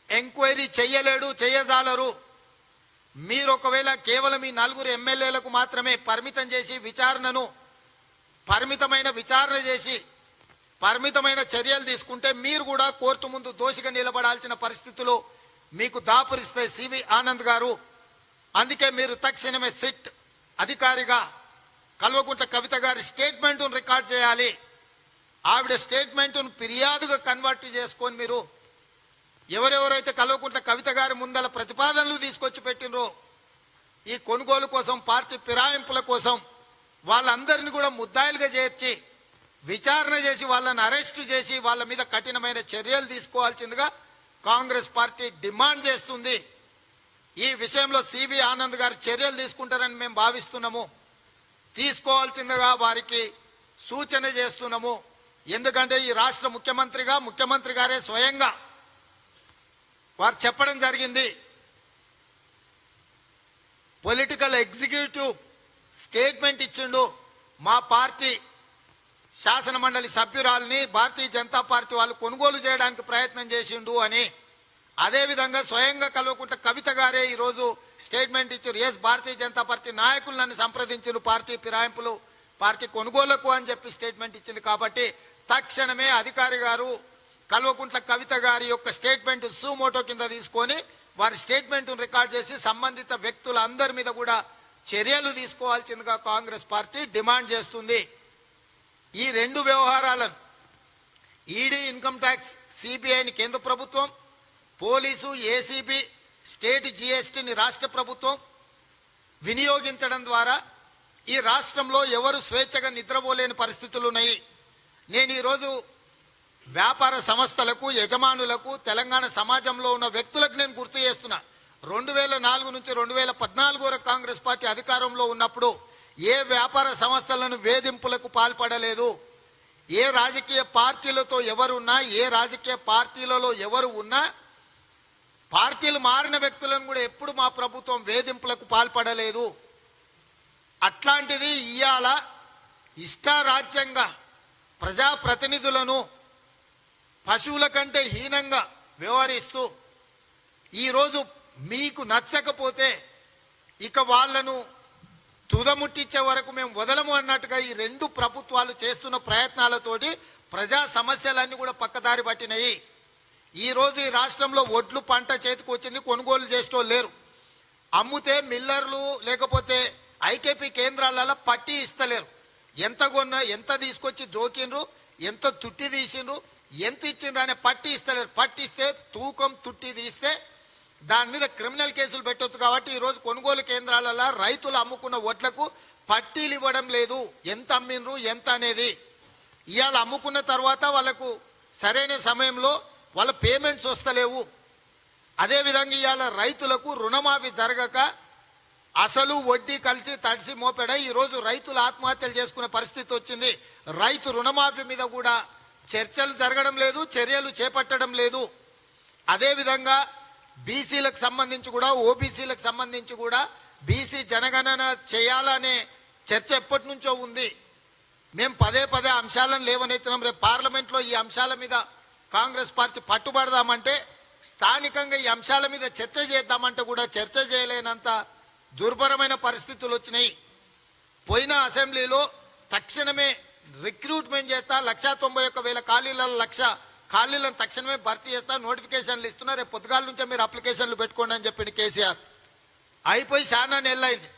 [SPEAKER 1] ఎంక్వైరీ చెయ్యలేడు, చెయ్యజాలరు. మీరు ఒకవేళ కేవలం ఈ 4 ఎమ్మెల్యేలకు మాత్రమే పరిమితం చేసి విచారణను పరిమితమైన విచారణ చేసి పరిమితమైన చర్యలు తీసుకుంటే మీరు కూడా కోర్టు ముందు దోషిగా నిలబడాల్సిన పరిస్థితులు మీకు దాపురిస్తాయి సివి ఆనంద్ గారు. అందుకే మీరు తక్షణమే సిట్ అధికారిగా కల్వకుంట్ల కవిత గారి స్టేట్మెంట్ రికార్డ్ చేయాలి. ఆవిడ స్టేట్మెంట్ ఫిర్యాదుగా కన్వర్ట్ చేసుకొని మీరు ఎవరెవరైతే కల్వకుంట్ల కవిత గారి ముందల ప్రతిపాదనలు తీసుకొచ్చి పెట్టినరో ఈ కొనుగోలు కోసం, పార్టీ ఫిరాయింపుల కోసం వాళ్ళందరినీ కూడా ముద్దాయిలుగా చేర్చి విచారణ చేసి వాళ్ళని అరెస్టు చేసి వాళ్ళ మీద కఠినమైన చర్యలు తీసుకోవాల్సిందిగా కాంగ్రెస్ పార్టీ డిమాండ్ చేస్తుంది. ఈ విషయంలో సివి ఆనంద్ గారు చర్యలు తీసుకుంటారని మేము భావిస్తున్నాము. తీసుకోవాల్సిందిగా వారికి సూచన చేస్తున్నాము. ఎందుకంటే ఈ రాష్ట్ర ముఖ్యమంత్రిగా ముఖ్యమంత్రి గారే స్వయంగా వారు చెప్పడం జరిగింది. పొలిటికల్ ఎగ్జిక్యూటివ్ స్టేట్మెంట్ ఇచ్చిండు, మా పార్టీ శాసన మండలి సభ్యురాలని భారతీయ జనతా పార్టీ వాళ్ళు కొనుగోలు చేయడానికి ప్రయత్నం చేసిండు అని. అదేవిధంగా స్వయంగా కల్వకుంట్ల కవిత గారే ఈరోజు స్టేట్మెంట్ ఇచ్చారు. ఎస్, భారతీయ జనతా పార్టీ నాయకులు నన్ను సంప్రదించారు పార్టీ ఫిరాయింపులు, పార్టీ కొనుగోలుకు అని చెప్పి స్టేట్మెంట్ ఇచ్చింది. కాబట్టి తక్షణమే అధికారి గారు కల్వకుంట్ల కవిత గారి యొక్క స్టేట్మెంట్ సుమోటో కింద తీసుకొని వారి స్టేట్మెంట్ రికార్డ్ చేసి సంబంధిత వ్యక్తుల అందరి మీద కూడా చర్యలు తీసుకోవాల్సిందిగా కాంగ్రెస్ పార్టీ డిమాండ్ చేస్తుంది. ఈ 2 వ్యవహారాలను ఈడీ, ఇన్కమ్ ట్యాక్స్, సిబిఐని కేంద్ర ప్రభుత్వం, పోలీసు, ఏసీబీ, స్టేట్ జీఎస్టీని రాష్ట్ర ప్రభుత్వం వినియోగించడం ద్వారా ఈ రాష్ట్రంలో ఎవరు స్వేచ్ఛగా నిద్రపోలేని పరిస్థితులు ఉన్నాయి. నేను ఈరోజు వ్యాపార సంస్థలకు, యజమానులకు, తెలంగాణ సమాజంలో ఉన్న వ్యక్తులకు నేను గుర్తు చేస్తున్నా. 2004 నుంచి 2014 వరకు కాంగ్రెస్ పార్టీ అధికారంలో ఉన్నప్పుడు ఏ వ్యాపార సంస్థలను వేధింపులకు పాల్పడలేదు. ఏ రాజకీయ పార్టీలతో ఎవరున్నా, ఏ రాజకీయ పార్టీలలో ఎవరు ఉన్నా, పార్టీలు మారిన వ్యక్తులను కూడా ఎప్పుడు మా ప్రభుత్వం వేధింపులకు పాల్పడలేదు. అట్లాంటిది ఇవాళ ఇష్టారాజ్యంగా ప్రజాప్రతినిధులను పశువుల కంటే హీనంగా వ్యవహరిస్తూ ఈరోజు మీకు నచ్చకపోతే ఇక వాళ్లను తుదముట్టించే వరకు మేము వదలము అన్నట్టుగా ఈ 2 ప్రభుత్వాలు చేస్తున్న ప్రయత్నాలతోటి ప్రజా సమస్యలన్నీ కూడా పక్కదారి పట్టినాయి. ఈ రోజు ఈ రాష్ట్రంలో ఒడ్లు పంట చేతికి వచ్చింది, కొనుగోలు చేసేటోళ్ళు లేరు. అమ్ముతే మిల్లర్లు లేకపోతే ఐకేపీ కేంద్రాలలో పట్టి ఇస్తలేరు. ఎంత కొన్నా, ఎంత తీసుకొచ్చి జోకిండ్రు, ఎంత తుట్టి తీసిండ్రు, ఎంత ఇచ్చిండ్రు అనే పట్టి ఇస్తలేరు. పట్టిస్తే తూకం తుట్టి తీస్తే దాని మీద క్రిమినల్ కేసులు పెట్టొచ్చు. కాబట్టి ఈరోజు కొనుగోలు కేంద్రాలలో రైతులు అమ్ముకున్న వడ్లకు పట్టీలు ఇవ్వడం లేదు, ఎంత అమ్మిండ్రు ఎంత అనేది. ఇవాళ అమ్ముకున్న తర్వాత వాళ్ళకు సరైన సమయంలో వాళ్ళ పేమెంట్స్ వస్తలేవు. అదే విధంగా ఇవాళ రైతులకు రుణమాఫీ జరగక అసలు వడ్డీ కలిసి తడిసి మోపెడ ఈ రోజు రైతులు ఆత్మహత్యలు చేసుకునే పరిస్థితి వచ్చింది. రైతు రుణమాఫీ మీద కూడా చర్చలు జరగడం లేదు, చర్యలు చేపట్టడం లేదు. అదే విధంగా బీసీలకు సంబంధించి కూడా ఓబీసీలకు సంబంధించి కూడా బీసీ జనగణన చేయాలనే చర్చ ఎప్పటి నుంచో ఉంది. మేము పదే పదే అంశాలను లేవనెత్తినాం. రేపు పార్లమెంట్లో ఈ అంశాల మీద కాంగ్రెస్ పార్టీ పట్టుబడదామంటే, స్థానికంగా ఈ అంశాల మీద చర్చ చేద్దామంటే కూడా చర్చ చేయలేనంత దుర్భరమైన పరిస్థితులు వచ్చినాయి. పోయిన అసెంబ్లీలో తక్షణమే రిక్రూట్మెంట్ చేస్తా, 191,000 ఖాళీలలో 1,00,000 ఖాళీలను తక్షణమే భర్తీ చేస్తా, నోటిఫికేషన్లు ఇస్తున్నా, రేపు పొద్దుగాల నుంచే మీరు అప్లికేషన్లు పెట్టుకోండి అని చెప్పింది కేసీఆర్. అయిపోయి చాలా నెలలైంది.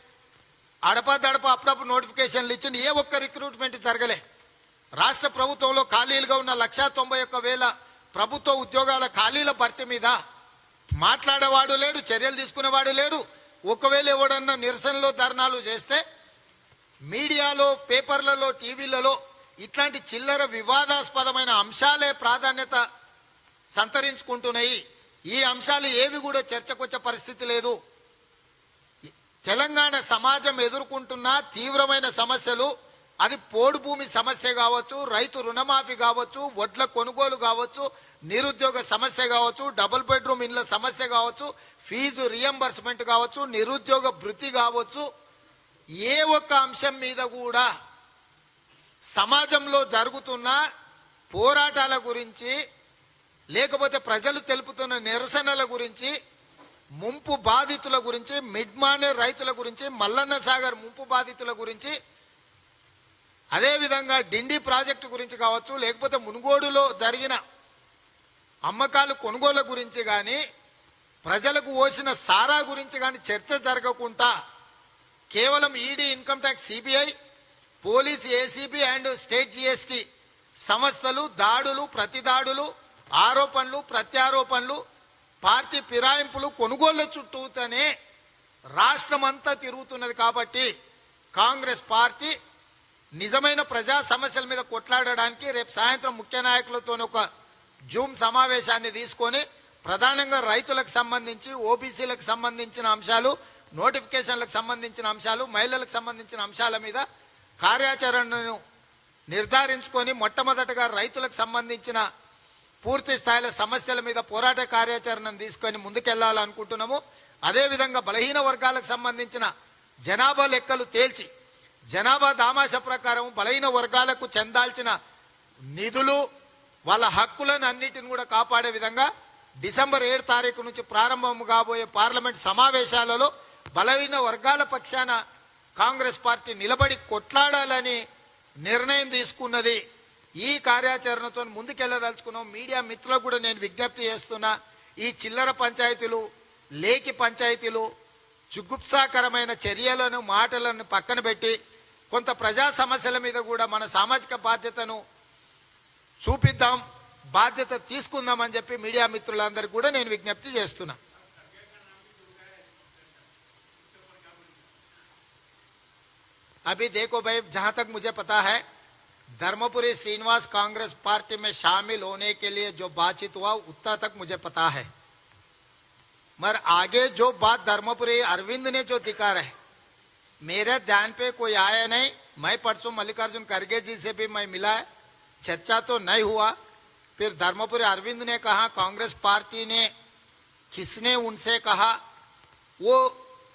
[SPEAKER 1] అడపదడప అప్పుడప్పుడు నోటిఫికేషన్లు ఇచ్చింది, ఏ ఒక్క రిక్రూట్మెంట్ జరగలే. రాష్ట్ర ప్రభుత్వంలో ఖాళీలుగా ఉన్న 191,000 ప్రభుత్వ ఉద్యోగాల ఖాళీల భర్తీ మీద మాట్లాడేవాడు లేడు, చర్యలు తీసుకునేవాడు లేడు. ఒకవేళ ఎవడన్నా నిరసనలో ధర్నాలు చేస్తే మీడియాలో, పేపర్లలో, టీవీలలో ఇట్లాంటి చిల్లర వివాదాస్పదమైన అంశాలే ప్రాధాన్యత సంతరించుకుంటున్నాయి. ఈ అంశాలు ఏవి కూడా చర్చకొచ్చే పరిస్థితి లేదు. తెలంగాణ సమాజం ఎదుర్కొంటున్న తీవ్రమైన సమస్యలు, అది పోడు భూమి సమస్య కావచ్చు, రైతు రుణమాఫీ కావచ్చు, వడ్ల కొనుగోలు కావచ్చు, నిరుద్యోగ సమస్య కావచ్చు, డబుల్ బెడ్రూమ్ ఇండ్ల సమస్య కావచ్చు, ఫీజు రియంబర్స్మెంట్ కావచ్చు, నిరుద్యోగ భృతి కావచ్చు, ఏ ఒక్క అంశం మీద కూడా సమాజంలో జరుగుతున్న పోరాటాల గురించి, లేకపోతే ప్రజలు తెలుపుతున్న నిరసనల గురించి, ముంపు బాధితుల గురించి, మిడ్మానే రైతుల గురించి, మల్లన్న సాగర్ ముంపు బాధితుల గురించి, అదేవిధంగా డిండి ప్రాజెక్టు గురించి కావచ్చు, లేకపోతే మునుగోడులో జరిగిన అమ్మకాలు కొనుగోలు గురించి కానీ, ప్రజలకు ఓసిన సారా గురించి కానీ చర్చ జరగకుండా కేవలం ED, income tax, CBI, police, ACB and state GST సంస్థలు దాడులు, ప్రతిదాడులు, ఆరోపణలు, ప్రత్యారోపణలు, పార్టీ ఫిరాయింపులు, కొనుగోళ్ల చుట్టూతోనే రాష్ట్రమంతా తిరుగుతున్నది. కాబట్టి కాంగ్రెస్ పార్టీ నిజమైన ప్రజా సమస్యల మీద కొట్లాడడానికి రేపు సాయంత్రం ముఖ్య నాయకులతో ఒక జూమ్ సమావేశాన్ని తీసుకొని ప్రధానంగా రైతులకు సంబంధించి, ఓబీసీలకు సంబంధించిన అంశాలు, నోటిఫికేషన్లకు సంబంధించిన అంశాలు, మహిళలకు సంబంధించిన అంశాల మీద కార్యాచరణను నిర్ధారించుకొని మొట్టమొదటగా రైతులకు సంబంధించిన పూర్తి స్థాయిలో సమస్యల మీద పోరాట కార్యాచరణను తీసుకొని ముందుకెళ్లాలనుకుంటున్నాము. అదేవిధంగా బలహీన వర్గాలకు సంబంధించిన జనాభా లెక్కలు తేల్చి, జనాభా దామాష ప్రకారం బలహీన వర్గాలకు చెందాల్సిన నిధులు, వాళ్ళ హక్కులను అన్నిటిని కూడా కాపాడే విధంగా డిసెంబర్ 7 తారీఖు నుంచి ప్రారంభం కాబోయే పార్లమెంట్ సమావేశాలలో బలహీన వర్గాల పక్షాన కాంగ్రెస్ పార్టీ నిలబడి కొట్లాడాలని నిర్ణయం తీసుకున్నది. ఈ కార్యాచరణతో ముందుకెళ్లదలుచుకున్నాం. మీడియా మిత్రులకు కూడా నేను విజ్ఞప్తి చేస్తున్నా, ఈ చిల్లర పంచాయతీలు, లేకి పంచాయతీలు, జుగుప్సాకరమైన చర్యలను, మాటలను పక్కన పెట్టి కొంత ప్రజా సమస్యల మీద కూడా మన సామాజిక బాధ్యతను చూపిద్దాం, బాధ్యత తీసుకుందామని చెప్పి మీడియా మిత్రులందరికీ కూడా నేను విజ్ఞప్తి చేస్తున్నా. अभी देखो भाई, जहां तक मुझे पता है धर्मपुरी श्रीनिवास कांग्रेस पार्टी में शामिल होने के लिए जो बातचीत हुआ उतना तक मुझे पता है, मगर आगे जो बात धर्मपुरी अरविंद ने जो दिखा रहे मेरे ध्यान पे कोई आया नहीं. मैं परसों मल्लिकार्जुन खड़गे जी से भी मैं मिला है, चर्चा तो नहीं हुआ. फिर धर्मपुरी अरविंद ने कहा कांग्रेस पार्टी ने, किसने उनसे कहा, वो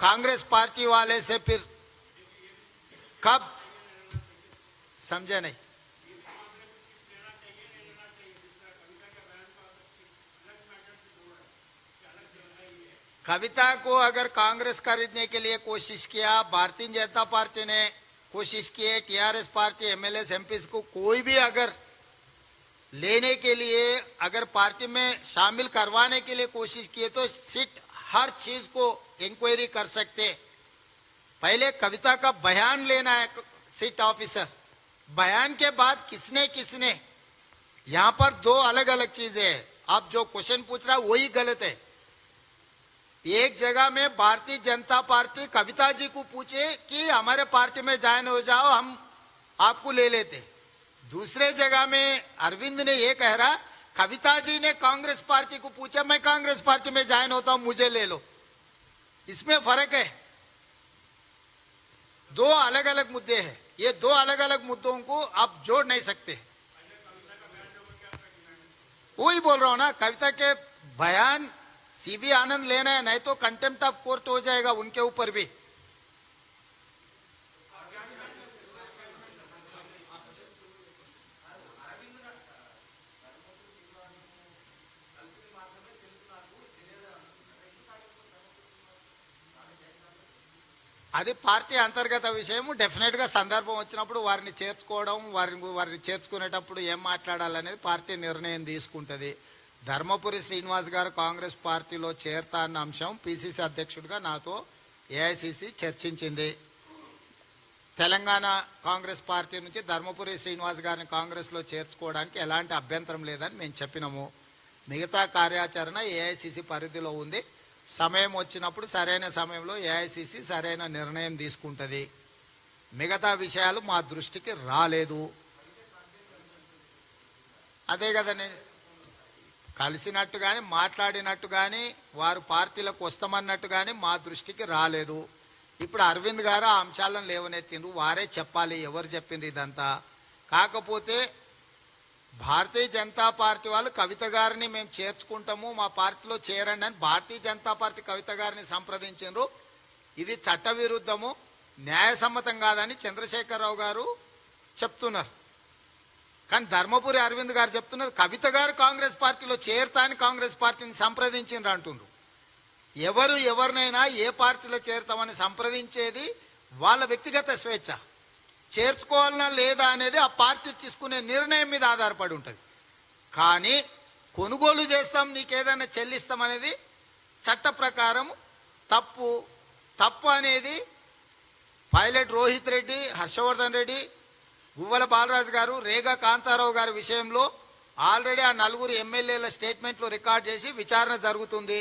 [SPEAKER 1] कांग्रेस पार्टी वाले से फिर कब, समझे नहीं. कविता को अगर कांग्रेस खरीदने के लिए कोशिश किया, भारतीय जनता पार्टी ने कोशिश की, टीआरएस पार्टी, एमएलए एमपी को कोई भी अगर लेने के लिए, अगर पार्टी में शामिल करवाने के लिए कोशिश किए तो सिट हर चीज को इंक्वायरी कर सकते. पहले कविता का बयान लेना है सिट ऑफिसर, बयान के बाद किसने किसने, यहां पर दो अलग अलग चीजें हैं. आप जो क्वेश्चन पूछ रहा है वही गलत है. एक जगह में भारतीय जनता पार्टी कविता जी को पूछे कि हमारे पार्टी में ज्वाइन हो जाओ, हम आपको ले लेते. दूसरे जगह में अरविंद ने ये कह रहा कविता जी ने कांग्रेस पार्टी को पूछा मैं कांग्रेस पार्टी में ज्वाइन होता हूं, मुझे ले लो। इसमें फर्क है। दो अलग अलग मुद्दे हैं। ये दो अलग अलग मुद्दों को आप जोड़ नहीं सकते। वही बोल रहा हूं ना, कविता के बयान सीवी आनंद लेना है, नहीं तो कंटेम्प्ट ऑफ कोर्ट हो जाएगा उनके ऊपर भी। అది పార్టీ అంతర్గత విషయం. డెఫినెట్ గా సందర్భం వచ్చినప్పుడు వారిని చేర్చుకోవడం, వారిని చేర్చుకునేటప్పుడు ఏం మాట్లాడాలనేది పార్టీ నిర్ణయం తీసుకుంటది. ధర్మపురి శ్రీనివాస్ గారు కాంగ్రెస్ పార్టీలో చేరతా అన్న అంశం పిసిసి అధ్యక్షుడిగా నాతో ఏఐసిసి చర్చించింది. తెలంగాణ కాంగ్రెస్ పార్టీ నుంచి ధర్మపురి శ్రీనివాస్ గారిని కాంగ్రెస్ లో చేర్చుకోవడానికి ఎలాంటి అభ్యంతరం లేదని మేము చెప్పినాము. మిగతా కార్యాచరణ ఏఐసిసి పరిధిలో ఉంది. సమయం వచ్చినప్పుడు సరైన సమయంలో ఏఐసిసి సరైన నిర్ణయం తీసుకుంటది. మిగతా విషయాలు మా దృష్టికి రాలేదు. అదే కదండి, కలిసినట్టు కానీ మాట్లాడినట్టు కానీ వారు పార్టీలకు వస్తామన్నట్టు కానీ మా దృష్టికి రాలేదు. ఇప్పుడు అరవింద్ గారు ఆ అంశాలను లేవనెత్తిండ్రు. వారే చెప్పాలి ఎవరు చెప్పిండ్రు ఇదంతా. కాకపోతే భారతీయ జనతా పార్టీ వాళ్ళు కవిత గారిని మేము చేర్చుకుంటాము, మా పార్టీలో చేరండి అని భారతీయ జనతా పార్టీ కవిత గారిని సంప్రదించారు. ఇది చట్ట విరుద్ధము, న్యాయసమ్మతం కాదని చంద్రశేఖరరావు గారు చెప్తున్నారు. కానీ ధర్మపురి అరవింద్ గారు చెప్తున్నారు కవిత గారు కాంగ్రెస్ పార్టీలో చేరతా అని కాంగ్రెస్ పార్టీని సంప్రదించిండ్రు అంటుండ్రు. ఎవరు ఎవరినైనా ఏ పార్టీలో చేరుతామని సంప్రదించేది వాళ్ళ వ్యక్తిగత స్వేచ్ఛ. చేర్చుకోవాలన్నా లేదా అనేది ఆ పార్టీ తీసుకునే నిర్ణయం మీద ఆధారపడి ఉంటుంది. కానీ కొనుగోలు చేస్తాం, నీకేదైనా చెల్లిస్తాం అనేది చట్ట ప్రకారం తప్పు అనేది పైలట్ రోహిత్ రెడ్డి, హర్షవర్ధన్ రెడ్డి, గువ్వల బాలరాజు గారు, రేగా కాంతారావు గారి విషయంలో ఆల్రెడీ ఆ నలుగురు ఎమ్మెల్యేల స్టేట్మెంట్లు రికార్డ్ చేసి విచారణ జరుగుతుంది.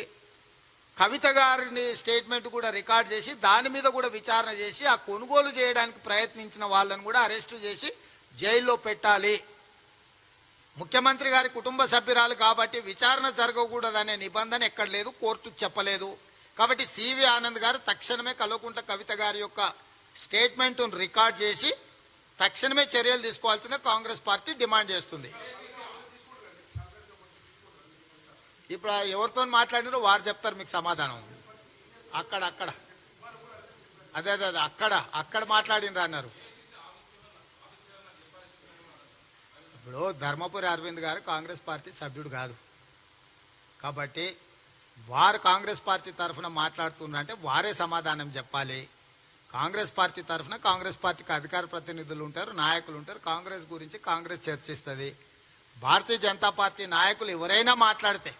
[SPEAKER 1] కవిత గారిని స్టేట్మెంట్ కూడా రికార్డ్ చేసి దాని మీద కూడా విచారణ చేసి ఆ కొనుగోలు చేయడానికి ప్రయత్నించిన వాళ్ళని కూడా అరెస్టు చేసి జైల్లో పెట్టాలి. ముఖ్యమంత్రి గారి కుటుంబ సభ్యురాలు కాబట్టి విచారణ జరగకూడదనే నిబంధన ఎక్కడ లేదు, కోర్టు చెప్పలేదు. కాబట్టి సివి ఆనంద్ గారు తక్షణమే కల్వకుంట్ల కవిత గారి యొక్క స్టేట్మెంట్ రికార్డ్ చేసి తక్షణమే చర్యలు తీసుకోవాల్సిందే కాంగ్రెస్ పార్టీ డిమాండ్ చేస్తుంది. ఇప్పుడు ఎవరితో మాట్లాడినారో వారు చెప్తారు మీకు సమాధానం. అక్కడ అదే అక్కడ మాట్లాడినరు అన్నారు. ఇప్పుడు ధర్మపురి అరవింద్ గారు కాంగ్రెస్ పార్టీ సభ్యుడు కాదు కాబట్టి వారు కాంగ్రెస్ పార్టీ తరఫున మాట్లాడుతున్నారంటే వారే సమాధానం చెప్పాలి. కాంగ్రెస్ పార్టీ తరఫున కాంగ్రెస్ పార్టీకి అధికార ప్రతినిధులు ఉంటారు, నాయకులు ఉంటారు. కాంగ్రెస్ గురించి కాంగ్రెస్ చర్చిస్తుంది. భారతీయ జనతా పార్టీ నాయకులు ఎవరైనా మాట్లాడితే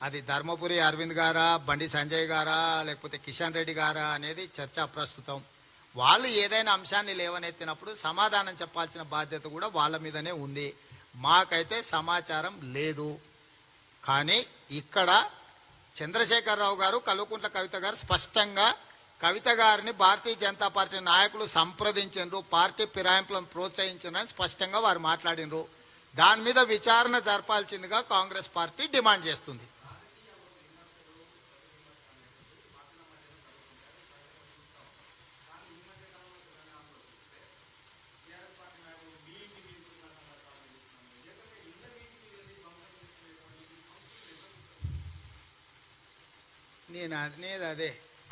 [SPEAKER 1] అది ధర్మపురి అరవింద్ గారా, బండి సంజయ్ గారా, లేకపోతే కిషన్ రెడ్డి గారా అనేది చర్చా ప్రస్తుతం. వాళ్ళు ఏదైనా అంశాన్ని లేవనెత్తినప్పుడు సమాధానం చెప్పాల్సిన బాధ్యత కూడా వాళ్ళ మీదనే ఉంది. మాకైతే సమాచారం లేదు. కానీ ఇక్కడ చంద్రశేఖరరావు గారు, కల్వకుంట్ల కవిత గారు స్పష్టంగా కవిత గారిని భారతీయ జనతా పార్టీ నాయకులు సంప్రదించారు, పార్టీ ఫిరాయింపులను ప్రోత్సహించారని స్పష్టంగా వారు మాట్లాడినరు. దాని మీద విచారణ జరపాల్సిందిగా కాంగ్రెస్ పార్టీ డిమాండ్ చేస్తుంది. నేను అనేది అదే,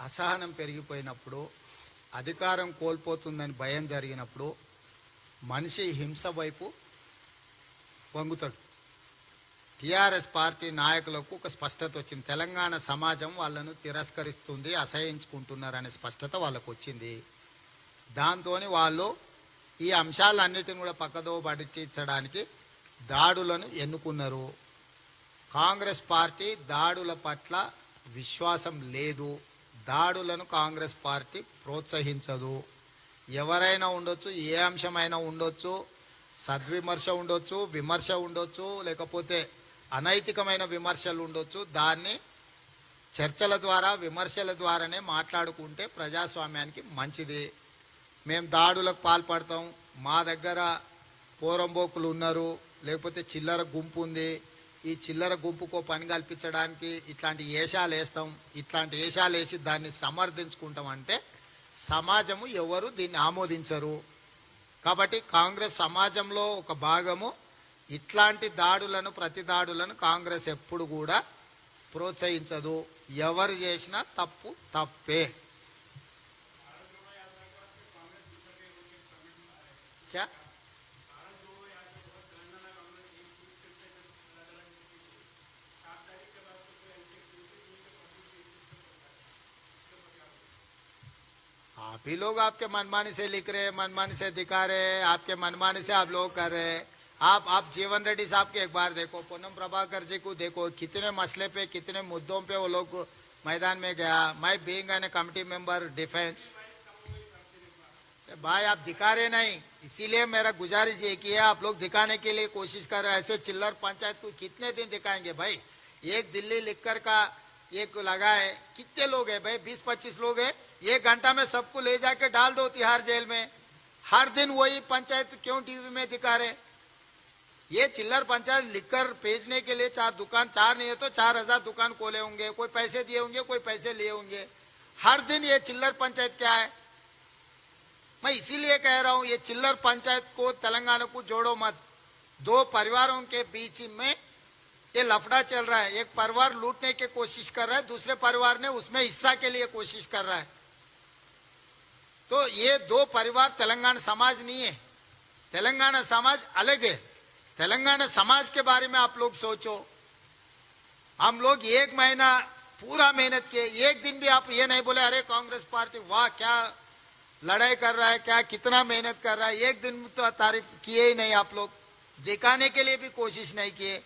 [SPEAKER 1] అసహనం పెరిగిపోయినప్పుడు, అధికారం కోల్పోతుందని భయం జరిగినప్పుడు మనిషి హింస వైపు వంగుతాడు. టిఆర్ఎస్ పార్టీ నాయకులకు ఒక స్పష్టత వచ్చింది. తెలంగాణ సమాజం వాళ్ళను తిరస్కరిస్తుంది, అసహించుకుంటున్నారనే స్పష్టత వాళ్ళకు వచ్చింది. దాంతో వాళ్ళు ఈ అంశాలన్నిటిని కూడా పక్కదో పట్టించడానికి దాడులను ఎన్నుకున్నారు. కాంగ్రెస్ పార్టీ దాడుల పట్ల విశ్వాసం లేదు. దాడులను కాంగ్రెస్ పార్టీ ప్రోత్సహించదు. ఎవరైనా ఉండొచ్చు, ఏ అంశమైనా ఉండొచ్చు, సద్విమర్శ ఉండొచ్చు, విమర్శ ఉండొచ్చు, లేకపోతే అనైతికమైన విమర్శలు ఉండొచ్చు. దాన్ని చర్చల ద్వారా, విమర్శల ద్వారానే మాట్లాడుకుంటే ప్రజాస్వామ్యానికి మంచిది. మేము దాడులకు పాల్పడతాం, మా దగ్గర పోరంబోకులు ఉన్నారు, లేకపోతే చిల్లర గుంపు ఉంది, ఈ చిల్లర గుంపుకో పని కల్పించడానికి ఇట్లాంటి వేషాలు వేస్తాం, ఇట్లాంటి వేషాలు వేసి దాన్ని సమర్థించుకుంటాం అంటే సమాజము ఎవరు దీన్ని ఆమోదించరు. కాబట్టి కాంగ్రెస్ సమాజంలో ఒక భాగము. ఇట్లాంటి దాడులను, ప్రతి దాడులను కాంగ్రెస్ ఎప్పుడు కూడా ప్రోత్సహించదు. ఎవరు చేసినా తప్పు తప్పే. क्या आप ही लोग आपके मनमानी से लिख रहे हैं, मनमानी से दिखा रहे हैं, आपके मनमानी से आप लोग कर रहे हैं. आप जीवन रेड्डी साहब के एक बार देखो, पूनम प्रभाकर जी को देखो, कितने मसले पे, कितने मुद्दों पे वो लोग मैदान में गया. मैं being an committee member defence, भाई आप दिखा रहे नहीं, इसीलिए मेरा गुजारिश ये की है, आप लोग दिखाने के लिए कोशिश कर रहे हैं. ऐसे चिल्लर पंचायत को कितने दिन दिखाएंगे भाई. एक दिल्ली लिखकर का एक लगा है, कितने लोग है भाई, 20-25 लोग है. 1 घंटा में सबको ले जाके डाल दो तिहाड़ जेल में. हर दिन वही पंचायत क्यों टीवी में दिखा रहे. ये चिल्लर पंचायत लिखकर भेजने के लिए 4 दुकान, 4 नहीं है तो 4000 दुकान खोले होंगे, कोई पैसे दिए होंगे, कोई पैसे लिए होंगे. हर दिन ये चिल्लर पंचायत क्या है. मैं इसीलिए कह रहा हूं, ये चिल्लर पंचायत को, तेलंगाना को जोड़ो मत. 2 परिवारों के बीच में ये लफड़ा चल रहा है. एक परिवार लूटने की कोशिश कर रहा है, दूसरे परिवार ने उसमें हिस्सा के लिए कोशिश कर रहा है. तो ये 2 परिवार तेलंगाना समाज नहीं है. तेलंगाना समाज अलग है. तेलंगाना समाज के बारे में आप लोग सोचो. हम लोग 1 महीना पूरा मेहनत किए, एक दिन भी आप ये नहीं बोले अरे कांग्रेस पार्टी वाह क्या लड़ाई कर रहा है, क्या कितना मेहनत कर रहा है. एक दिन तो तारीफ किए ही नहीं. आप लोग दिखाने के लिए भी कोशिश नहीं किए.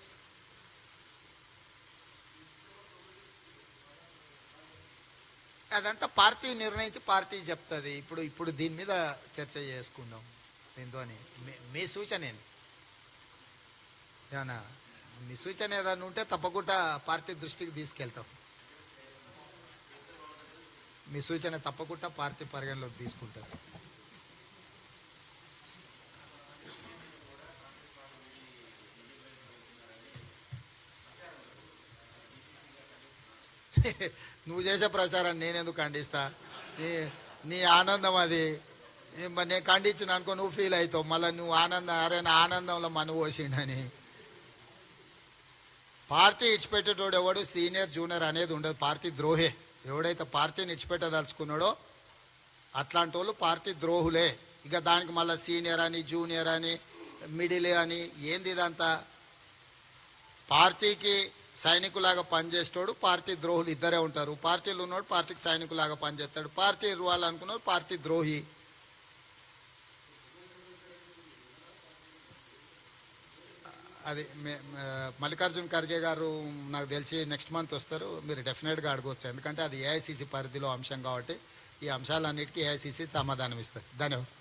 [SPEAKER 1] అదంతా పార్టీ నిర్ణయించి పార్టీ చెప్తుంది. ఇప్పుడు దీని మీద చర్చ చేసుకుందాం. దీంతోని మీ సూచన ఏంది, ఏమన్నా మీ సూచన ఏదన్నా ఉంటే తప్పకుండా పార్టీ దృష్టికి తీసుకెళ్తాం. మీ సూచన తప్పకుండా పార్టీ పరిగణలోకి తీసుకుంటారు. నువ్వు చేసే ప్రచారాన్ని నేనెందుకు ఖండిస్తా. నీ ఆనందం అది. నేను ఖండించిన అనుకో నువ్వు ఫీల్ అవుతావు. మళ్ళీ నువ్వు ఆనందం, అరే నా ఆనందంలో మను పోసిండని. పార్టీ ఇడిచిపెట్టేటోడు ఎవడు సీనియర్ జూనియర్ అనేది ఉండదు. పార్టీ ద్రోహే. ఎవడైతే పార్టీని ఇడిచిపెట్టదలుచుకున్నాడో అట్లాంటి వాళ్ళు పార్టీ ద్రోహులే. ఇక దానికి మళ్ళీ సీనియర్ అని, జూనియర్ అని, మిడిల్ అని ఏంది ఇదంతా. పార్టీకి సైనికులాగా పనిచేస్తాడు, పార్టీ ద్రోహులు ఇద్దరే ఉంటారు. పార్టీలు ఉన్నాడు పార్టీకి సైనికులాగా పనిచేస్తాడు. పార్టీ ఇవ్వాలనుకున్నాడు పార్టీ ద్రోహి. అది మల్లికార్జున్ ఖర్గే గారు నాకు తెలిసి నెక్స్ట్ మంత్ వస్తారు. మీరు డెఫినెట్గా అడగవచ్చు, ఎందుకంటే అది ఏఐసిసి పరిధిలో అంశం కాబట్టి ఈ అంశాలన్నిటికీ ఏఐసిసి సమాధానం ఇస్తారు. ధన్యవాదాలు.